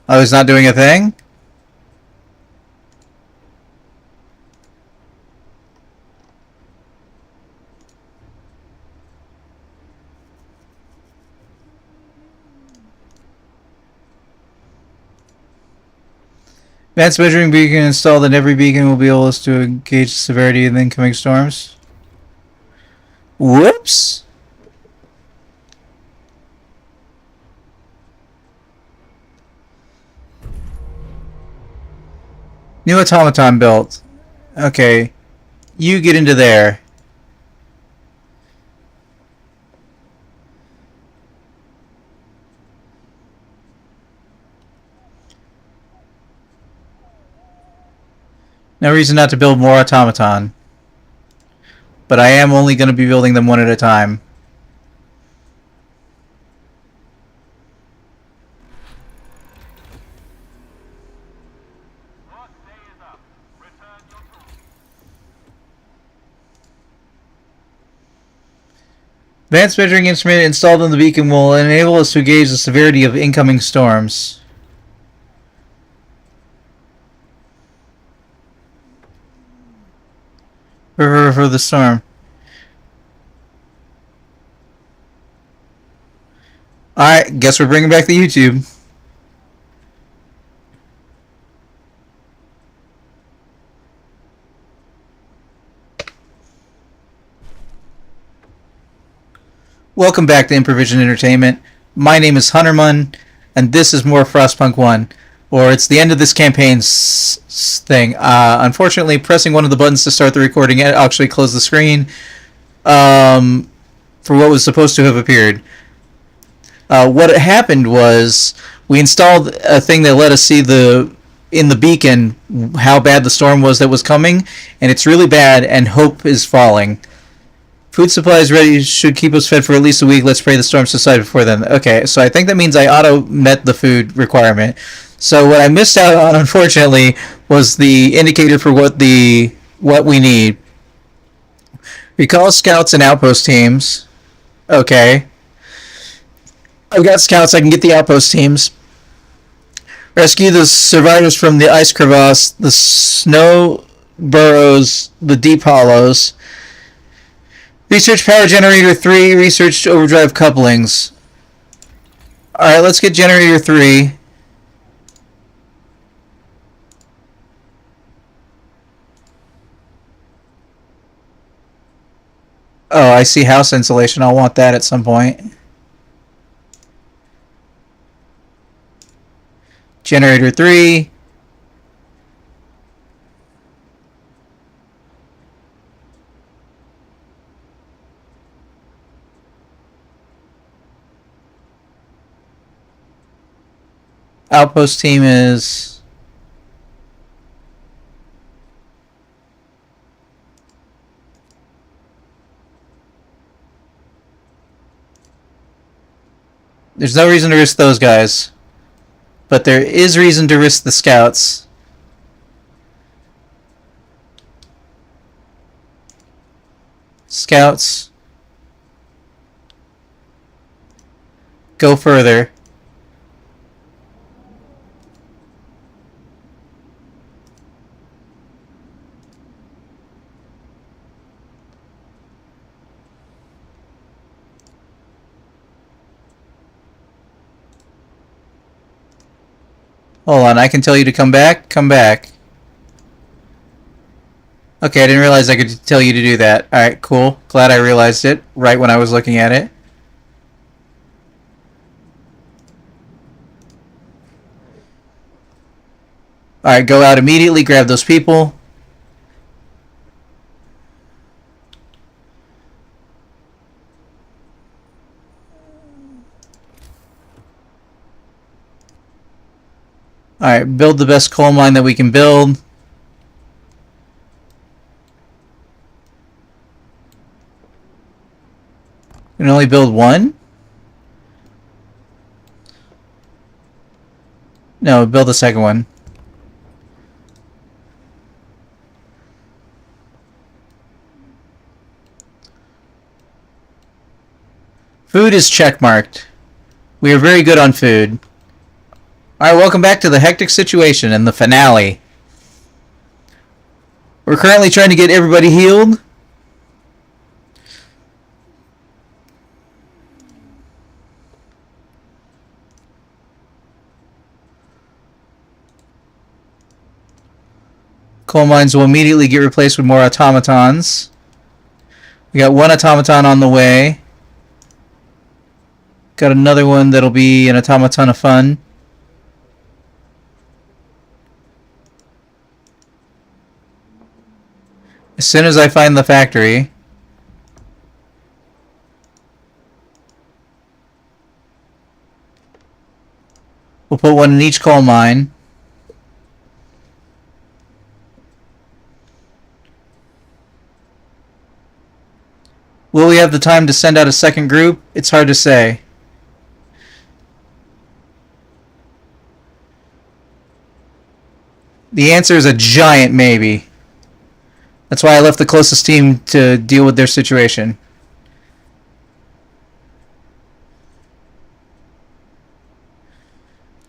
Oh, he's not doing a thing? Advanced measuring beacon installed, and every beacon will be able to gauge the severity of the incoming storms. Whoops! New automaton built. Okay. You get into there. No reason not to build more automaton. But I am only going to be building them one at a time. Advanced measuring instrument installed on the beacon will enable us to gauge the severity of incoming storms. For the storm. Alright, guess we're bringing back the YouTube. Welcome back to Improvision Entertainment. My name is Huntermon, and this is more Frostpunk 1. Or it's the end of this campaign's thing. Unfortunately, pressing one of the buttons to start the recording actually closed the screen for what was supposed to have appeared. What happened was we installed a thing that let us see in the beacon how bad the storm was that was coming, and it's really bad, and hope is falling. Food supplies ready should keep us fed for at least a week. Let's pray the storm subside before then. Okay, so I think that means I auto-met the food requirement. So what I missed out on, unfortunately, was the indicator for what we need. Recall scouts and outpost teams. Okay. I've got scouts. I can get the outpost teams. Rescue the survivors from the ice crevasse, the snow burrows, the deep hollows. Research power generator 3. Research overdrive couplings. Alright, let's get generator 3. Oh, I see house insulation. I'll want that at some point. Generator 3. Outpost team is... There's no reason to risk those guys. But there is reason to risk the scouts. Scouts. Go further. Hold on, I can tell you to come back. Come back. Okay, I didn't realize I could tell you to do that. Alright, cool. Glad I realized it right when I was looking at it. Alright, go out immediately, grab those people. Alright, build the best coal mine that we can build. We can only build one? No, build the second one. Food is checkmarked. We are very good on food. Alright, welcome back to the hectic situation and the finale. We're currently trying to get everybody healed. Coal mines will immediately get replaced with more automatons. We got one automaton on the way. Got another one that'll be an automaton of fun. As soon as I find the factory. We'll put one in each coal mine. Will we have the time to send out a second group? It's hard to say. The answer is a giant maybe. That's why I left the closest team to deal with their situation.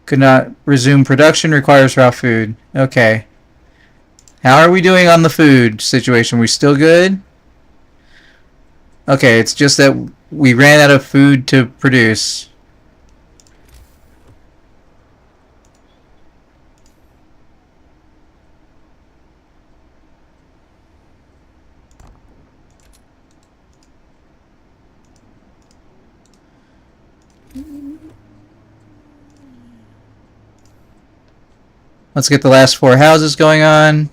Could not resume production, requires raw food. Okay. How are we doing on the food situation? We still good? Okay, it's just that we ran out of food to produce. Let's get the last 4 houses going on.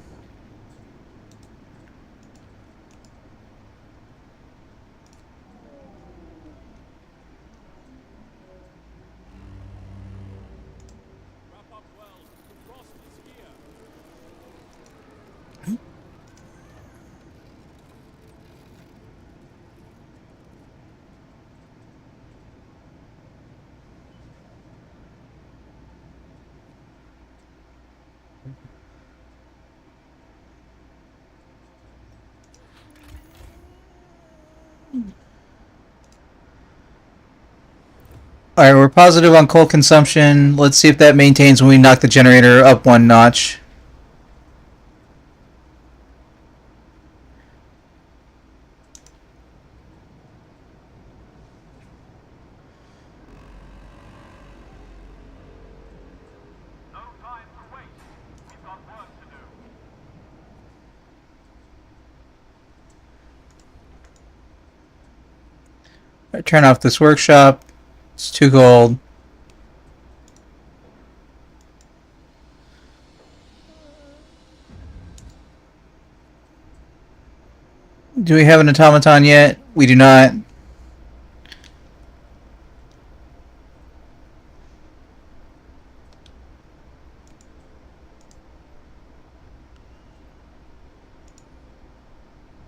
Wrap up well. The frost is here. Alright, we're positive on coal consumption. Let's see if that maintains when we knock the generator up 1 notch. No time to waste. We've got work to do. Alright, turn off this workshop. It's too cold. Do we have an automaton yet? We do not.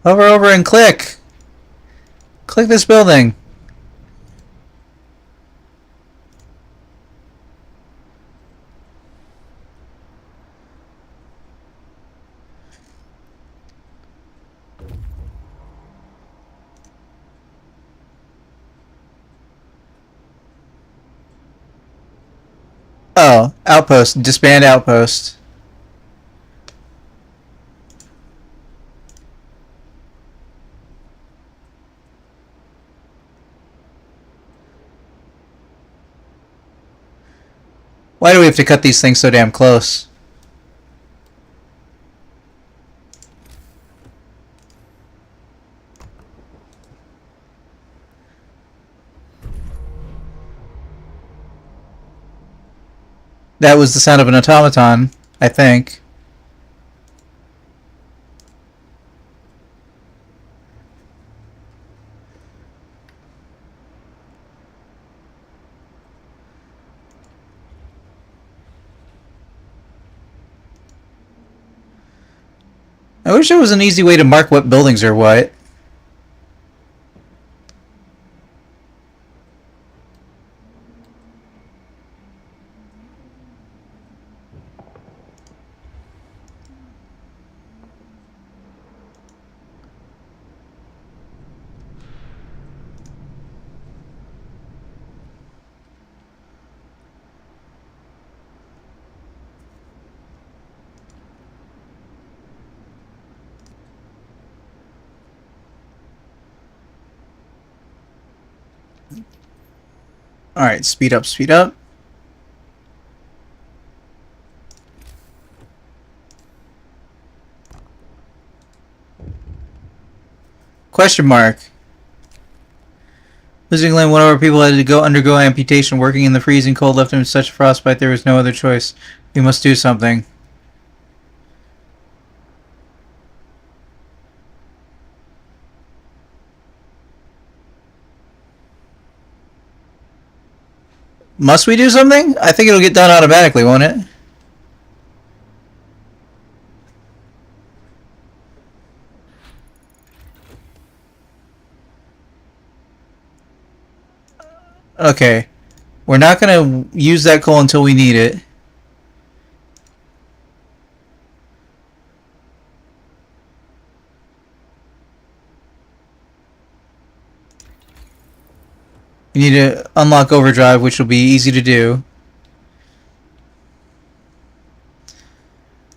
Hover over and click. Click this building. Oh, outpost. Disband outpost. Why do we have to cut these things so damn close? That was the sound of an automaton, I think. I wish there was an easy way to mark what buildings are what. Alright, speed up, speed up. Question mark. Losing limb, one of our people had to undergo amputation. Working in the freezing cold left him in such frostbite there was no other choice. We must do something. Must we do something? I think it'll get done automatically, won't it? Okay. We're not going to use that coal until we need it. We need to unlock overdrive, which will be easy to do.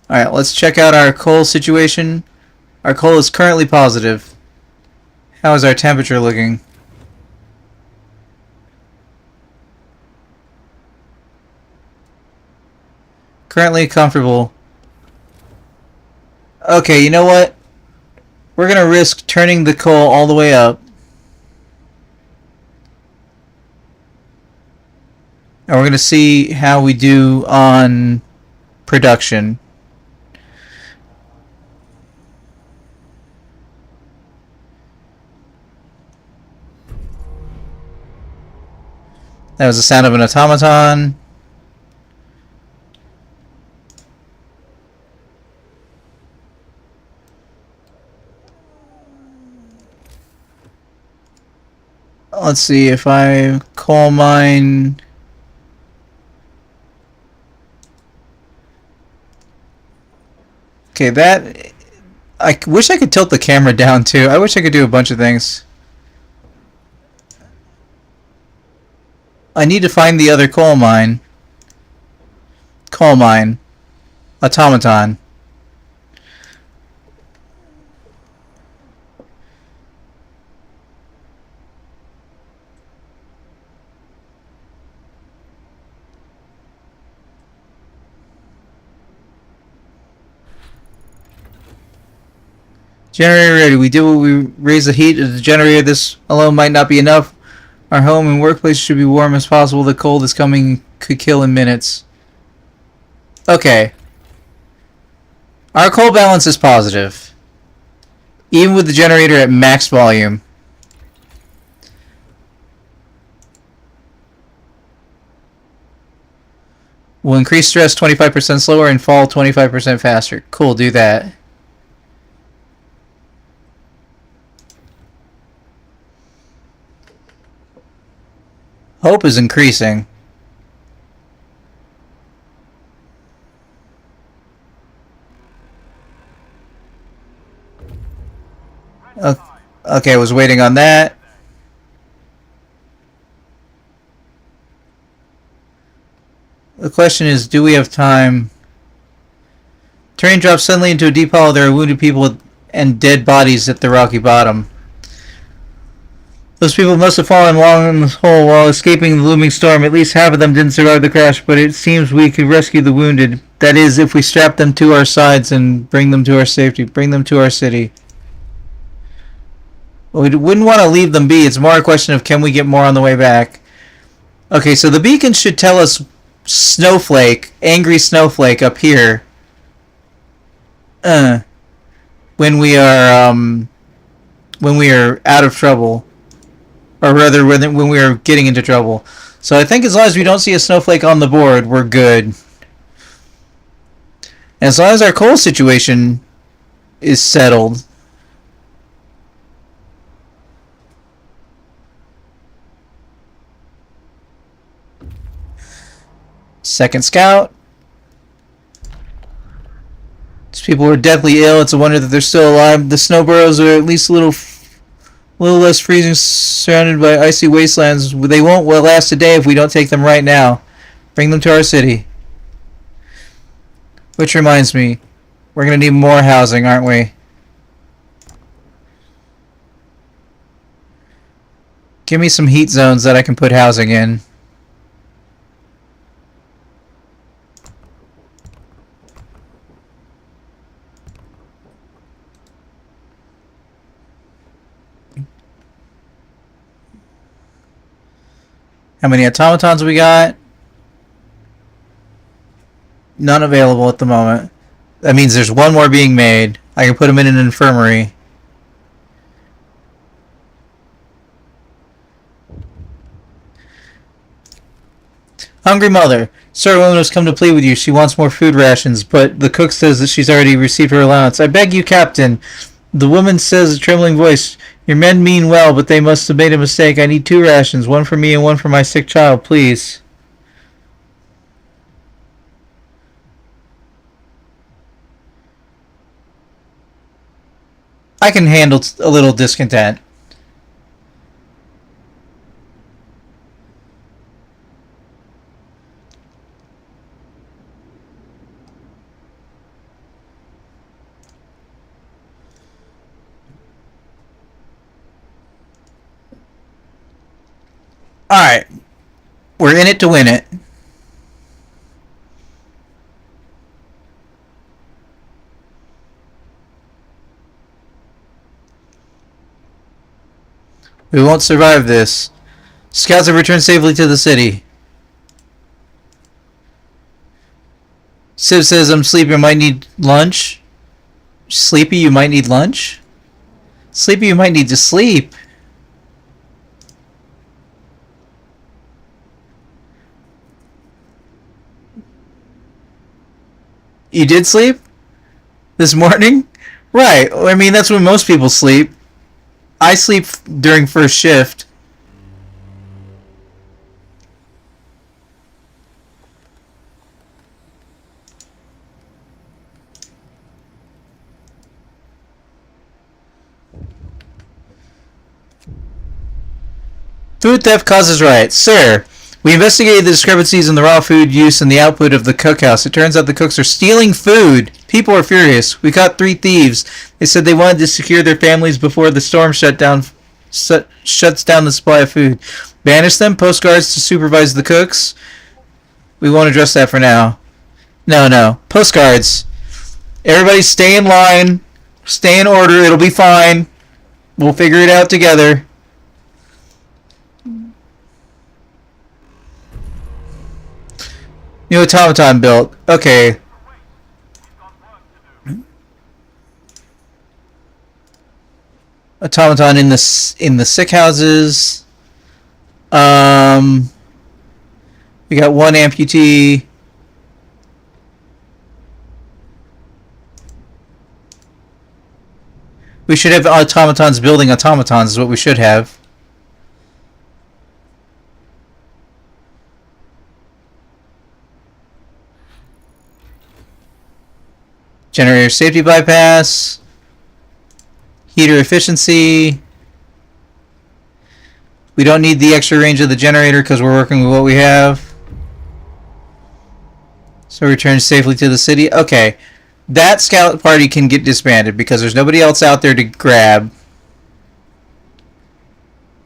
Alright, let's check out our coal situation. Our coal is currently positive. How is our temperature looking? Currently comfortable. Okay, you know what? We're gonna risk turning the coal all the way up. And we're gonna see how we do on production. That was the sound of an automaton. Let's see if I coal mine. Okay, that. I wish I could tilt the camera down too. I wish I could do a bunch of things. I need to find the other coal mine. Coal mine. Automaton. Generator ready. We did what we raised the heat of the generator. This alone might not be enough. Our home and workplace should be warm as possible. The cold is coming could kill in minutes. Okay. Our coal balance is positive. Even with the generator at max volume. We'll increase stress 25% slower and fall 25% faster. Cool, do that. Hope is increasing. Okay, I was waiting on that. The question is, do we have time? Terrain drops suddenly into a deep hollow. There are wounded people and dead bodies at the rocky bottom. Those people must have fallen along in this hole while escaping the looming storm. At least half of them didn't survive the crash, but it seems we could rescue the wounded. That is, if we strap them to our sides and bring them to our safety. Bring them to our city. Well, we wouldn't want to leave them be. It's more a question of can we get more on the way back. Okay, so the beacon should tell us Snowflake, angry Snowflake up here. When we are out of trouble. Or rather, when we are getting into trouble. So I think as long as we don't see a snowflake on the board, we're good. And as long as our coal situation is settled. Second scout. These people are deathly ill. It's a wonder that they're still alive. The snow burrows are at least a little less freezing, surrounded by icy wastelands. They won't last a day if we don't take them right now. Bring them to our city. Which reminds me, we're going to need more housing, aren't we? Give me some heat zones that I can put housing in. How many automatons we got? None available at the moment. That means there's one more being made. I can put them in an infirmary. Hungry mother. Sir, woman has come to plead with you. She wants more food rations, but the cook says that she's already received her allowance. I beg you, Captain. The woman says in a trembling voice, your men mean well, but they must have made a mistake. I need 2 rations, one for me and one for my sick child, please. I can handle a little discontent. Alright. We're in it to win it. We won't survive this. Scouts have returned safely to the city. Civ says I'm sleepy, I might need lunch. Sleepy, you might need lunch? Sleepy, you might need to sleep. You did sleep? This morning? Right. I mean, that's when most people sleep. I sleep during first shift. Food theft causes riots. Sir, we investigated the discrepancies in the raw food use and the output of the cookhouse. It turns out the cooks are stealing food. People are furious. We caught 3 thieves. They said they wanted to secure their families before the storm shuts down the supply of food. Banish them. Postcards to supervise the cooks. We won't address that for now. No. Postcards. Everybody stay in line. Stay in order. It'll be fine. We'll figure it out together. New automaton built. Okay. Automaton in the sick houses. We got 1 amputee. We should have automatons building automatons is what we should have. Generator safety bypass. Heater efficiency. We don't need the extra range of the generator because we're working with what we have. So return safely to the city. Okay. That scout party can get disbanded because there's nobody else out there to grab.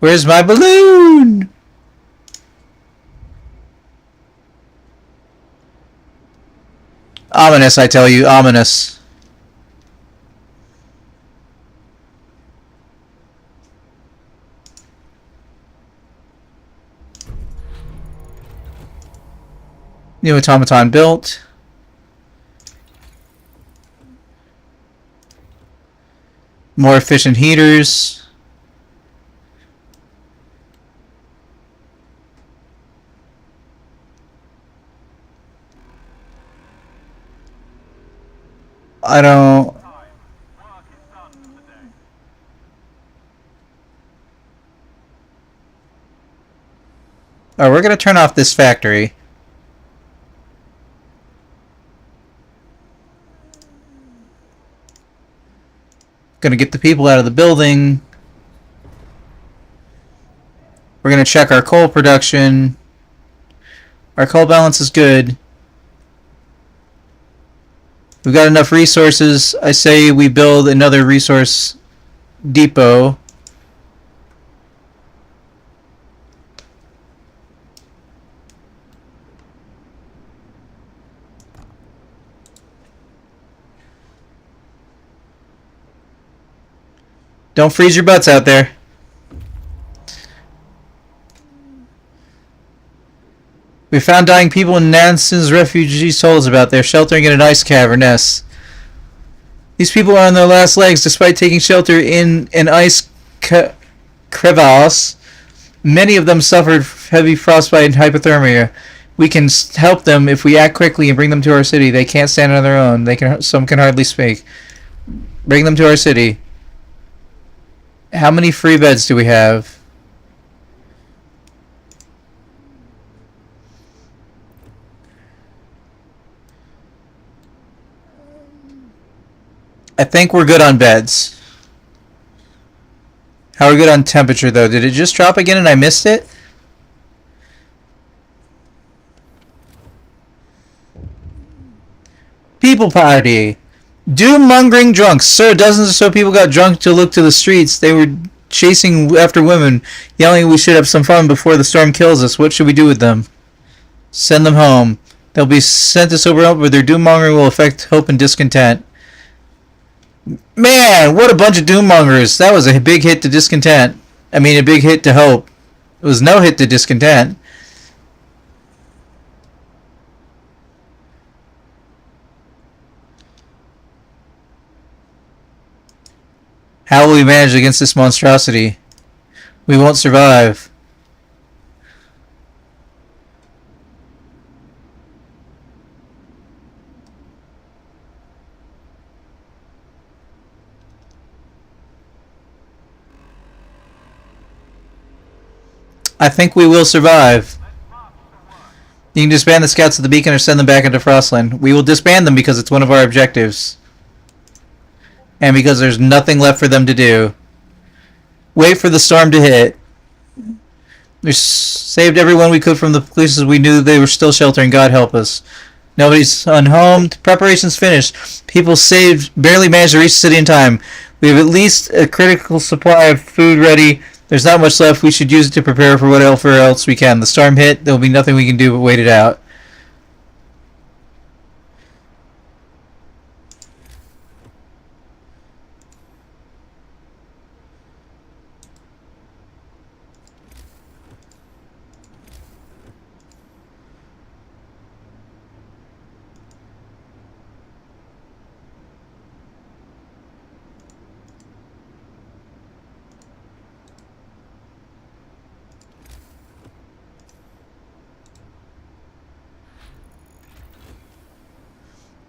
Where's my balloon? Ominous, I tell you, ominous. New automaton built. More efficient heaters. I don't... Oh, we're gonna turn off this factory. Gonna get the people out of the building. We're gonna check our coal production. Our coal balance is good. We've got enough resources. I say we build another resource depot. Don't freeze your butts out there. We found dying people in Nansen's refugee souls about. They're sheltering in an ice caverness. These people are on their last legs despite taking shelter in an ice crevasse. Many of them suffered heavy frostbite and hypothermia. We can help them if we act quickly and bring them to our city. They can't stand on their own. Some can hardly speak. Bring them to our city. How many free beds do we have? I think we're good on beds. How are we good on temperature, though? Did it just drop again and I missed it? People party. Doom-mongering drunks. Sir, dozens or so people got drunk to look to the streets. They were chasing after women, yelling we should have some fun before the storm kills us. What should we do with them? Send them home. They'll be sent to sober up, but their doom-mongering will affect hope and discontent. Man, what a bunch of doommongers. That was a big hit to discontent. I mean, a big hit to hope. It was no hit to discontent. How will we manage against this monstrosity? We won't survive. I think we will survive. You can disband the scouts at the beacon or send them back into Frostland. We will disband them because it's one of our objectives. And because there's nothing left for them to do. Wait for the storm to hit. We saved everyone we could from the places we knew they were still sheltering. God help us. Nobody's unhomed. Preparations finished. People saved. Barely managed to reach the city in time. We have at least a critical supply of food ready. There's not much left. We should use it to prepare for whatever else we can. The storm hit. There will be nothing we can do but wait it out.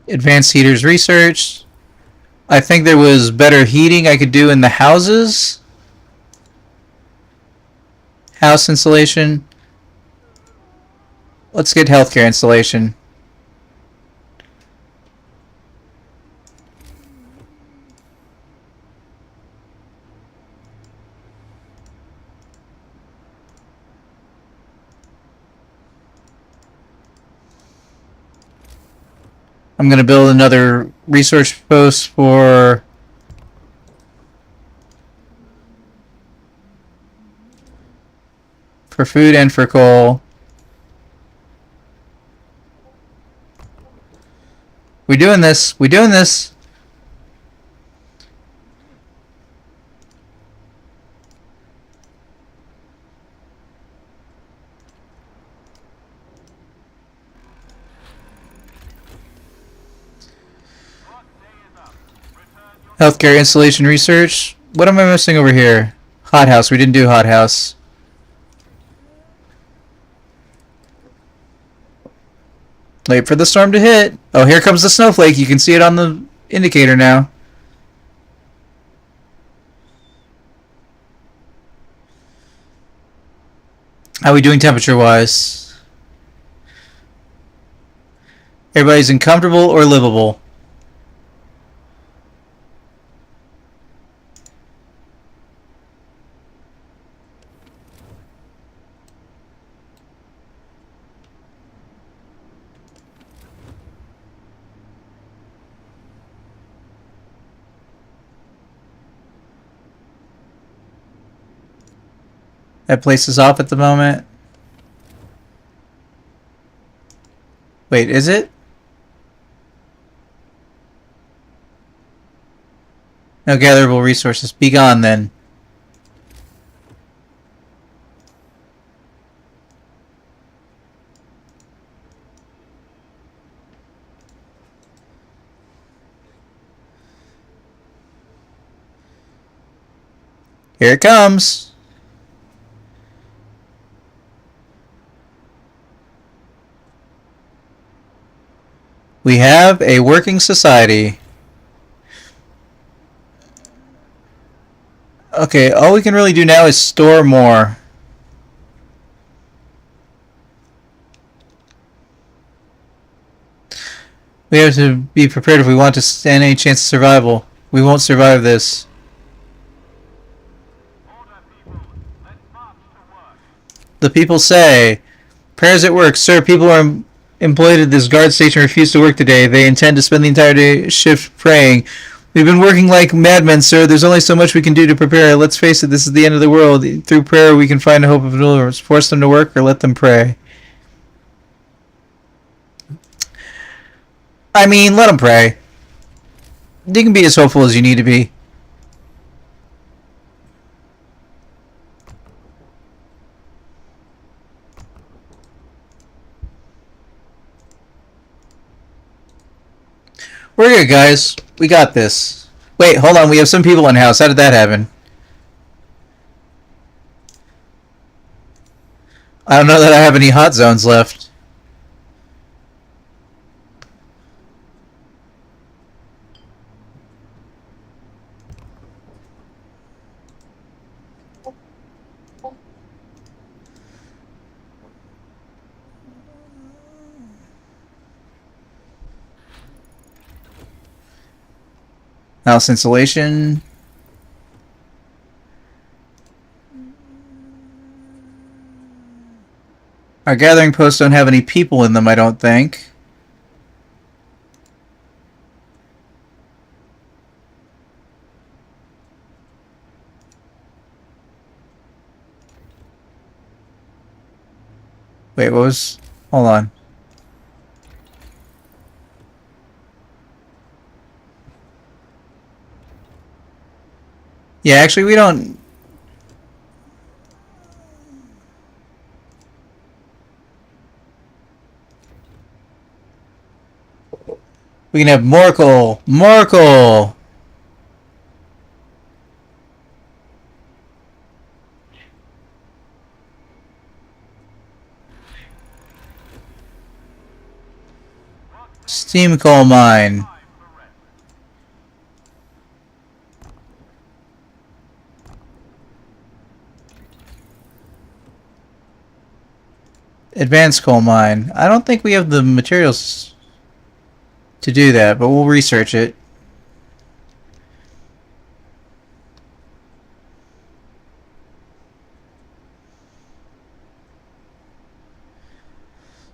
Advanced heaters researched. I think there was better heating I could do in the houses. House installation. Let's get healthcare installation. I'm going to build another research post for for food and for coal. We doing this. We doing this. Healthcare installation research. What am I missing over here? Hothouse. We didn't do hothouse. Wait for the storm to hit. Oh, here comes the snowflake. You can see it on the indicator now. How are we doing temperature-wise? Everybody's uncomfortable or livable? That place is off at the moment. Wait, is it? No gatherable resources. Be gone then. Here it comes. We have a working society. Okay, all we can really do now is store more. We have to be prepared if we want to stand any chance of survival. We won't survive this. The people say, prayers at work. Sir, people are employed at this guard station refuse to work today. They intend to spend the entire day shift praying. We've been working like madmen, sir. There's only so much we can do to prepare. Let's face it, this is the end of the world. Through prayer, we can find a hope of deliverance. Force them to work or let them pray. I mean, let them pray. You can be as hopeful as you need to be. We're good, guys. We got this. Wait, hold on. We have some people in house. How did that happen? I don't know that I have any hot zones left. House insulation. Our gathering posts don't have any people in them, I don't think. Wait, what was... Hold on. Yeah, actually, we don't... We can have more coal. More coal! Steam coal mine. Advanced coal mine. I don't think we have the materials to do that, but we'll research it.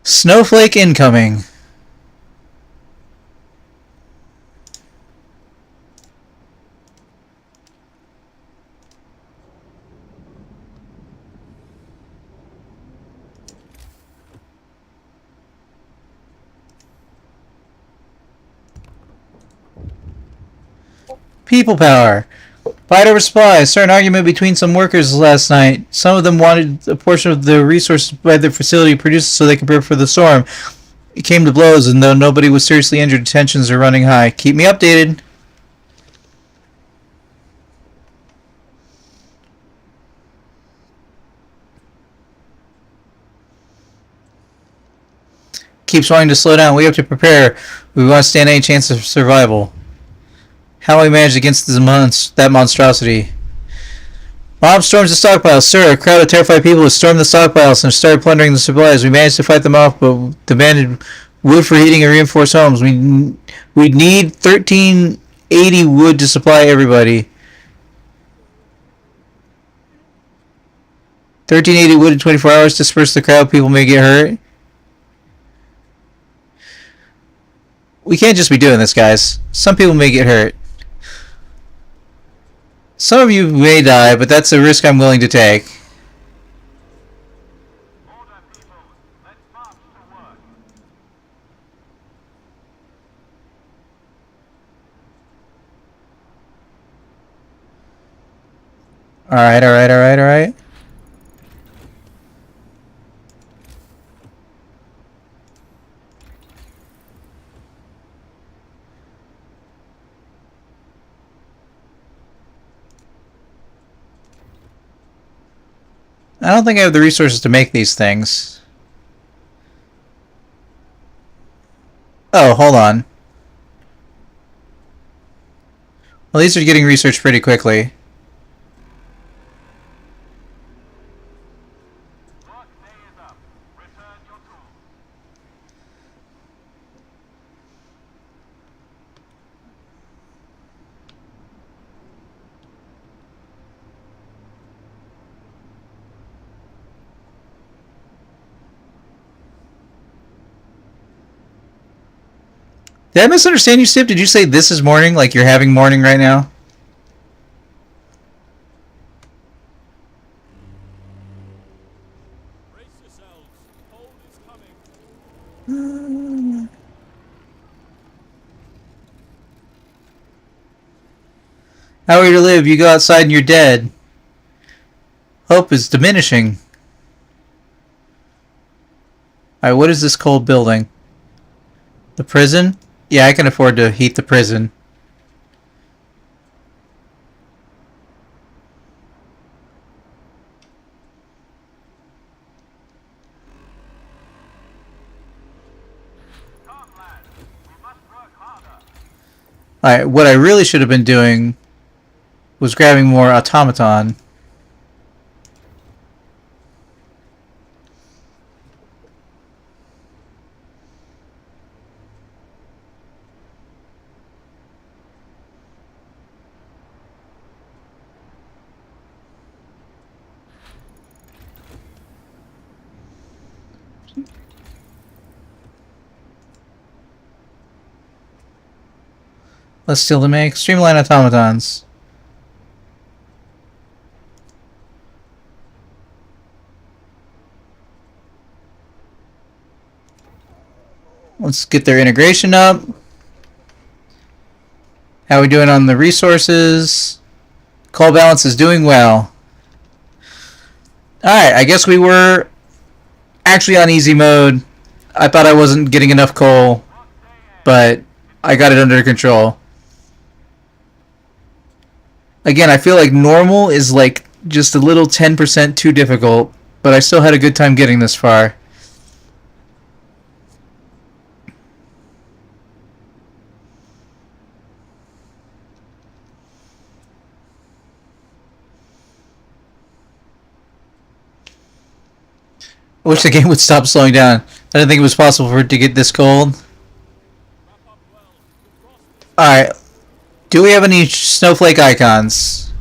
Snowflake incoming. People power. Fight over supplies. Saw an argument between some workers last night. Some of them wanted a portion of the resources by their facility produced so they could prepare for the storm. It came to blows, and though nobody was seriously injured, tensions are running high. Keep me updated. Keeps wanting to slow down. We have to prepare. We want to stand any chance of survival. How we managed against that monstrosity. Mob storms the stockpiles. Sir, a crowd of terrified people have stormed the stockpiles and started plundering the supplies. We managed to fight them off, but demanded wood for heating and reinforced homes. We need 1380 wood to supply everybody. 1380 wood in 24 hours. Disperse the crowd. People may get hurt. We can't just be doing this, guys. Some people may get hurt. Some of you may die, but that's a risk I'm willing to take. Order, people. Let's march to work. Alright. I don't think I have the resources to make these things. Oh, hold on. Well, these are getting researched pretty quickly. Work day is up. Return your tools. Did I misunderstand you, Steve? Did you say this is morning, like you're having morning right now? Brace yourselves. Cold is coming. How are you to live? You go outside and you're dead. Hope is diminishing. Alright, what is this cold building? The prison? Yeah, I can afford to heat the prison. Come, lads. We must work harder. Alright, what I really should have been doing was grabbing more automaton. Let's still to make streamline automatons. Let's get their integration up. How are we doing on the resources? Coal balance is doing well. Alright, I guess we were actually on easy mode. I thought I wasn't getting enough coal, but I got it under control. Again, I feel like normal is like just a little 10% too difficult, but I still had a good time getting this far. I wish the game would stop slowing down. I didn't think it was possible for it to get this cold. Alright. Do we have any snowflake icons?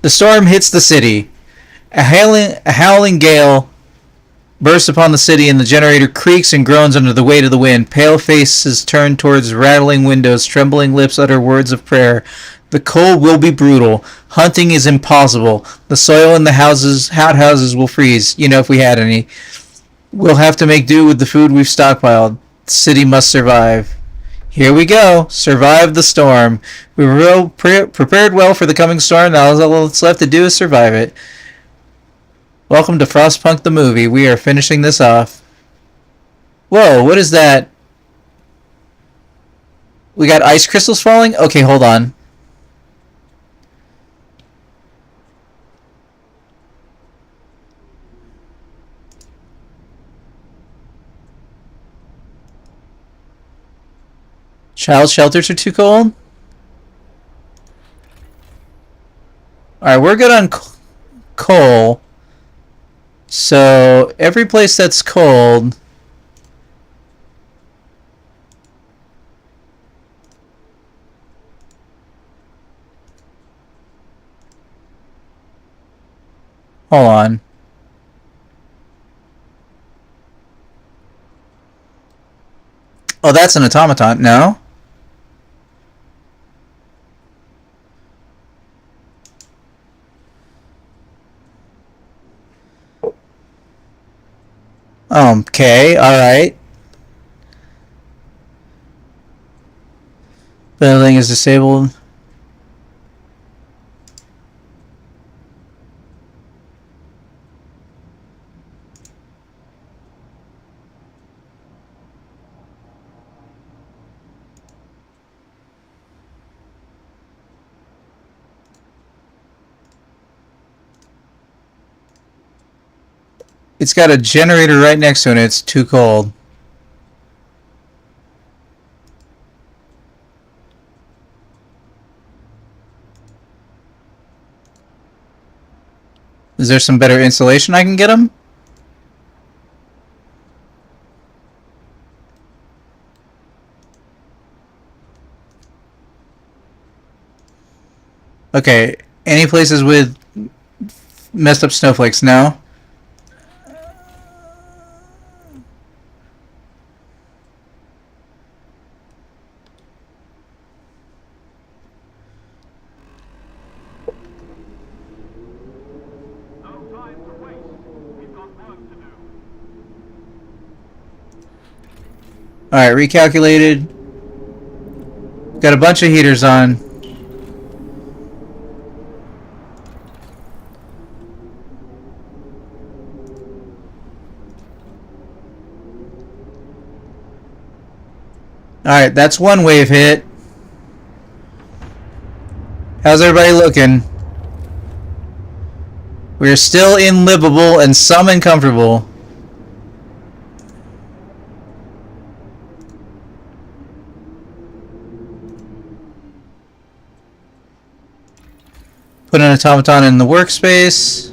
The storm hits the city. A howling gale bursts upon the city, and the generator creaks and groans under the weight of the wind. Pale faces turn towards rattling windows. Trembling lips utter words of prayer. The cold will be brutal. Hunting is impossible. The soil in the outhouses will freeze, if we had any. We'll have to make do with the food we've stockpiled. The city must survive. Here we go. Survive the storm. We were prepared well for the coming storm. Now all that's left to do is survive it. Welcome to Frostpunk the movie. We are finishing this off. Whoa, what is that? We got ice crystals falling? Okay, hold on. Child shelters are too cold? Alright, we're good on coal. So, every place that's cold... Hold on. Oh, that's an automaton. No? Okay, alright. Building is disabled. It's got a generator right next to it and it's too cold. Is there some better insulation I can get them? Okay, any places with messed up snowflakes? No? No time to waste. We've got work to do. Alright, recalculated. Got a bunch of heaters on. Alright, that's one wave hit. How's everybody looking? We're still unlivable and some uncomfortable. Put an automaton in the workspace.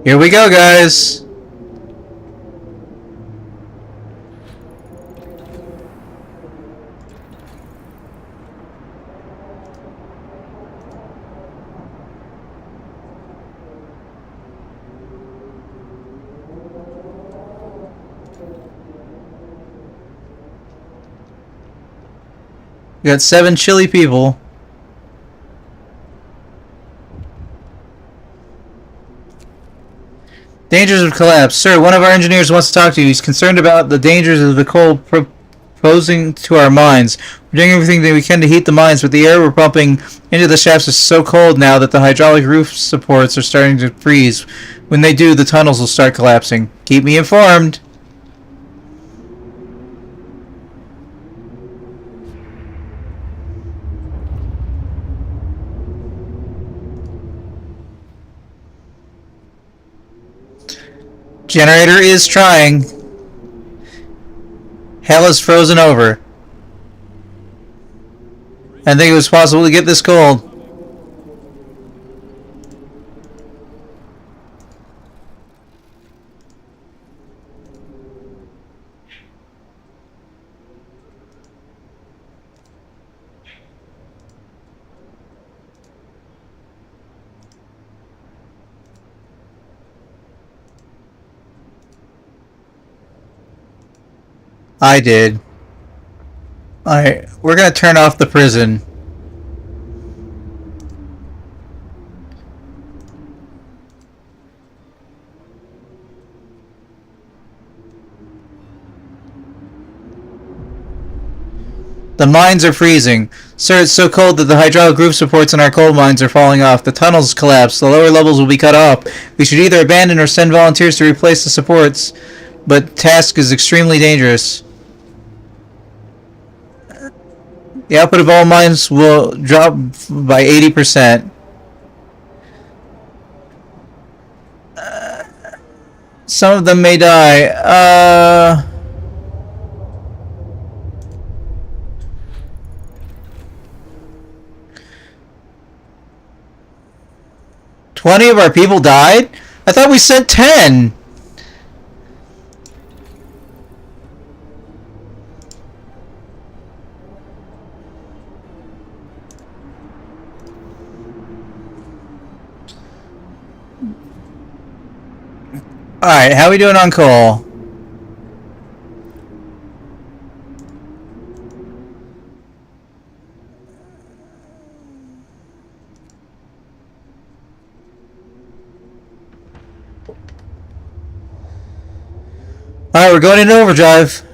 Here we go, guys. We got 7 chilly people. Dangers of collapse. Sir, one of our engineers wants to talk to you. He's concerned about the dangers of the coal proposing to our mines. We're doing everything that we can to heat the mines, but the air we're pumping into the shafts is so cold now that the hydraulic roof supports are starting to freeze. When they do, the tunnels will start collapsing. Keep me informed. Generator is trying. Hell is frozen over. I think it was possible to get this cold. I did. Alright, we're gonna turn off the prison. The mines are freezing. Sir, it's so cold that the hydraulic roof supports in our coal mines are falling off. The tunnels collapse. The lower levels will be cut off. We should either abandon or send volunteers to replace the supports, but task is extremely dangerous. The output of all mines will drop by 80%. Some of them may die. 20 of our people died? I thought we sent 10. Alright, how are we doing on coal? Alright, we're going into overdrive.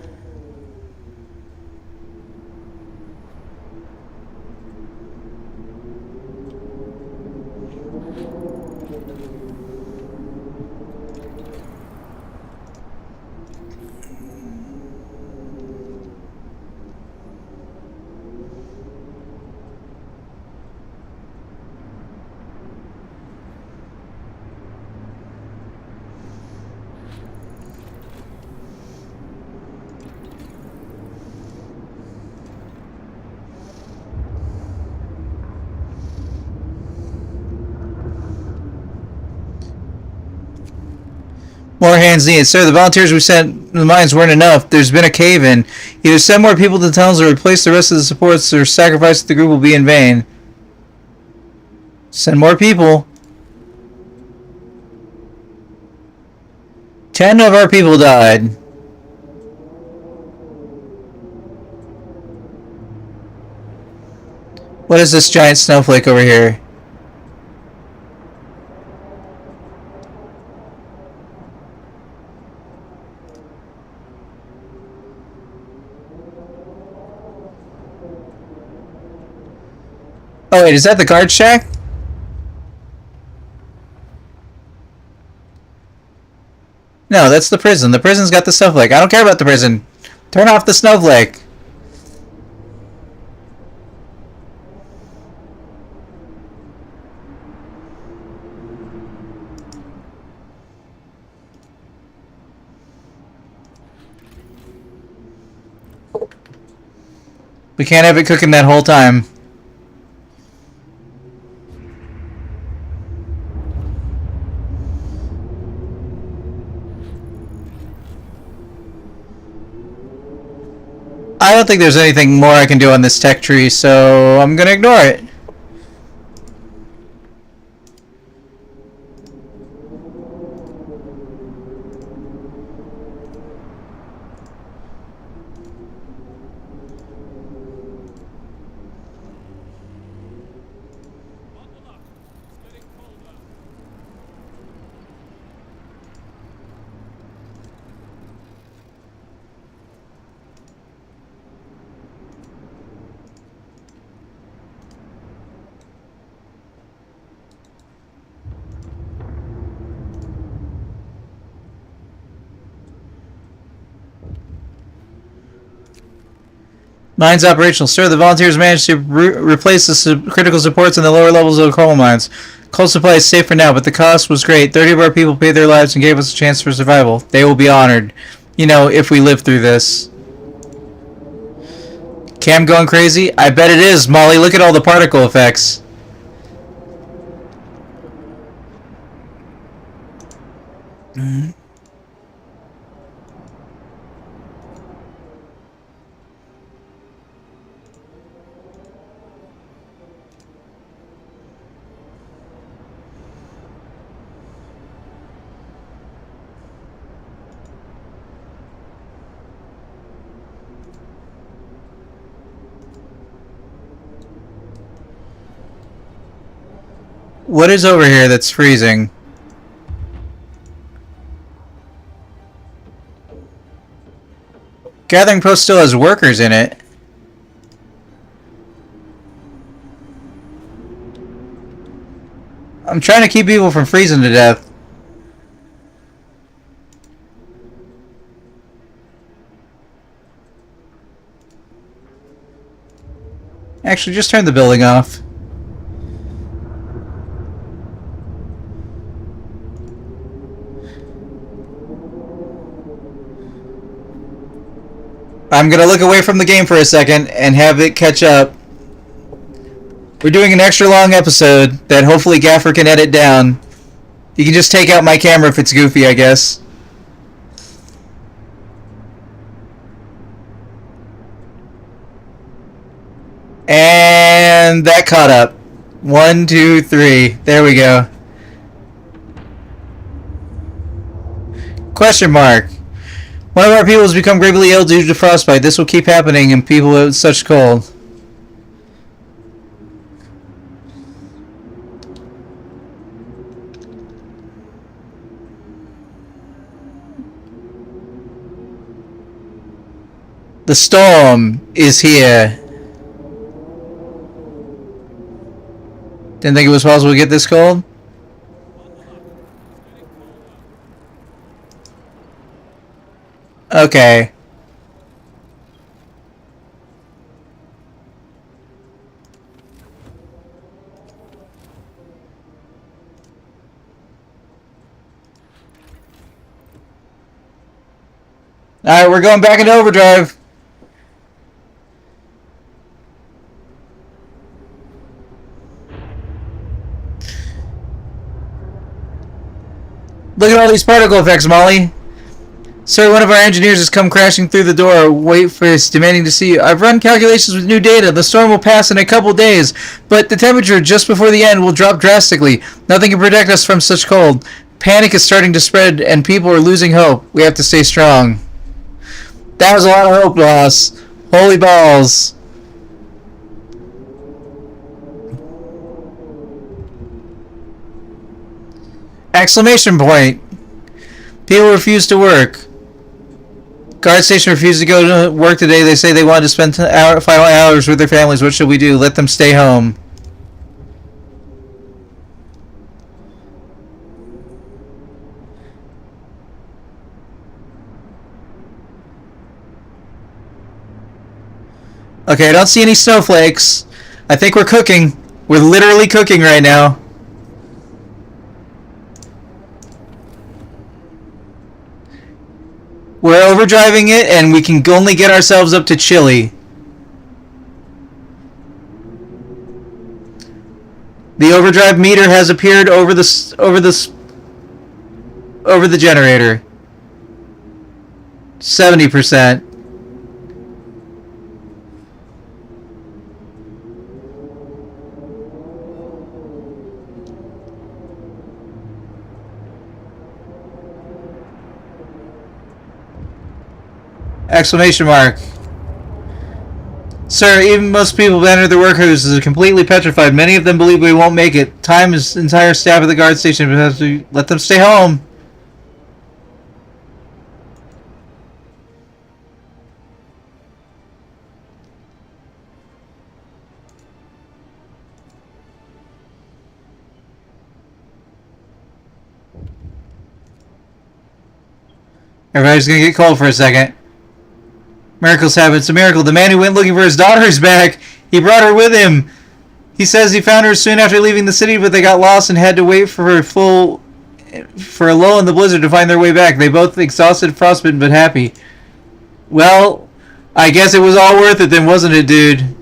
More hands needed. Sir, the volunteers we sent to the mines weren't enough. There's been a cave-in. Either send more people to the tunnels or replace the rest of the supports, or sacrifice to the group will be in vain. Send more people. 10 of our people died. What is this giant snowflake over here? Oh wait, is that the guard shack? No, that's the prison. The prison's got the snowflake. I don't care about the prison. Turn off the snowflake. We can't have it cooking that whole time. I don't think there's anything more I can do on this tech tree, so I'm gonna ignore it. Buckle up. It's getting colder. Mines operational. Sir, the volunteers managed to replace the critical supports in the lower levels of the coal mines. Coal supply is safe for now, but the cost was great. 30 of our people paid their lives and gave us a chance for survival. They will be honored. You know, if we live through this. Cam going crazy? I bet it is, Molly. Look at all the particle effects. What is over here that's freezing? Gathering post still has workers in it. I'm trying to keep people from freezing to death. Actually, just turn the building off. I'm gonna look away from the game for a second and have it catch up. We're doing an extra long episode that hopefully Gaffer can edit down. You can just take out my camera if it's goofy, I guess. And that caught up. 1, 2, 3. There we go. Question mark. One of our people has become gravely ill due to frostbite. This will keep happening in people with such cold. The storm is here. Didn't think it was possible to get this cold? Okay. Alright, we're going back into overdrive. Look at all these particle effects, Molly. Sir, one of our engineers has come crashing through the door. Wait for us, demanding to see you. I've run calculations with new data. The storm will pass in a couple days, but the temperature just before the end will drop drastically. Nothing can protect us from such cold. Panic is starting to spread, and people are losing hope. We have to stay strong. That was a lot of hope, boss. Holy balls. Exclamation point. People refuse to work. Guard station refused to go to work today. They say they wanted to spend final hours with their families. What should we do? Let them stay home. Okay, I don't see any snowflakes. I think we're cooking. We're literally cooking right now. We're overdriving it, and we can only get ourselves up to chili. The overdrive meter has appeared over the generator. 70%. Exclamation mark. Sir, even most people who enter the workhouse are completely petrified. Many of them believe we won't make it. Time is entire staff of the guard station has to let them stay home. Everybody's gonna get cold for a second. Miracles happen. It's a miracle. The man who went looking for his daughter is back. He brought her with him. He says he found her soon after leaving the city, but they got lost and had to wait for a lull in the blizzard to find their way back. They both exhausted, frostbitten, but happy. Well, I guess it was all worth it then, wasn't it, dude?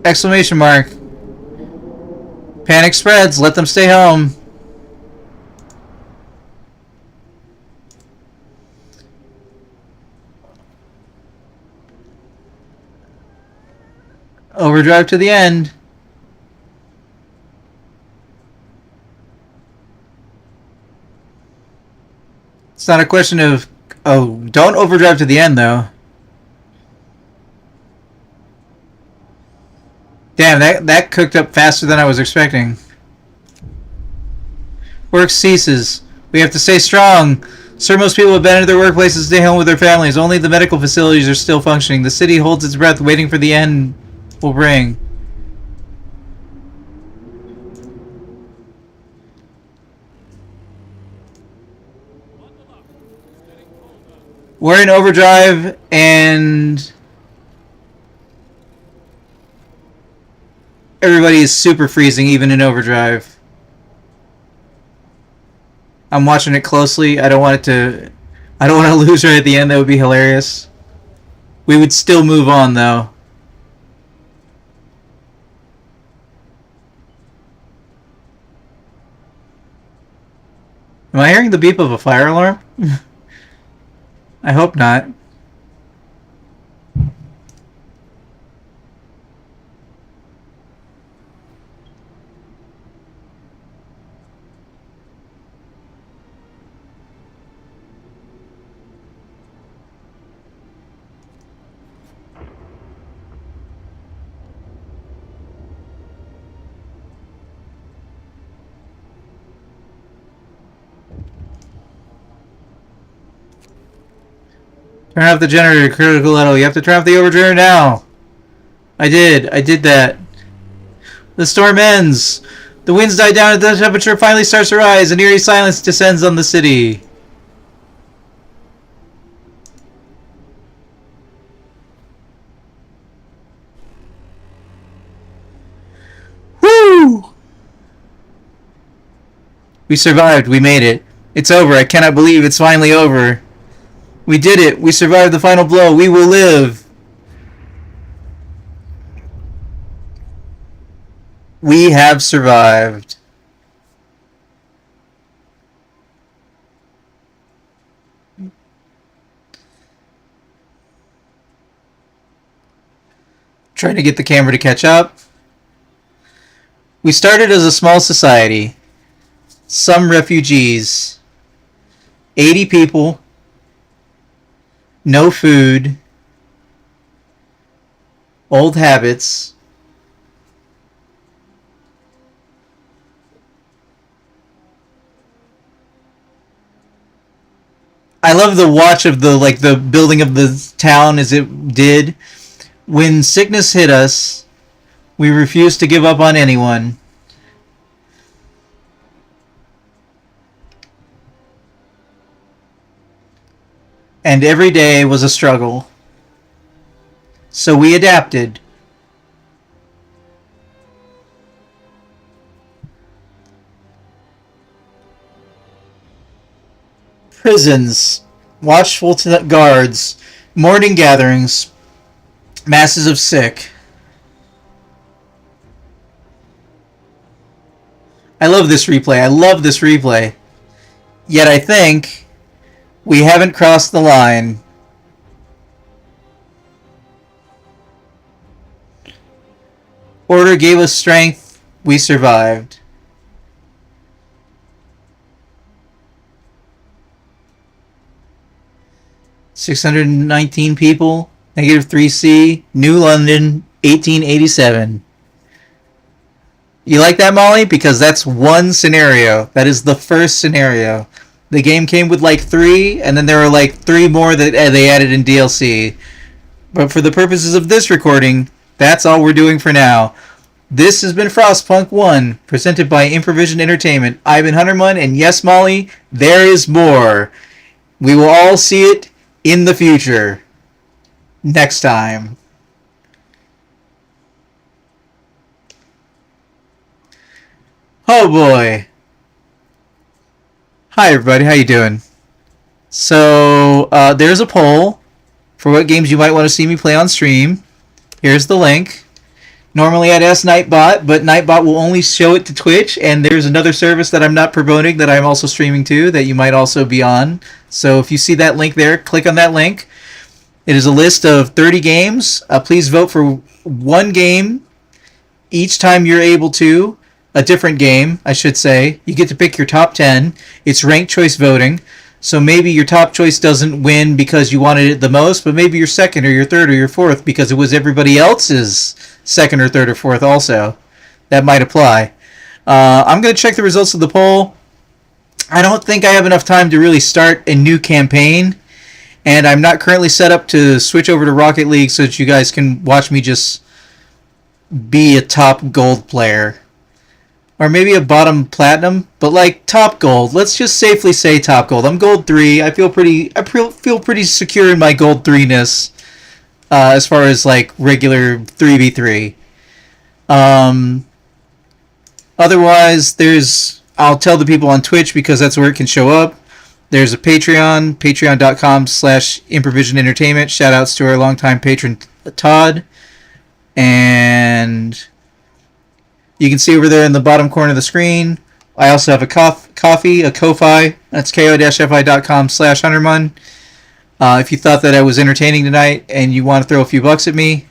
Exclamation mark. Panic spreads. Let them stay home. Overdrive to the end. It's not a question of... Oh, don't overdrive to the end, though. Damn, that cooked up faster than I was expecting. Work ceases. We have to stay strong. Sir, most people have abandoned their workplaces to stay home with their families. Only the medical facilities are still functioning. The city holds its breath, waiting for the end will bring. Bundle up. It's getting colder. We're in overdrive, and everybody is super freezing, even in overdrive. I'm watching it closely. I don't want to lose right at the end. That would be hilarious. We would still move on, though. Am I hearing the beep of a fire alarm? I hope not. Turn off the generator, critical level. You have to turn off the overdrive now. I did that. The storm ends. The winds die down and the temperature finally starts to rise. An eerie silence descends on the city. Woo! We survived. We made it. It's over. I cannot believe it's finally over. We did it. We survived the final blow. We will live. We have survived. Trying to get the camera to catch up. We started as a small society. Some refugees. 80 people. No food. Old habits. I love the watch of the building of the town as it did. When sickness hit us, we refused to give up on anyone. And every day was a struggle. So we adapted. Prisons, watchful guards, morning gatherings, masses of sick. I love this replay. I love this replay. Yet I think we haven't crossed the line. Order gave us strength. We survived. $619 people. Negative 3C. New London, 1887. You like that, Molly? Because that's one scenario. That is the first scenario. The game came with like 3, and then there were like 3 more that they added in DLC. But for the purposes of this recording, that's all we're doing for now. This has been Frostpunk 1, presented by Improvision Entertainment. I've been Hunterman, and yes, Molly, there is more. We will all see it in the future. Next time. Oh boy. Hi everybody, how you doing? So, there's a poll for what games you might want to see me play on stream. Here's the link. Normally I'd ask Nightbot, but Nightbot will only show it to Twitch, and there's another service that I'm not promoting that I'm also streaming to that you might also be on. So if you see that link there, click on that link. It is a list of 30 games. Please vote for one game each time you're able to. A different game, I should say. You get to pick your top 10. It's ranked choice voting. So maybe your top choice doesn't win because you wanted it the most, but maybe your second or your third or your fourth because it was everybody else's second or third or fourth also. That might apply. I'm going to check the results of the poll. I don't think I have enough time to really start a new campaign, and I'm not currently set up to switch over to Rocket League so that you guys can watch me just be a top gold player. Or maybe a bottom platinum, but like top gold. Let's just safely say top gold. I'm gold 3. I feel pretty secure in my gold 3-ness as far as like regular 3v3. Otherwise, I'll tell the people on Twitch because that's where it can show up. There's a Patreon, patreon.com/Improvision Entertainment. Shoutouts to our longtime patron Todd. And you can see over there in the bottom corner of the screen, I also have a Ko-fi. That's ko-fi.com/Huntermun. If you thought that I was entertaining tonight and you want to throw a few bucks at me.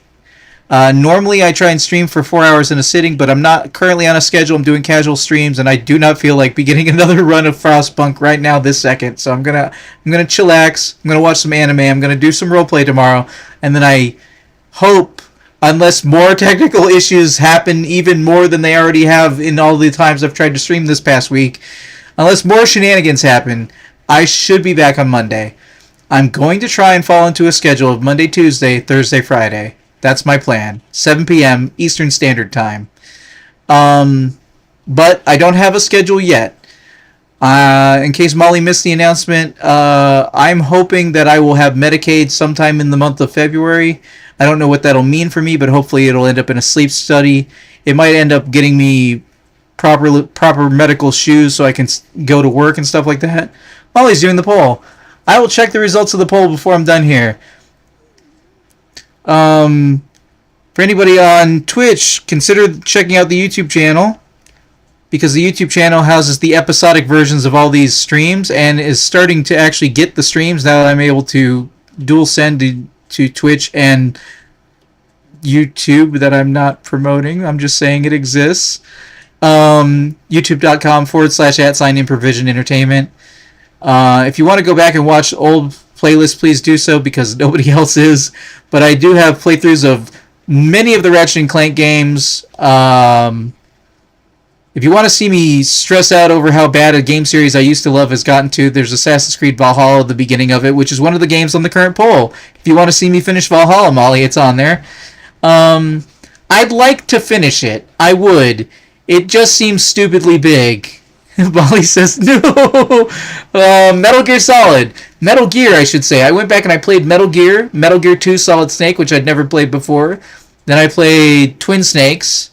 Normally I try and stream for 4 hours in a sitting, but I'm not currently on a schedule. I'm doing casual streams, and I do not feel like beginning another run of Frostpunk right now this second. So I'm gonna chillax. I'm gonna watch some anime. I'm gonna do some roleplay tomorrow, and then I hope, unless more technical issues happen even more than they already have in all the times I've tried to stream this past week, unless more shenanigans happen, I should be back on Monday. I'm going to try and fall into a schedule of Monday, Tuesday, Thursday, Friday. That's my plan. 7 p.m. Eastern Standard Time. But I don't have a schedule yet. In case Molly missed the announcement, I'm hoping that I will have Medicaid sometime in the month of February. I don't know what that'll mean for me, but hopefully it'll end up in a sleep study. It might end up getting me proper medical shoes so I can go to work and stuff like that. Molly's doing the poll. I will check the results of the poll before I'm done here. For anybody on Twitch, consider checking out the YouTube channel, because the YouTube channel houses the episodic versions of all these streams and is starting to actually get the streams now that I'm able to dual send to Twitch and YouTube that I'm not promoting. I'm just saying it exists. YouTube.com/@Improvision Entertainment. If you want to go back and watch old playlists, please do so, because nobody else is. But I do have playthroughs of many of the Ratchet & Clank games. If you want to see me stress out over how bad a game series I used to love has gotten to, there's Assassin's Creed Valhalla, the beginning of it, which is one of the games on the current poll. If you want to see me finish Valhalla, Molly, it's on there. I'd like to finish it. I would. It just seems stupidly big. Molly says, no! Metal Gear Solid. Metal Gear, I should say. I went back and I played Metal Gear 2 Solid Snake, which I'd never played before. Then I played Twin Snakes,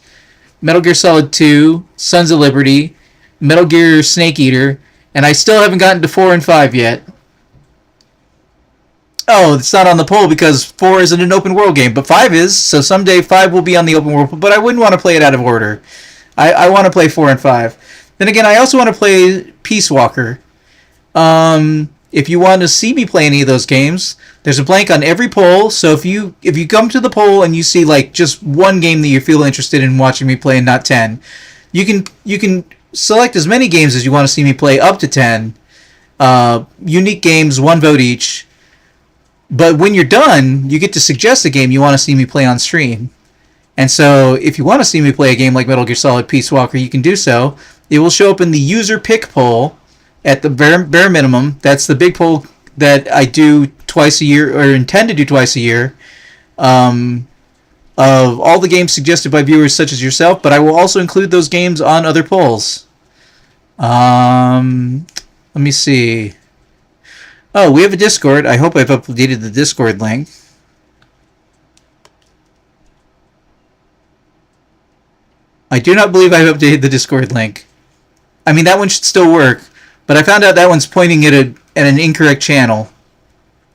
Metal Gear Solid 2, Sons of Liberty, Metal Gear Snake Eater, and I still haven't gotten to 4 and 5 yet. Oh, it's not on the poll because 4 isn't an open world game, but 5 is, so someday 5 will be on the open world, but I wouldn't want to play it out of order. I want to play 4 and 5. Then again, I also want to play Peace Walker. If you want to see me play any of those games, there's a blank on every poll. So if you come to the poll and you see like just one game that you feel interested in watching me play and not 10, you can select as many games as you want to see me play, up to 10. Unique games, 1 vote each. But when you're done, you get to suggest a game you want to see me play on stream. And so if you want to see me play a game like Metal Gear Solid Peace Walker, you can do so. It will show up in the user pick poll at the bare minimum. That's the big poll that I do twice a year, or intend to do twice a year, of all the games suggested by viewers such as yourself, but I will also include those games on other polls. Let me see. Oh, we have a Discord. I hope I've updated the Discord link. I do not believe I've updated the Discord link. I mean, that one should still work, but I found out that one's pointing at an incorrect channel.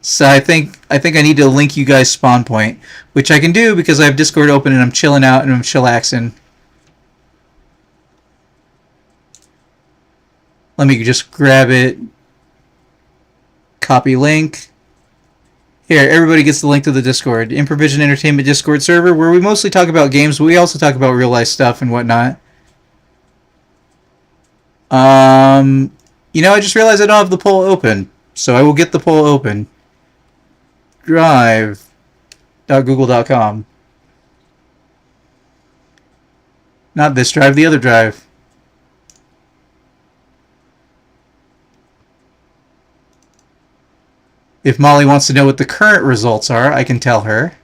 So I think I need to link you guys spawn point, which I can do because I have Discord open and I'm chilling out and I'm chillaxing. Let me just grab it. Copy link. Here, everybody gets the link to the Discord. Improvision Entertainment Discord server, where we mostly talk about games, but we also talk about real life stuff and whatnot. I just realized I don't have the poll open. So I will get the poll open. Drive.google.com. Not this drive, the other drive. If Molly wants to know what the current results are, I can tell her.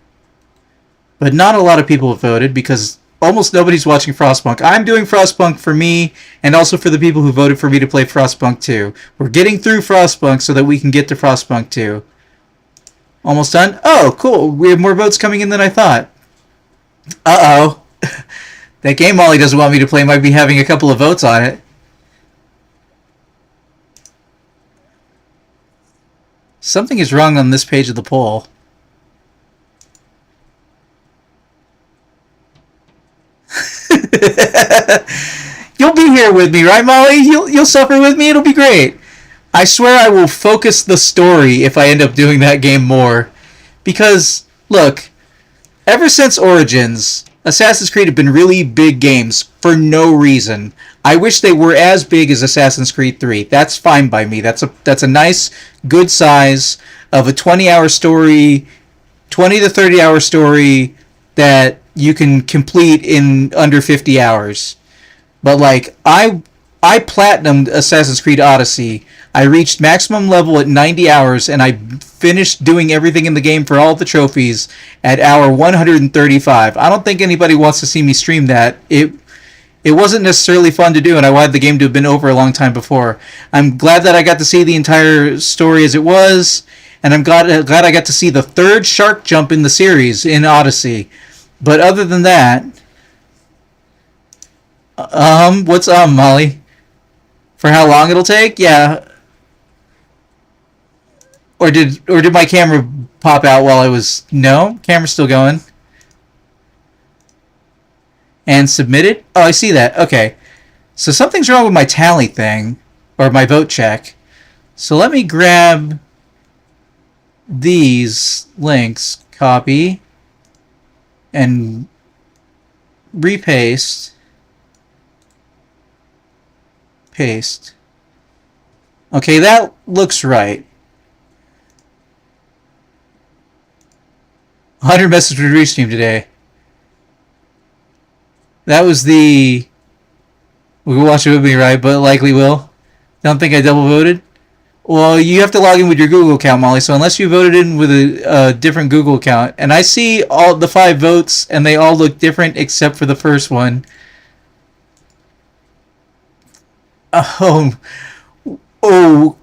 But not a lot of people have voted because almost nobody's watching Frostpunk. I'm doing Frostpunk for me and also for the people who voted for me to play Frostpunk 2. We're getting through Frostpunk so that we can get to Frostpunk 2. Almost done? Oh, cool. We have more votes coming in than I thought. Uh-oh. That game Molly doesn't want me to play might be having a couple of votes on it. Something is wrong on this page of the poll. You'll be here with me, right, Molly? You'll suffer with me. It'll be great. I swear I will focus the story if I end up doing that game more. Because, look, ever since Origins, Assassin's Creed have been really big games for no reason. I wish they were as big as Assassin's Creed 3. That's fine by me. That's a nice, good size of a 20-hour story, 20 to 30-hour story that you can complete in under 50 hours. But like I platinumed Assassin's Creed Odyssey. I reached maximum level at 90 hours and I finished doing everything in the game for all the trophies at hour 135. I don't think anybody wants to see me stream that. It wasn't necessarily fun to do, and I wanted the game to have been over a long time before. I'm glad that I got to see the entire story as it was, and I'm glad I got to see the third shark jump in the series in Odyssey. But other than that, what's Molly? For how long it'll take? Yeah. Or did my camera pop out while I was... No, camera's still going. And submitted? Oh, I see that. Okay. So something's wrong with my tally thing, or my vote check. So let me grab these links, copy, and repaste, paste. Okay, that looks right. 100 messages for restream today. That was the... We will watch it with me, right? But likely will. Don't think I double voted? Well, you have to log in with your Google account, Molly. So unless you voted in with a different Google account, and I see all the 5 votes, and they all look different except for the first one. Oh,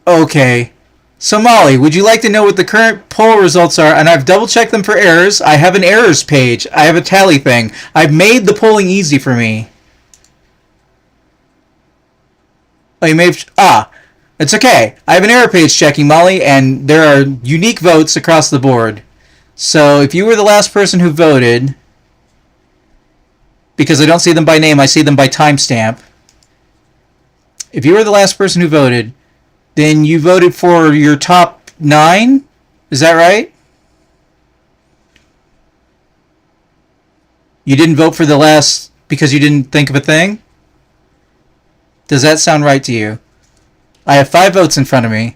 okay. So Molly, would you like to know what the current poll results are? And I've double checked them for errors. I have an errors page. I have a tally thing. I've made the polling easy for me. Oh, you may have... It's okay. I have an error page checking, Molly, and there are unique votes across the board. So if you were the last person who voted, because I don't see them by name, I see them by timestamp. If you were the last person who voted, then you voted for your top 9? Is that right? You didn't vote for the last because you didn't think of a thing? Does that sound right to you? I have 5 votes in front of me.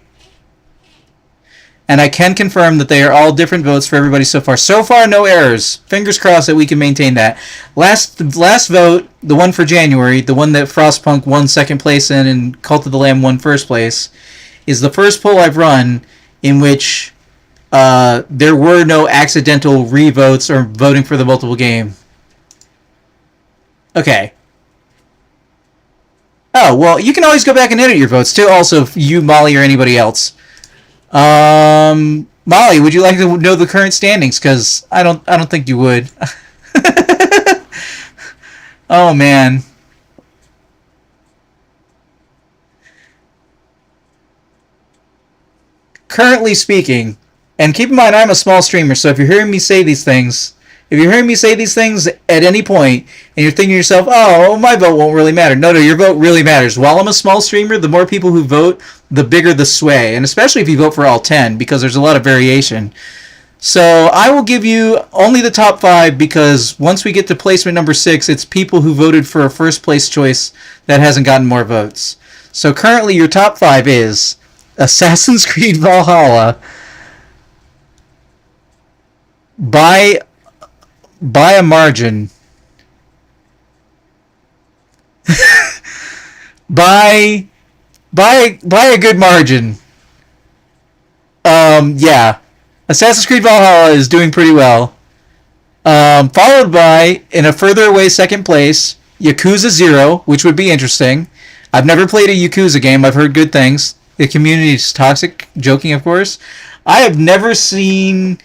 And I can confirm that they are all different votes for everybody so far. So far, no errors. Fingers crossed that we can maintain that. The last vote, the one for January, the one that Frostpunk won second place in and Cult of the Lamb won first place, is the first poll I've run in which there were no accidental re-votes or voting for the multiple game. Okay. Oh, well, you can always go back and edit your votes, too, also, you, Molly, or anybody else. Molly, would you like to know the current standings? Because I don't think you would. Oh, man. Currently speaking, and keep in mind I'm a small streamer, so if you're hearing me say these things... If you're hearing me say these things at any point, and you're thinking to yourself, oh, my vote won't really matter. No, your vote really matters. While I'm a small streamer, the more people who vote, the bigger the sway. And especially if you vote for all 10, because there's a lot of variation. So I will give you only the top 5, because once we get to placement number 6, it's people who voted for a first place choice that hasn't gotten more votes. So currently your top 5 is Assassin's Creed Valhalla by a margin. by by a good margin. Yeah. Assassin's Creed Valhalla is doing pretty well. Followed by, in a further away second place, Yakuza 0, which would be interesting. I've never played a Yakuza game. I've heard good things. The community is toxic. Joking, of course. I have never seen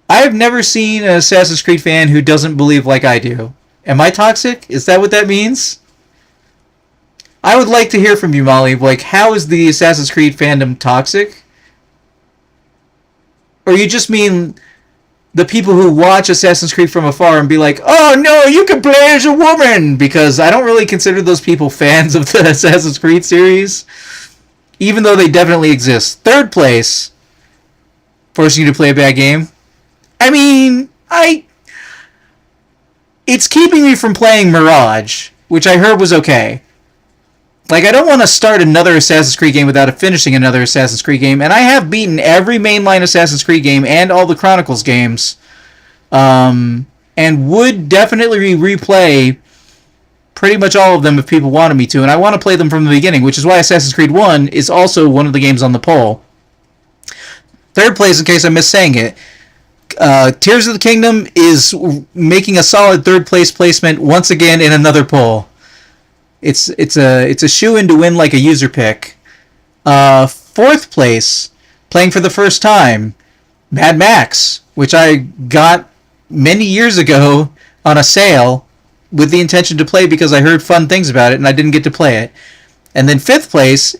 an Assassin's Creed fan who doesn't believe like I do. Am I toxic? Is that what that means? I would like to hear from you, Molly. Like, how is the Assassin's Creed fandom toxic? Or you just mean the people who watch Assassin's Creed from afar and be like, oh no, you can play as a woman! Because I don't really consider those people fans of the Assassin's Creed series, even though they definitely exist. Third place, forcing you to play a bad game. I mean, it's keeping me from playing Mirage, which I heard was okay. Like, I don't want to start another Assassin's Creed game without finishing another Assassin's Creed game, and I have beaten every mainline Assassin's Creed game and all the Chronicles games, and would definitely replay pretty much all of them if people wanted me to, and I want to play them from the beginning, which is why Assassin's Creed 1 is also one of the games on the poll. Third place, in case I missed saying it, Tears of the Kingdom is making a solid third place placement once again in another poll. It's a shoe-in to win like a user pick. Fourth place, playing for the first time, Mad Max, which I got many years ago on a sale with the intention to play because I heard fun things about it and I didn't get to play it. And then fifth place,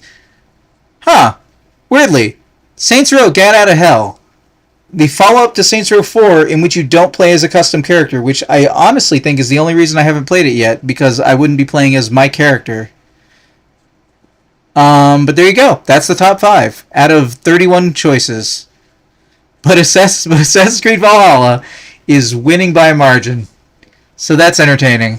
weirdly, Saints Row Get Out of Hell. The follow-up to Saints Row 4 in which you don't play as a custom character, which I honestly think is the only reason I haven't played it yet, because I wouldn't be playing as my character. But there you go. That's the top 5 out of 31 choices. But Assassin's Creed Valhalla is winning by a margin. So that's entertaining.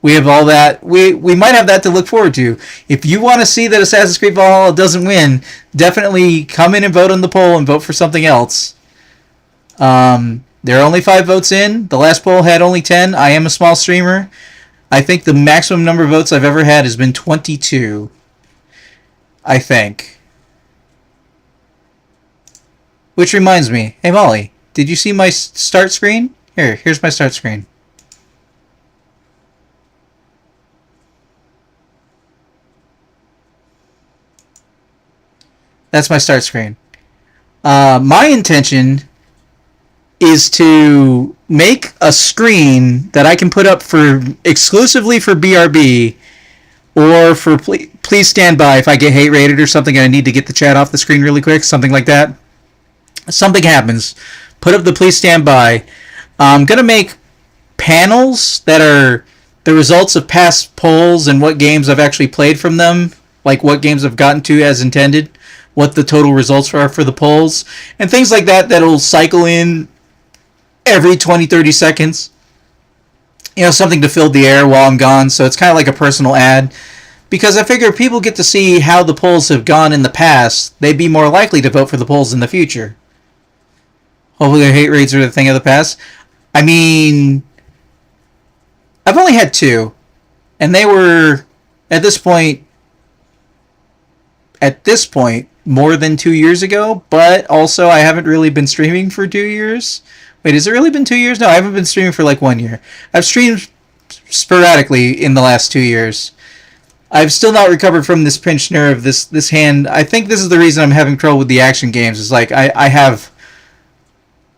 We have all that. We might have that to look forward to. If you want to see that Assassin's Creed Valhalla doesn't win, definitely come in and vote on the poll and vote for something else. There are only 5 votes in. The last poll had only 10. I am a small streamer. I think the maximum number of votes I've ever had has been 22. I think. Which reminds me. Hey, Molly, did you see my start screen? Here's my start screen. That's my start screen. My intention is to make a screen that I can put up for exclusively for BRB or for please stand by if I get hate rated or something and I need to get the chat off the screen really quick, something like that. Something happens. Put up the please stand by. I'm going to make panels that are the results of past polls and what games I've actually played from them, like what games I've gotten to as intended, what the total results are for the polls, and things like that that'll cycle in every 20-30 seconds. You know, something to fill the air while I'm gone, so it's kind of like a personal ad. Because I figure if people get to see how the polls have gone in the past, they'd be more likely to vote for the polls in the future. Hopefully their hate rates are the thing of the past. I mean, I've only had 2. And they were, at this point, more than 2 years ago. But also, I haven't really been streaming for 2 years. Wait, has it really been 2 years? No, I haven't been streaming for like 1 year. I've streamed sporadically in the last 2 years. I've still not recovered from this pinched nerve, this hand. I think this is the reason I'm having trouble with the action games. Is like I have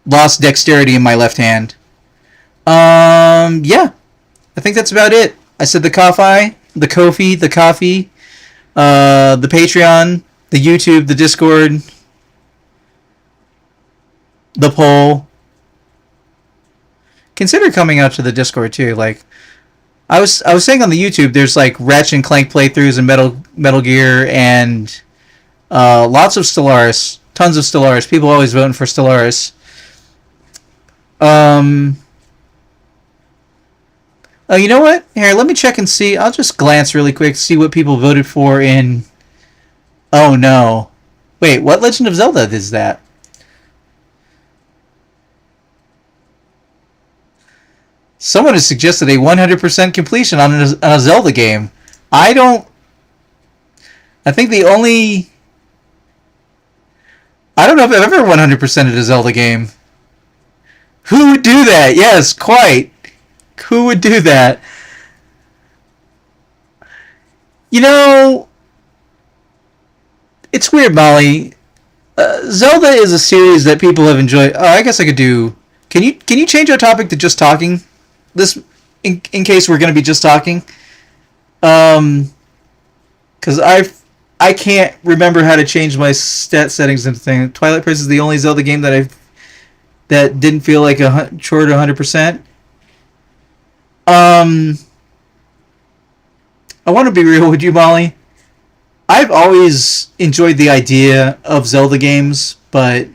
lost dexterity in my left hand. Yeah. I think that's about it. I said the Ko-Fi, the Ko-Fi, the Coffee, the Patreon, the YouTube, the Discord, the poll. Consider coming out to the Discord too. Like, I was saying on the YouTube, there's like Ratchet and Clank playthroughs and Metal Gear and lots of Stellaris, tons of Stellaris. People always voting for Stellaris. Oh, you know what? Here, let me check and see. I'll just glance really quick, see what people voted for in Oh no. Wait, what Legend of Zelda is that? Someone has suggested a 100% completion on a Zelda game. I don't. I think the only. I don't know if I've ever 100%ed a Zelda game. Who would do that? Yes, quite. Who would do that? You know, it's weird, Molly. Zelda is a series that people have enjoyed. Oh, I guess I could do. Can you change our topic to just talking? This in case we're gonna be just talking. Because I can't remember how to change my stat settings and thing. Twilight Princess is the only Zelda game that didn't feel like a short 100%. I want to be real with you, Molly. I've always enjoyed the idea of Zelda games, but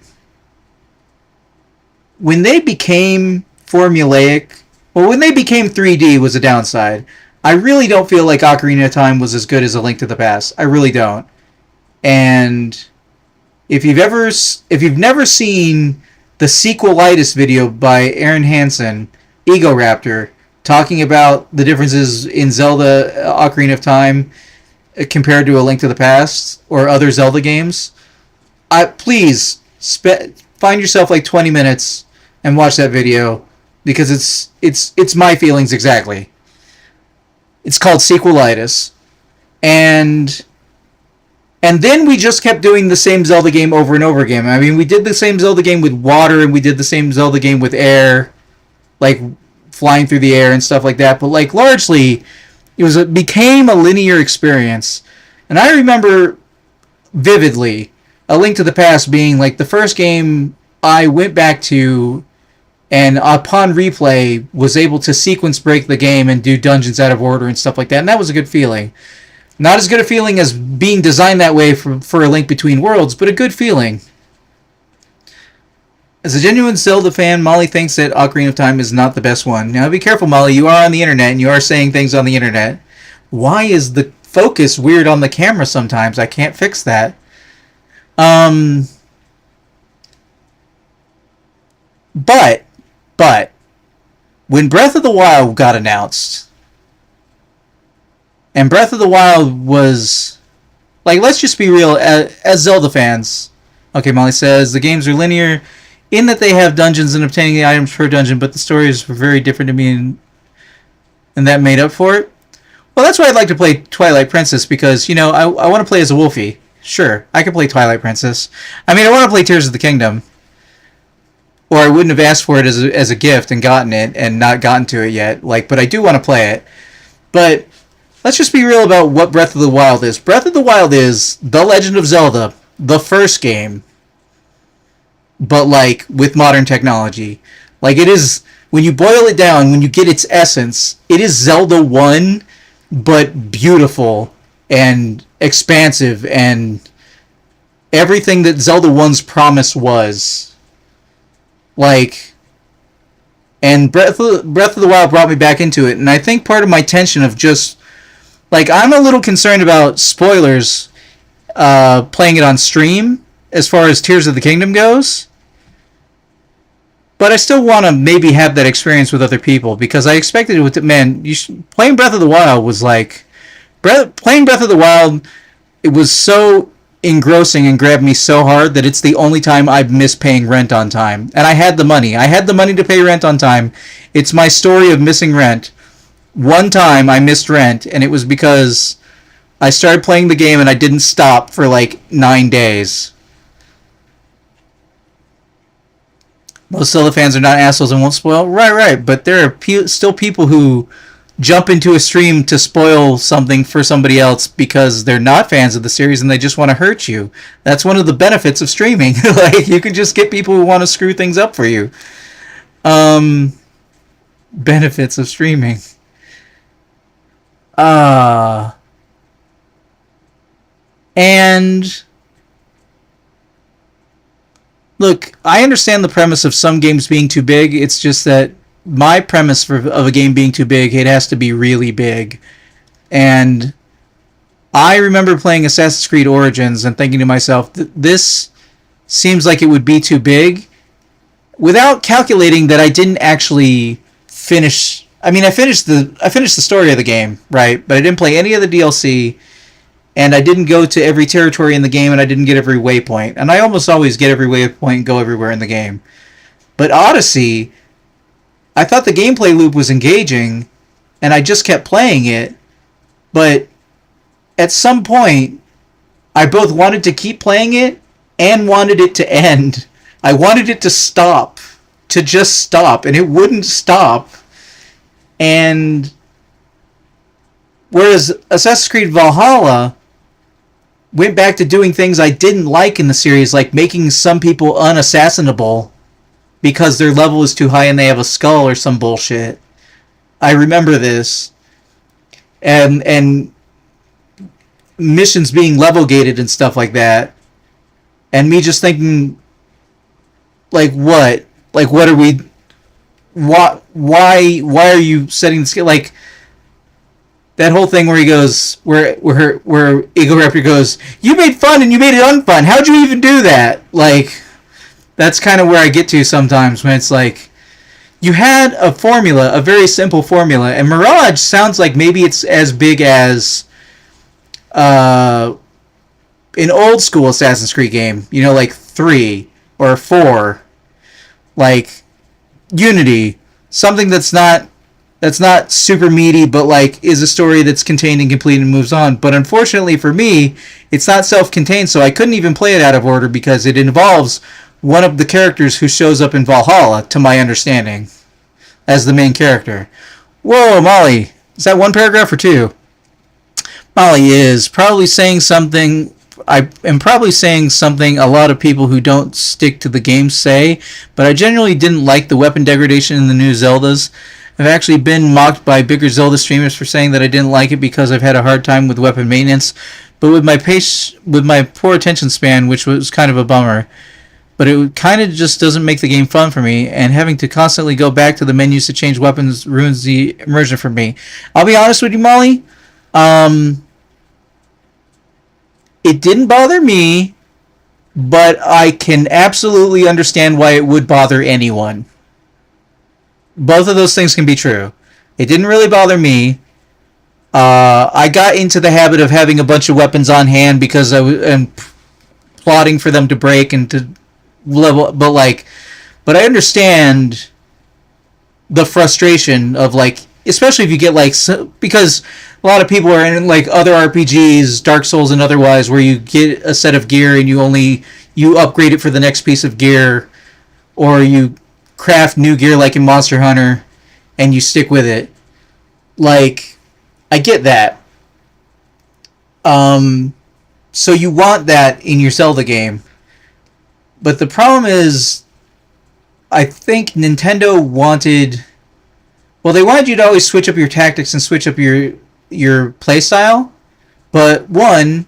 when they became formulaic, well, when they became 3D was a downside. I really don't feel like Ocarina of Time was as good as A Link to the Past. I really don't. And if you've never seen the sequelitis video by Aaron Hansen, Ego Raptor, talking about the differences in Zelda Ocarina of Time compared to A Link to the Past or other Zelda games, please find yourself like 20 minutes and watch that video because it's my feelings exactly. It's called sequelitis, and then we just kept doing the same Zelda game over and over again. I mean, we did the same Zelda game with water, and we did the same Zelda game with air, like flying through the air and stuff like that. But like largely, it became a linear experience. And I remember vividly A Link to the Past being like the first game I went back to, and upon replay was able to sequence break the game and do dungeons out of order and stuff like that. And that was a good feeling. Not as good a feeling as being designed that way for A Link Between Worlds, but a good feeling. As a genuine Zelda fan, Molly thinks that Ocarina of Time is not the best one. Now, be careful, Molly. You are on the internet, and you are saying things on the internet. Why is the focus weird on the camera sometimes? I can't fix that. But, when Breath of the Wild got announced, and Breath of the Wild was, like, let's just be real, as Zelda fans. Okay, Molly says, the games are linear in that they have dungeons and obtaining the items per dungeon, but the stories were very different to me, and that made up for it. Well, that's why I'd like to play Twilight Princess, because, I want to play as a Wolfie. Sure, I can play Twilight Princess. I mean, I want to play Tears of the Kingdom. Or I wouldn't have asked for it as a gift and gotten it, and not gotten to it yet. But I do want to play it. But let's just be real about what Breath of the Wild is. Breath of the Wild is The Legend of Zelda, the first game, but like with modern technology. Like it is, when you boil it down, when you get its essence, it is Zelda 1, but beautiful and expansive and everything that Zelda 1's promise was. Like, and Breath of the Wild brought me back into it, and I think part of my tension of just, like, I'm a little concerned about spoilers playing it on stream as far as Tears of the Kingdom goes, but I still want to maybe have that experience with other people, because I expected it with, man, playing Breath of the Wild was like, playing Breath of the Wild, it was so engrossing and grabbed me so hard that it's the only time I've missed paying rent on time. And I had the money. I had the money to pay rent on time. It's my story of missing rent. One time I missed rent, and it was because I started playing the game and I didn't stop for like 9 days. Most Zelda fans are not assholes and won't spoil. Right. But there are still people who jump into a stream to spoil something for somebody else because they're not fans of the series and they just want to hurt you. That's one of the benefits of streaming. Like, you can just get people who want to screw things up for you. Benefits of streaming. And look, I understand the premise of some games being too big. It's just that my premise of a game being too big, it has to be really big. And I remember playing Assassin's Creed Origins and thinking to myself, this seems like it would be too big, without calculating that I didn't actually finish. I mean, I finished the story of the game, right? But I didn't play any of the DLC, and I didn't go to every territory in the game, and I didn't get every waypoint. And I almost always get every waypoint and go everywhere in the game. But Odyssey, I thought the gameplay loop was engaging, and I just kept playing it. But at some point, I both wanted to keep playing it and wanted it to end. I wanted it to stop, to just stop, and it wouldn't stop. And whereas Assassin's Creed Valhalla went back to doing things I didn't like in the series, like making some people unassassinable because their level is too high and they have a skull or some bullshit. I remember this. And missions being level gated and stuff like that. And me just thinking, like, what? Like, what are we... Why are you setting the scale? Like, that whole thing where he goes, where Ego Raptor goes, you made fun and you made it unfun. How'd you even do that? Like, that's kind of where I get to sometimes when it's like, you had a formula, a very simple formula, and Mirage sounds like maybe it's as big as an old school Assassin's Creed game, you know, like 3 or 4, like Unity, something that's not super meaty, but like is a story that's contained and complete and moves on. But unfortunately for me, it's not self-contained, so I couldn't even play it out of order because it involves one of the characters who shows up in Valhalla, to my understanding, as the main character. Whoa, Molly, is that one paragraph or two? Molly is probably saying something. I am probably saying something a lot of people who don't stick to the game say, but I generally didn't like the weapon degradation in the new Zeldas. I've actually been mocked by bigger Zelda streamers for saying that I didn't like it because I've had a hard time with weapon maintenance, but with my poor attention span, which was kind of a bummer. But it kind of just doesn't make the game fun for me, and having to constantly go back to the menus to change weapons ruins the immersion for me. I'll be honest with you, Molly. It didn't bother me, but I can absolutely understand why it would bother anyone. Both of those things can be true. It didn't really bother me. I got into the habit of having a bunch of weapons on hand because I was plotting for them to break and to level, but I understand the frustration of, like, especially if you get like, because a lot of people are in like other RPGs, Dark Souls and otherwise, where you get a set of gear and you upgrade it for the next piece of gear, or you craft new gear like in Monster Hunter and you stick with it. Like, I get that. So you want that in your Zelda game. But the problem is, I think Nintendo wanted... Well, they wanted you to always switch up your tactics and switch up your playstyle. But one,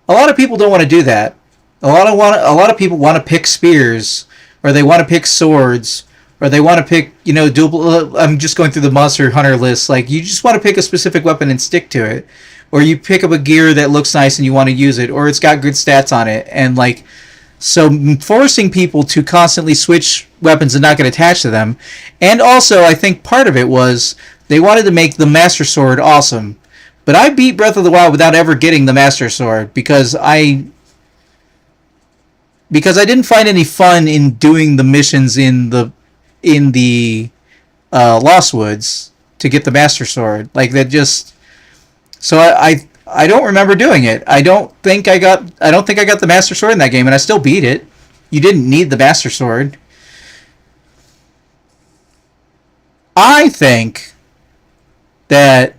a lot of people don't want to do that. A lot of people want to pick spears, or they want to pick swords, or they want to pick, I'm just going through the Monster Hunter list. Like, you just want to pick a specific weapon and stick to it. Or you pick up a gear that looks nice and you want to use it, or it's got good stats on it. And, like... So forcing people to constantly switch weapons and not get attached to them. And also, I think part of it was they wanted to make the Master Sword awesome. But I beat Breath of the Wild without ever getting the Master Sword because I didn't find any fun in doing the missions in the Lost Woods to get the Master Sword. Like, that just... So I don't remember doing it. I don't think I got the Master Sword in that game, and I still beat it. You didn't need the Master Sword. I think that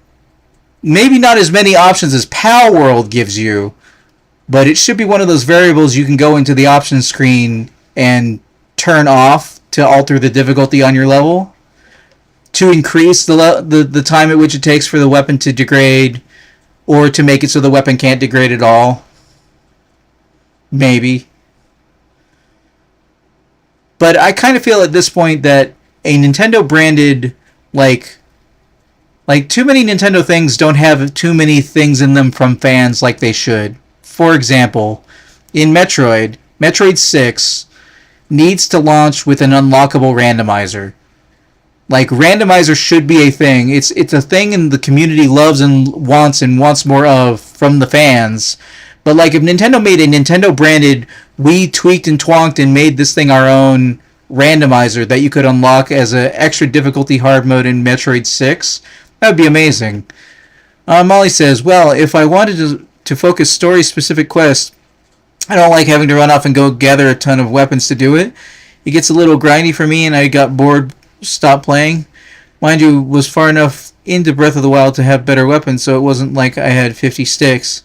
maybe not as many options as Pal World gives you, but it should be one of those variables you can go into the options screen and turn off to alter the difficulty on your level to increase the time at which it takes for the weapon to degrade, or to make it so the weapon can't degrade at all. Maybe. But I kind of feel at this point that a Nintendo branded, like Like, too many Nintendo things don't have too many things in them from fans like they should. For example, in Metroid 6 needs to launch with an unlockable randomizer. Like, randomizer should be a thing. It's a thing and the community loves and wants more of from the fans. But like, if Nintendo made a Nintendo branded, we tweaked and twonked and made this thing our own randomizer that you could unlock as an extra difficulty hard mode in Metroid 6, that would be amazing. Molly says, well, if I wanted to focus story specific quests, I don't like having to run off and go gather a ton of weapons to do it. It gets a little grindy for me and I got bored, stopped playing. Mind you, was far enough into Breath of the Wild to have better weapons, so it wasn't like I had 50 sticks.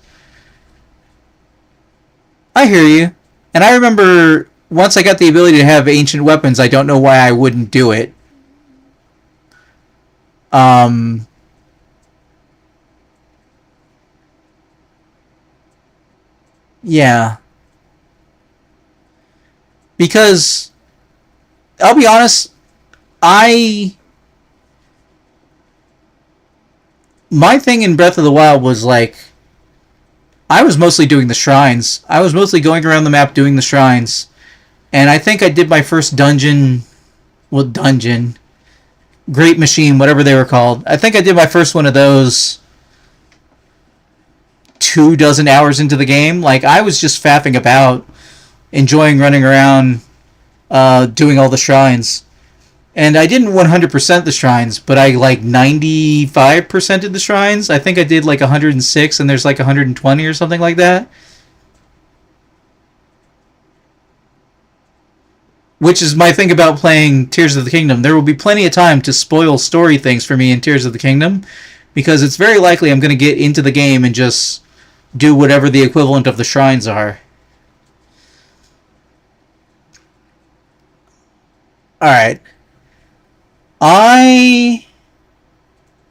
I hear you. And I remember once I got the ability to have ancient weapons, I don't know why I wouldn't do it. Yeah. Because, I'll be honest, my thing in Breath of the Wild was like, I was mostly doing the shrines. I was mostly going around the map doing the shrines. And I think I did my first dungeon, Great Machine, whatever they were called. I think I did my first one of those 24 hours into the game. Like, I was just faffing about, enjoying running around, doing all the shrines. And I didn't 100% the shrines, but I like 95%ed the shrines. I think I did like 106 and there's like 120 or something like that. Which is my thing about playing Tears of the Kingdom. There will be plenty of time to spoil story things for me in Tears of the Kingdom, because it's very likely I'm going to get into the game and just do whatever the equivalent of the shrines are. Alright. I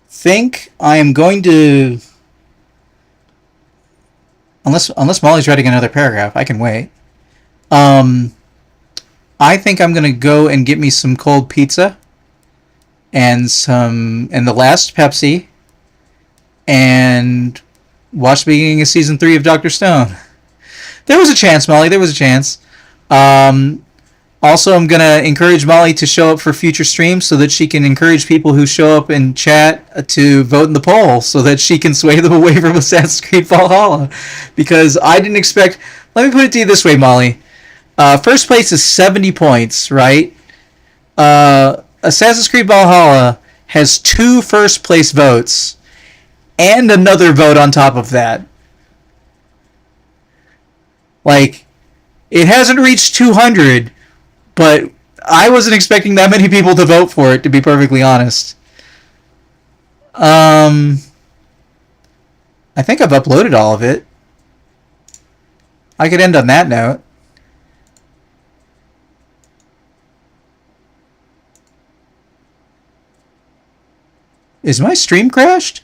think I am going to... Unless Molly's writing another paragraph, I can wait. I think I'm going to go and get me some cold pizza and the last Pepsi and watch the beginning of season 3 of Dr. Stone. There was a chance, Molly. There was a chance. Also, I'm going to encourage Molly to show up for future streams so that she can encourage people who show up in chat to vote in the poll so that she can sway them away from Assassin's Creed Valhalla. Because I didn't expect... Let me put it to you this way, Molly. First place is 70 points, right? Assassin's Creed Valhalla has 2 first place votes and another vote on top of that. Like, it hasn't reached 200, but I wasn't expecting that many people to vote for it, to be perfectly honest. I think I've uploaded all of it. I could end on that note. Is my stream crashed?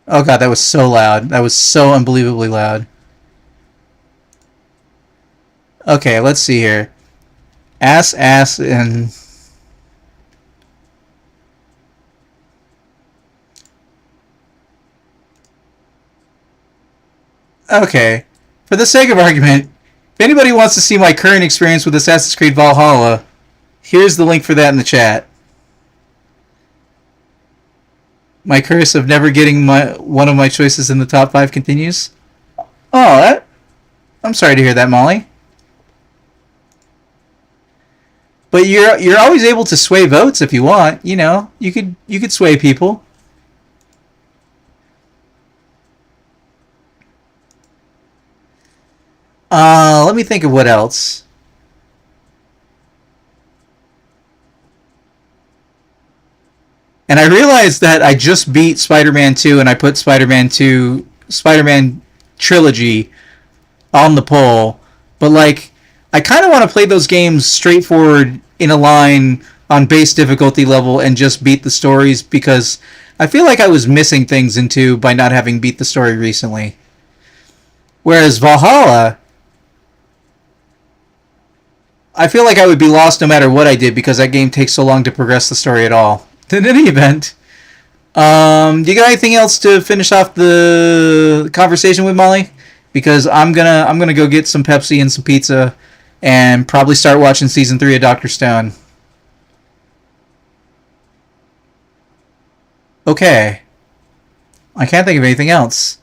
Oh god, that was so loud. That was so unbelievably loud. Okay, let's see here. Ass, and... Okay. For the sake of argument, if anybody wants to see my current experience with Assassin's Creed Valhalla, here's the link for that in the chat. My curse of never getting one of my choices in the top 5 continues. Oh, I'm sorry to hear that, Molly. But you're always able to sway votes if you want. You know, you could sway people. Let me think of what else. And I realized that I just beat Spider-Man 2 and I put Spider-Man Trilogy on the poll. But, like, I kind of want to play those games straightforward in a line on base difficulty level and just beat the stories, because I feel like I was missing things in 2 by not having beat the story recently. Whereas Valhalla... I feel like I would be lost no matter what I did because that game takes so long to progress the story at all. In any event, do you got anything else to finish off the conversation with, Molly? Because I'm gonna go get some Pepsi and some pizza, and probably start watching season 3 of Doctor Stone. Okay, I can't think of anything else.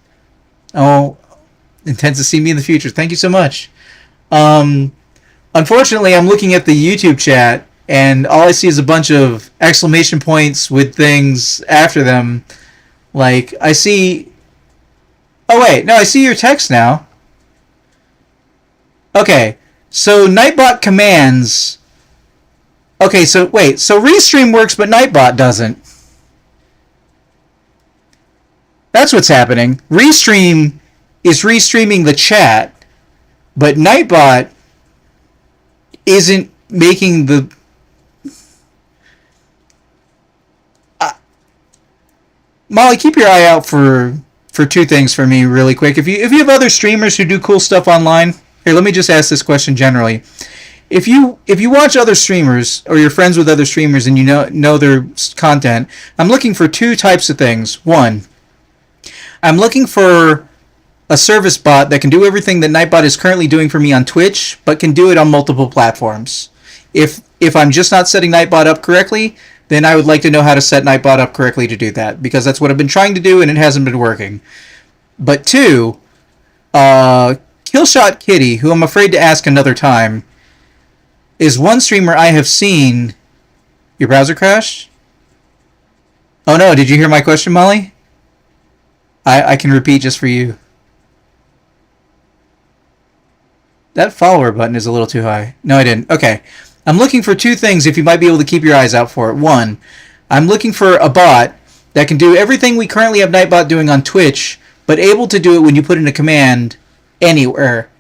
Oh, intends to see me in the future. Thank you so much. Um, Unfortunately, I'm looking at the YouTube chat, and all I see is a bunch of exclamation points with things after them. Like, I see. Oh, wait. No, I see your text now. Okay. So, Nightbot commands. Okay, so wait. So, Restream works, but Nightbot doesn't. That's what's happening. Restream is restreaming the chat, but Nightbot isn't making the... Molly, keep your eye out for two things for me really quick. If you have other streamers who do cool stuff online, here, let me just ask this question generally. If you watch other streamers or you're friends with other streamers and you know their content, I'm looking for two types of things. One, I'm looking for a service bot that can do everything that Nightbot is currently doing for me on Twitch, but can do it on multiple platforms. If I'm just not setting Nightbot up correctly, then I would like to know how to set Nightbot up correctly to do that, because that's what I've been trying to do and it hasn't been working. But two, Killshot Kitty, who I'm afraid to ask another time, is one streamer I have seen... Your browser crashed? Oh no, did you hear my question, Molly? I can repeat just for you. That follower button is a little too high. No, I didn't. Okay. I'm looking for two things if you might be able to keep your eyes out for it. One, I'm looking for a bot that can do everything we currently have Nightbot doing on Twitch, but able to do it when you put in a command anywhere.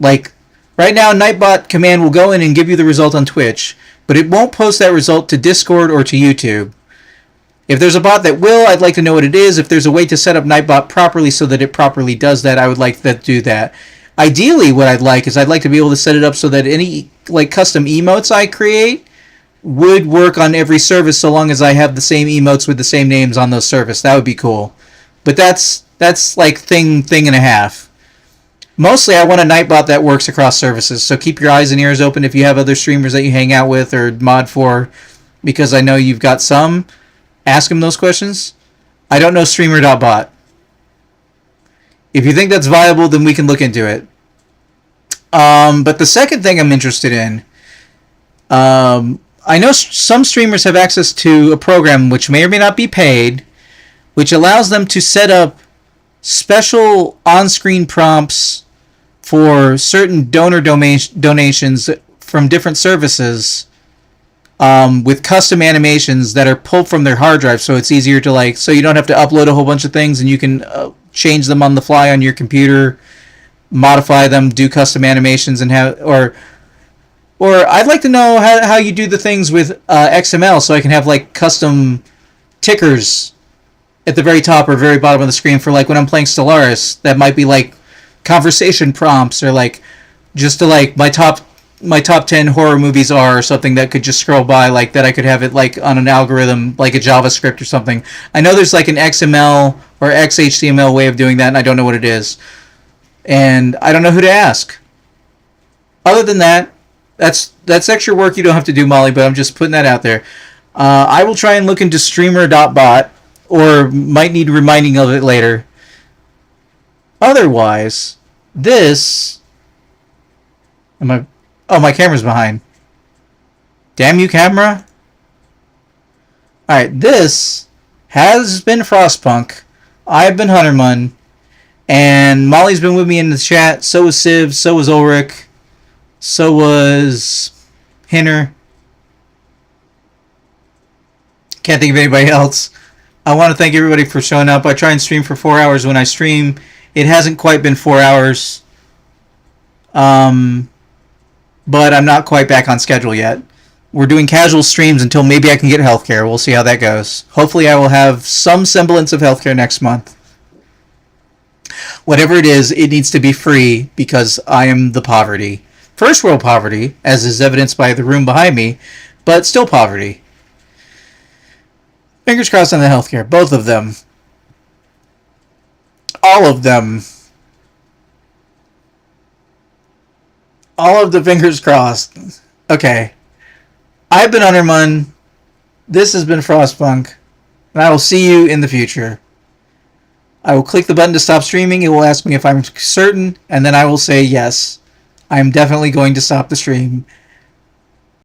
Like, right now, Nightbot command will go in and give you the result on Twitch, but it won't post that result to Discord or to YouTube. If there's a bot that will, I'd like to know what it is. If there's a way to set up Nightbot properly so that it properly does that, I would like to do that. Ideally, what I'd like to be able to set it up so that any custom emotes I create would work on every service so long as I have the same emotes with the same names on those services. That would be cool. But that's like thing and a half. Mostly, I want a Nightbot that works across services. So keep your eyes and ears open if you have other streamers that you hang out with or mod for, because I know you've got some. Ask them those questions. I don't know streamer.bot. If you think that's viable, then we can look into it. But the second thing I'm interested in, I know some streamers have access to a program which may or may not be paid, which allows them to set up special on-screen prompts for certain donor donations from different services, with custom animations that are pulled from their hard drive, so it's easier to so you don't have to upload a whole bunch of things and you can change them on the fly on your computer, modify them, do custom animations, and have or I'd like to know how you do the things with XML, so I can have custom tickers at the very top or very bottom of the screen for when I'm playing Stellaris. That might be conversation prompts, or just to my top 10 horror movies are, or something that could just scroll by that. I could have it on an algorithm, like a JavaScript or something. I know there's an XML or XHTML way of doing that, and I don't know what it is. And I don't know who to ask. Other than that, that's extra work you don't have to do, Molly, but I'm just putting that out there. I will try and look into streamer.bot, or might need reminding of it later. Otherwise, this... Oh, my camera's behind. Damn you, camera. Alright, this has been Frostpunk. I've been Hunterman. And Molly's been with me in the chat. So was Civ. So was Ulrich. So was Hinner. Can't think of anybody else. I want to thank everybody for showing up. I try and stream for 4 hours when I stream. It hasn't quite been 4 hours. But I'm not quite back on schedule yet. We're doing casual streams until maybe I can get healthcare. We'll see how that goes. Hopefully I will have some semblance of healthcare next month. Whatever it is, it needs to be free, because I am the poverty. first world poverty, as is evidenced by the room behind me, but still poverty. Fingers crossed on the healthcare. Both of them. All of them. All of the fingers crossed. Okay. I've been Undermun. This has been Frostpunk. And I will see you in the future. I will click the button to stop streaming. It will ask me if I'm certain, and then I will say yes. I am definitely going to stop the stream.